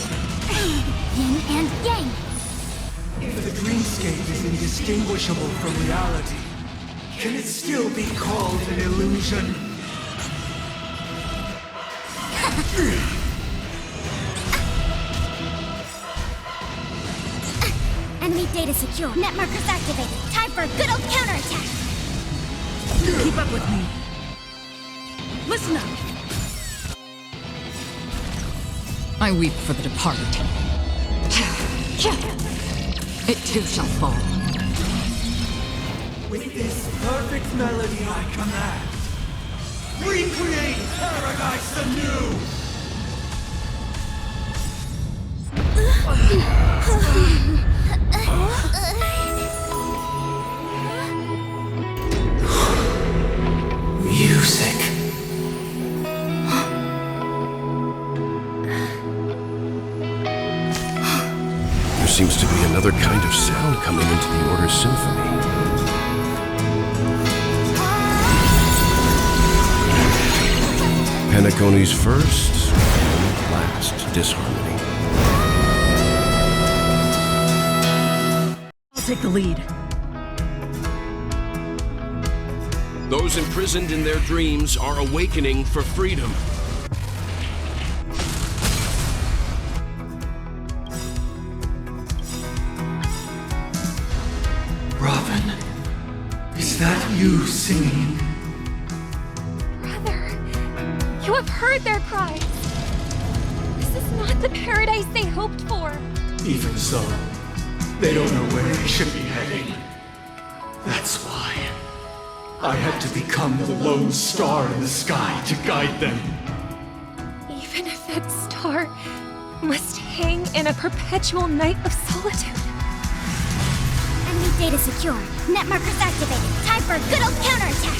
Yin and yang. If the dreamscape is indistinguishable from reality, can it still be called an illusion? Enemy data secure. Net markers activated. Time for a good old counterattack. Keep up with me. Listen up. I weep for the departed. It too shall fall. With this perfect melody I command, recreate paradise anew! Music. There seems to be another kind of sound coming into the Order's symphony. Penacony's first and last disharmony. I'll take the lead. Those imprisoned in their dreams are awakening for freedom. Robin, is that you singing? Brother, you have heard their cries. This is not the paradise they hoped for. Even so, they don't know where they should be heading. That's why I had to become the lone star in the sky to guide them. Even if that star must hang in a perpetual night of solitude. Enemy data secure. Net markers activated. Time for a good old counterattack.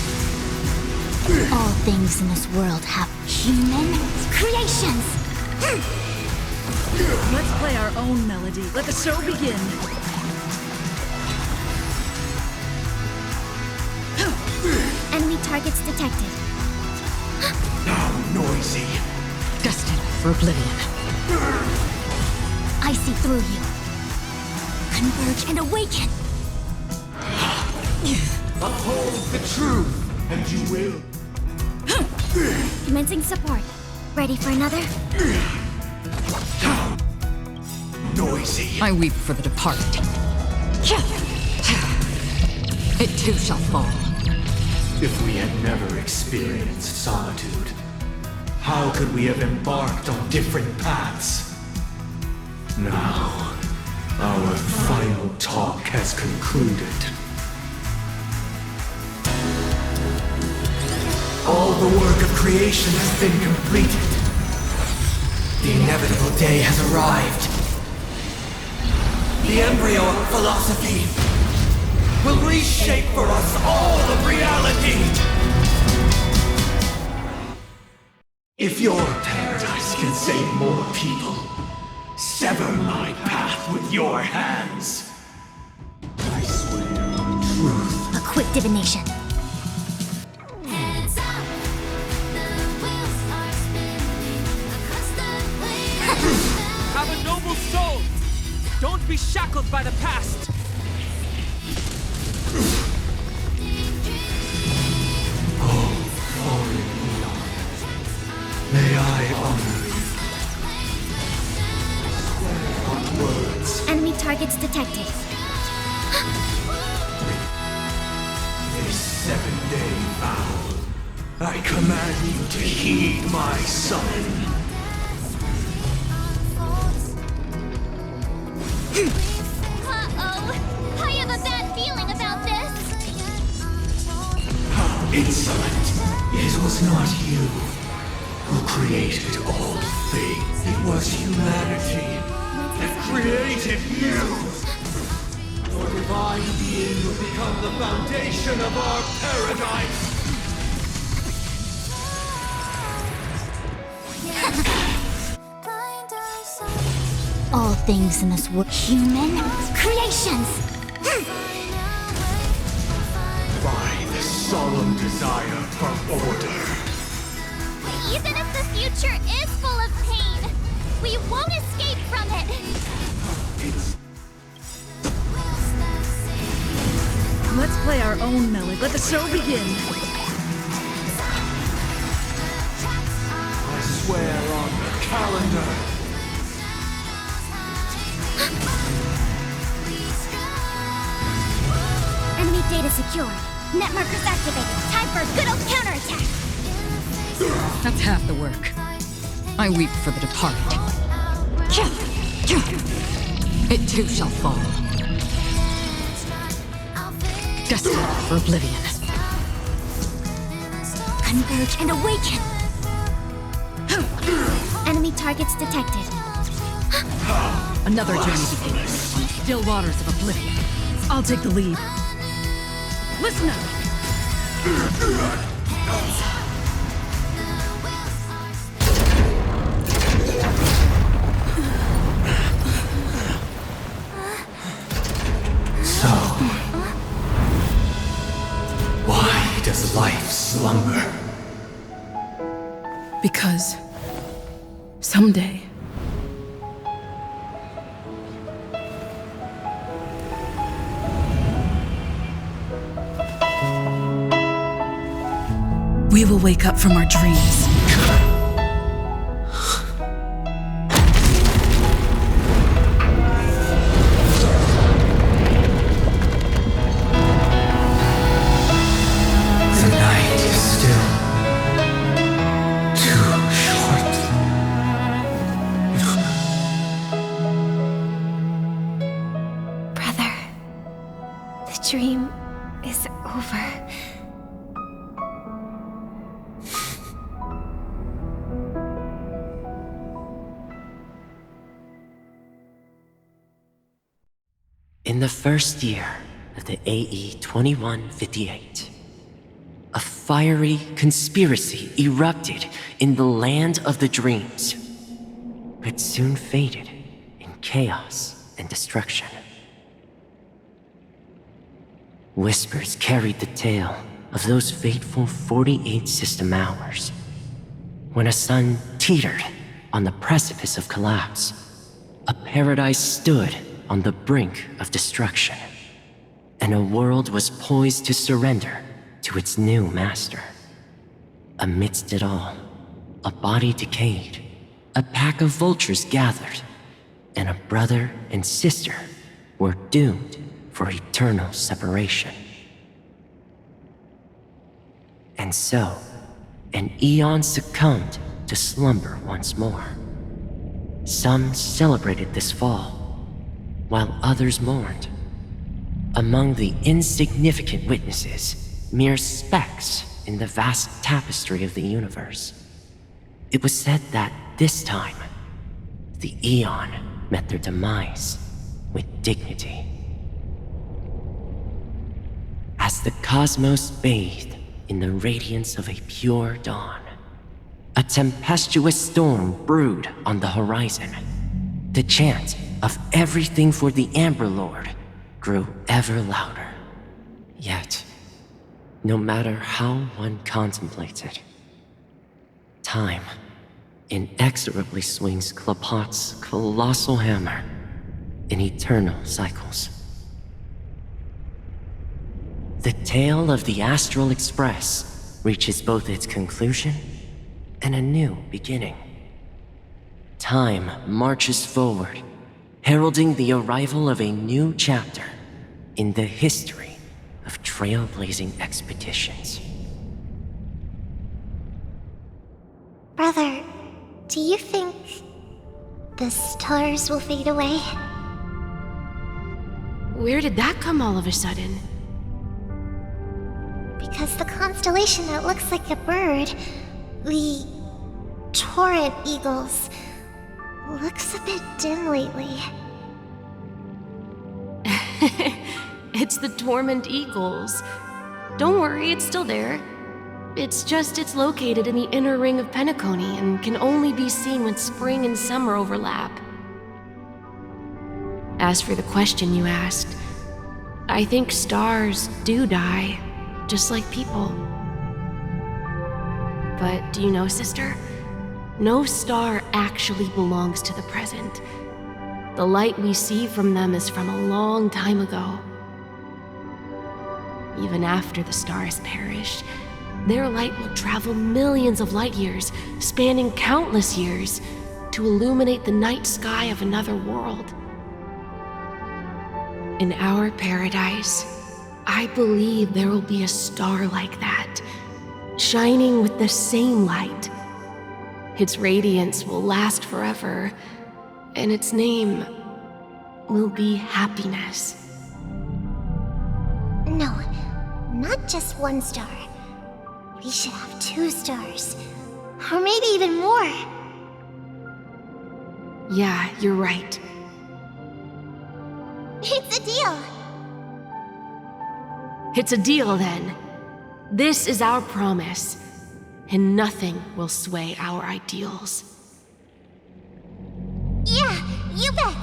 All things in this world have human creations. Let's play our own melody. Let the show begin. Enemy targets detected. Now noisy. Destined for oblivion. I see through you. Converge and awaken. Uphold the truth, and you will. Commencing support. Ready for another? Noisy. I weep for the departed. It too shall fall. If we had never experienced solitude, how could we have embarked on different paths? Now, our final talk has concluded. All the work of creation has been completed. The inevitable day has arrived. The embryo of philosophy will reshape for us all of reality. If your paradise can save more people, sever my path with your hands. I swear on truth. A quick divination. Have a noble soul! Don't be shackled by the past! targets detected. This 7-day vow, I command you to heed my summon. Uh-oh! I have a bad feeling about this! How insolent! It was not you who created all things. It was humanity that created you! Your divine being will become the foundation of our paradise! All things in this world, human creations! By the solemn desire for order. Even if the future is full of pain, we won't escape from it! Let's play our own melody. Let the show begin. I swear on the calendar. Enemy data secured. Net markers activated. Time for a good old counterattack. That's half the work. I weep for the departed. It too shall fall. Destined for oblivion. Converge and awaken. Enemy targets detected. Another journey begins on the still waters of oblivion. I'll take the lead. Listen up! So, why does life slumber? Because someday we will wake up from our dreams. The night is still too short. Brother, the dream is over. In the first year of the AE 2158, a fiery conspiracy erupted in the land of the dreams, but soon faded in chaos and destruction. Whispers carried the tale of those fateful 48 system hours, when a sun teetered on the precipice of collapse. A paradise stood on the brink of destruction, and a world was poised to surrender to its new master. Amidst it all, a body decayed, a pack of vultures gathered, and a brother and sister were doomed for eternal separation. And so, an eon succumbed to slumber once more. Some celebrated this fall, while others mourned. Among the insignificant witnesses, mere specks in the vast tapestry of the universe, it was said that this time, the Eon met their demise with dignity. As the cosmos bathed in the radiance of a pure dawn, a tempestuous storm brewed on the horizon. The chant of everything for the Amber Lord grew ever louder. Yet, no matter how one contemplates it, time inexorably swings Klapot's colossal hammer in eternal cycles. The tale of the Astral Express reaches both its conclusion and a new beginning. Time marches forward, heralding the arrival of a new chapter in the history of trailblazing expeditions. Brother, do you think the stars will fade away? Where did that come all of a sudden? Because the constellation that looks like a bird, the Torrent Eagles, looks a bit dim lately. It's the Torment Eagles. Don't worry, it's still there. It's located in the inner ring of Penacony and can only be seen when spring and summer overlap. As for the question you asked, I think stars do die, just like people. But do you know, sister? No star actually belongs to the present. The light we see from them is from a long time ago. Even after the stars perish, their light will travel millions of light years, spanning countless years, to illuminate the night sky of another world. In our paradise, I believe there will be a star like that, shining with the same light. Its radiance will last forever, and its name will be happiness. No, not just one star. We should have 2 stars. Or maybe even more. Yeah, you're right. It's a deal. It's a deal then. This is our promise, and nothing will sway our ideals. Yeah, you bet.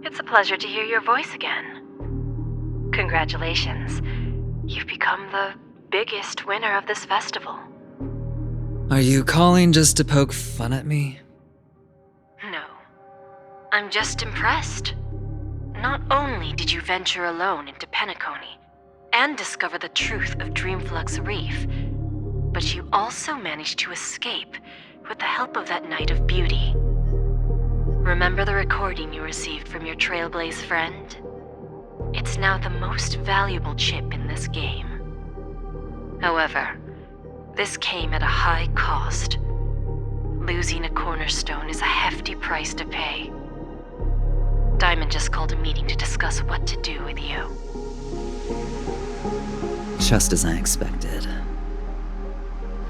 It's a pleasure to hear your voice again. Congratulations. You've become the biggest winner of this festival. Are you calling just to poke fun at me? No. I'm just impressed. Not only did you venture alone into Penacony and discover the truth of Dreamflux Reef, but you also managed to escape with the help of that Knight of Beauty. Remember the recording you received from your Trailblaze friend? It's now the most valuable chip in this game. However, this came at a high cost. Losing a cornerstone is a hefty price to pay. Diamond just called a meeting to discuss what to do with you. Just as I expected.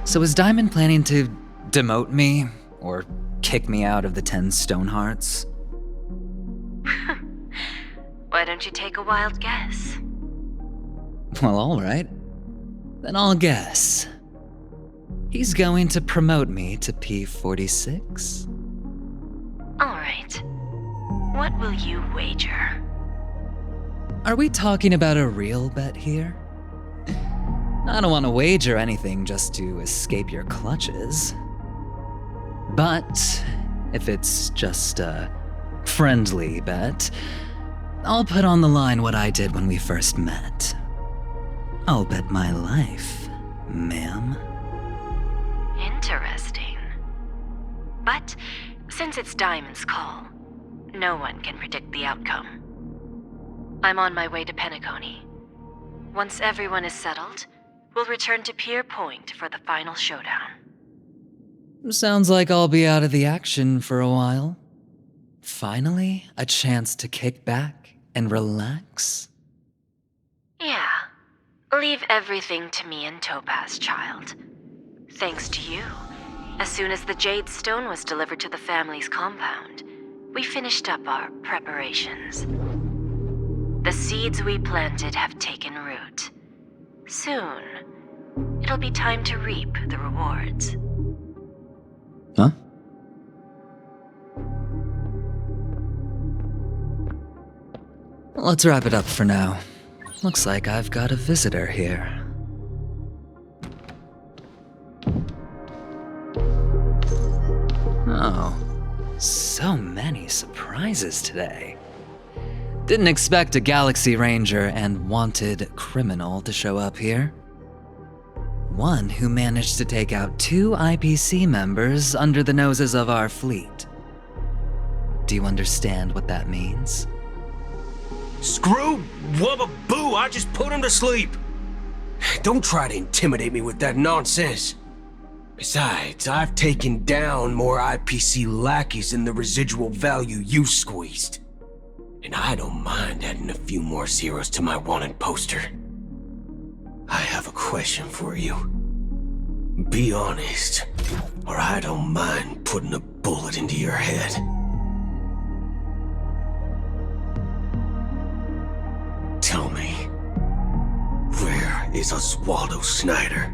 So is Diamond planning to demote me? Or kick me out of the 10 Stonehearts? Why don't you take a wild guess? Well, alright. Then I'll guess. He's going to promote me to P46? Alright. What will you wager? Are we talking about a real bet here? I don't want to wager anything just to escape your clutches. But if it's just a friendly bet, I'll put on the line what I did when we first met. I'll bet my life, ma'am. Interesting. But since it's Diamond's call, no one can predict the outcome. I'm on my way to Penacony. Once everyone is settled, we'll return to Pier Point for the final showdown. Sounds like I'll be out of the action for a while. Finally, a chance to kick back and relax. Yeah. Leave everything to me and Topaz, child. Thanks to you, as soon as the Jade Stone was delivered to the family's compound, we finished up our preparations. The seeds we planted have taken root. Soon, it'll be time to reap the rewards. Huh? Let's wrap it up for now. Looks like I've got a visitor here. Oh, so many surprises today. Didn't expect a Galaxy Ranger and wanted criminal to show up here. One who managed to take out 2 IPC members under the noses of our fleet. Do you understand what that means? Screw Wubba Boo, I just put him to sleep. Don't try to intimidate me with that nonsense. Besides, I've taken down more IPC lackeys than the residual value you squeezed. And I don't mind adding a few more zeros to my wanted poster. I have a question for you. Be honest, or I don't mind putting a bullet into your head. Tell me, where is Oswaldo Snyder?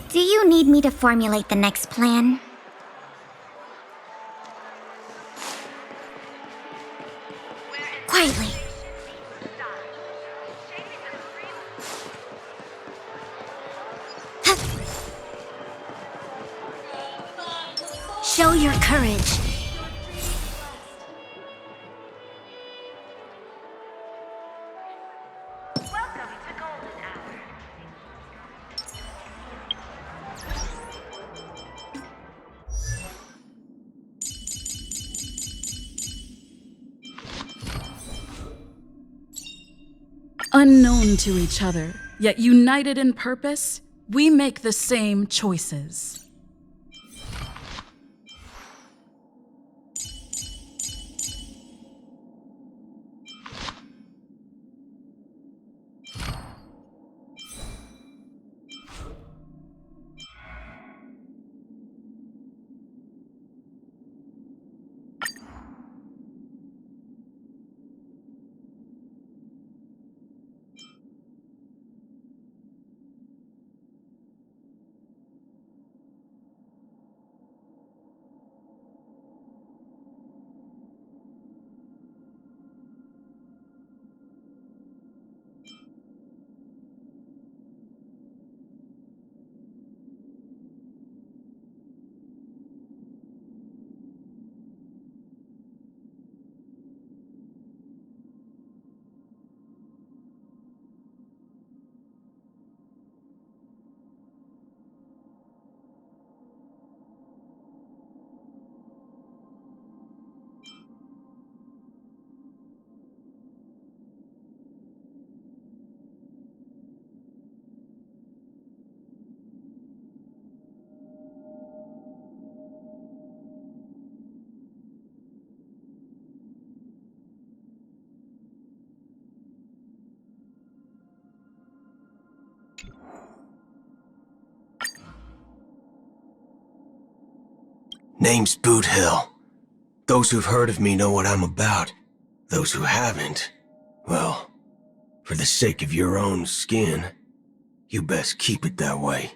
Do you need me to formulate the next plan? Quietly. Show your courage. Unknown to each other, yet united in purpose, we make the same choices. Name's Boot Hill. Those who've heard of me know what I'm about. Those who haven't, well, for the sake of your own skin, you best keep it that way.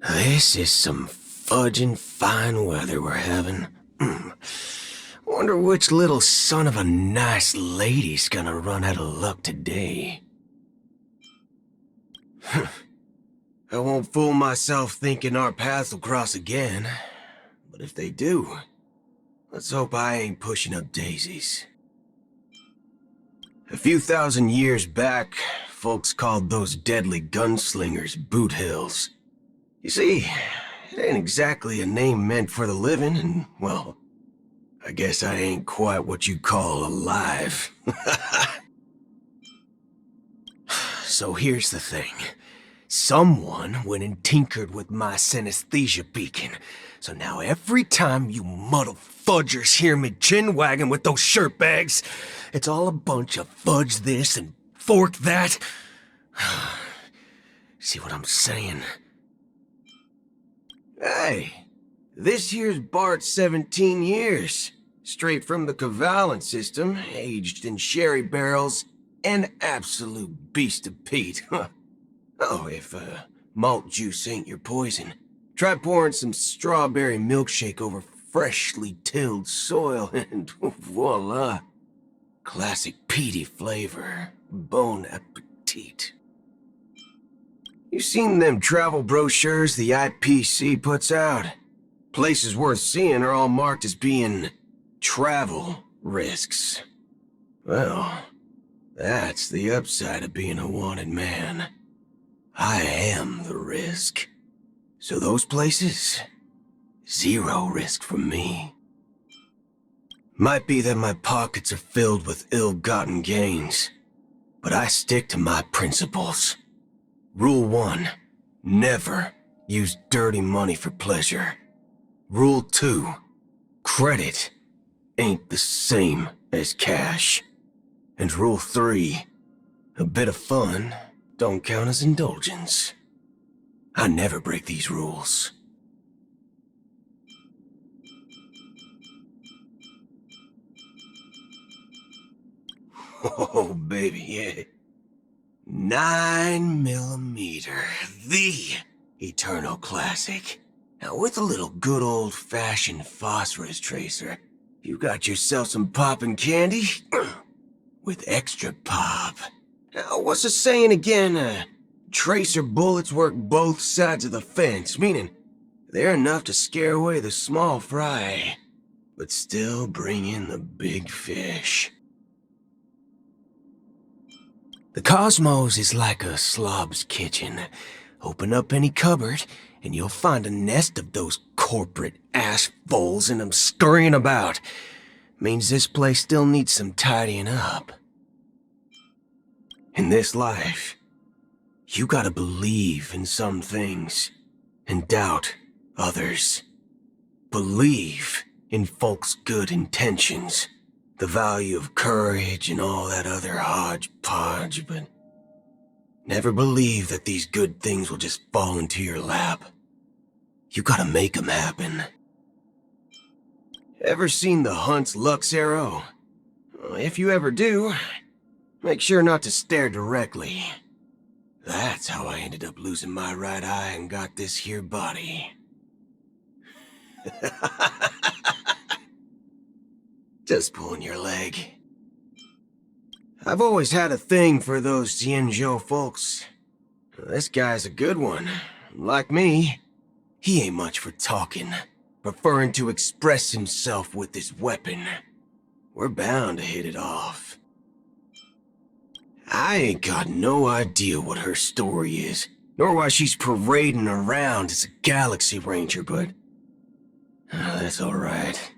This is some fudging fine weather we're having. Wonder which little son of a nice lady's gonna run out of luck today. I won't fool myself thinking our paths will cross again. But if they do, let's hope I ain't pushing up daisies. A few thousand years back, folks called those deadly gunslingers Boot Hills. You see, it ain't exactly a name meant for the living, and, well, I guess I ain't quite what you call alive. So here's the thing. Someone went and tinkered with my synesthesia beacon. So now every time you muddle fudgers hear me chin-wagging with those shirt bags, it's all a bunch of fudge this and fork that. See what I'm saying? Hey, this here's Bart's 17 years. Straight from the Cavalent system, aged in sherry barrels, an absolute beast of Pete. Oh, if malt juice ain't your poison, try pouring some strawberry milkshake over freshly tilled soil and voila. Classic peaty flavor. Bon appetit. You seen them travel brochures the IPC puts out? Places worth seeing are all marked as being travel risks. Well, that's the upside of being a wanted man. I am the risk. So those places, zero risk for me. Might be that my pockets are filled with ill-gotten gains, but I stick to my principles. Rule 1, never use dirty money for pleasure. Rule 2, credit ain't the same as cash. And Rule 3, a bit of fun don't count as indulgence. I never break these rules. Oh, baby, yeah. 9mm, the eternal classic. Now, with a little good old-fashioned phosphorus tracer, you got yourself some poppin' candy with extra pop. Now, what's the saying again? Tracer bullets work both sides of the fence, meaning they're enough to scare away the small fry, but still bring in the big fish. The cosmos is like a slob's kitchen. Open up any cupboard, and you'll find a nest of those corporate assholes and them scurrying about. Means this place still needs some tidying up. In this life, you gotta believe in some things, and doubt others. Believe in folks' good intentions, the value of courage and all that other hodgepodge, but never believe that these good things will just fall into your lap. You gotta make them happen. Ever seen the Hunt's Lux Arrow? If you ever do, make sure not to stare directly. That's how I ended up losing my right eye and got this here body. Just pulling your leg. I've always had a thing for those Xianzhou folks. This guy's a good one. Like me, he ain't much for talking, preferring to express himself with his weapon. We're bound to hit it off. I ain't got no idea what her story is, nor why she's parading around as a Galaxy Ranger, but that's alright.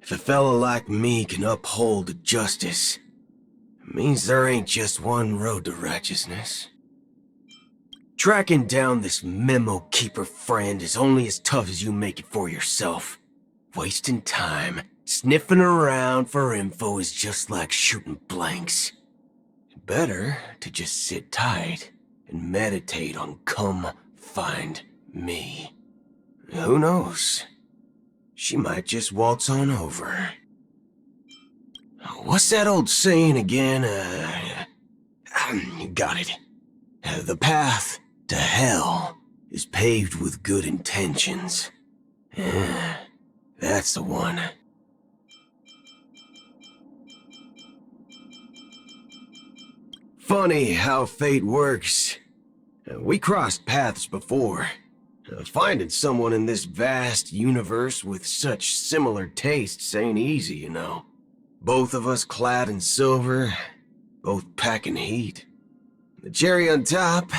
If a fella like me can uphold the justice, it means there ain't just one road to righteousness. Tracking down this memo keeper friend is only as tough as you make it for yourself. Wasting time, sniffing around for info is just like shooting blanks. Better to just sit tight and meditate on come find me. Who knows? She might just waltz on over. What's that old saying again? Got it. The path to hell is paved with good intentions. That's the one. Funny how fate works. We crossed paths before. Finding someone in this vast universe with such similar tastes ain't easy, you know. Both of us clad in silver, both packing heat. The cherry on top,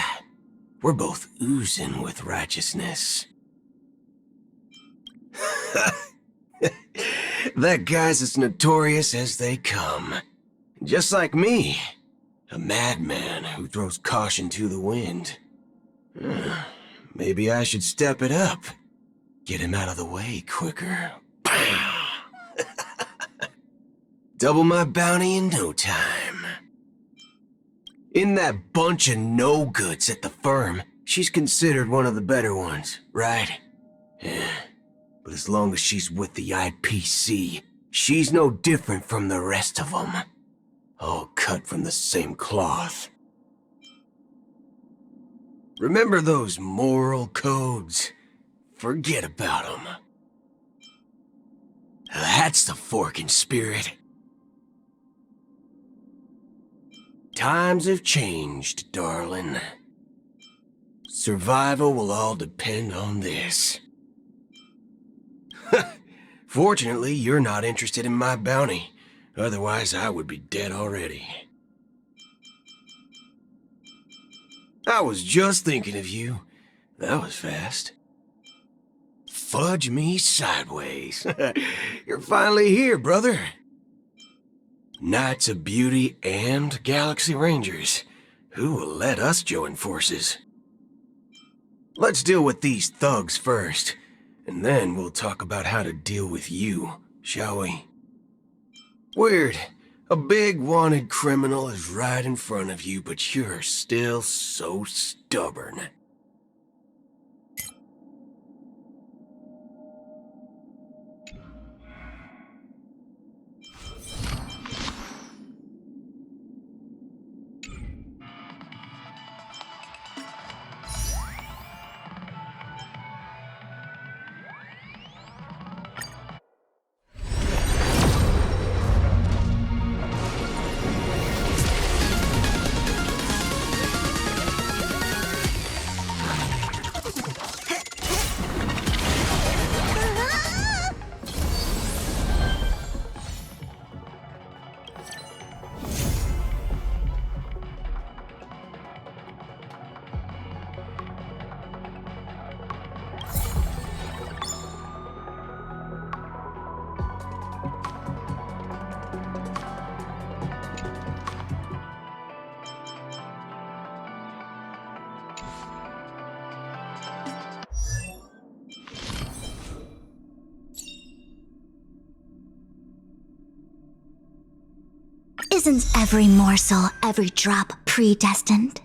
we're both oozing with righteousness. That guy's as notorious as they come. Just like me, a madman who throws caution to the wind. Maybe I should step it up. Get him out of the way quicker. Double my bounty in no time. In that bunch of no-goods at the firm, she's considered one of the better ones, right? Yeah. But as long as she's with the IPC, she's no different from the rest of them. All cut from the same cloth. Remember those moral codes? Forget about them. That's the forking spirit. Times have changed, darling. Survival will all depend on this. Fortunately, you're not interested in my bounty. Otherwise, I would be dead already. I was just thinking of you. That was fast. Fudge me sideways. You're finally here, brother. Knights of Beauty and Galaxy Rangers. Who will let us join forces? Let's deal with these thugs first, and then we'll talk about how to deal with you, shall we? Weird. A big wanted criminal is right in front of you, but you're still so stubborn. Isn't every morsel, every drop predestined?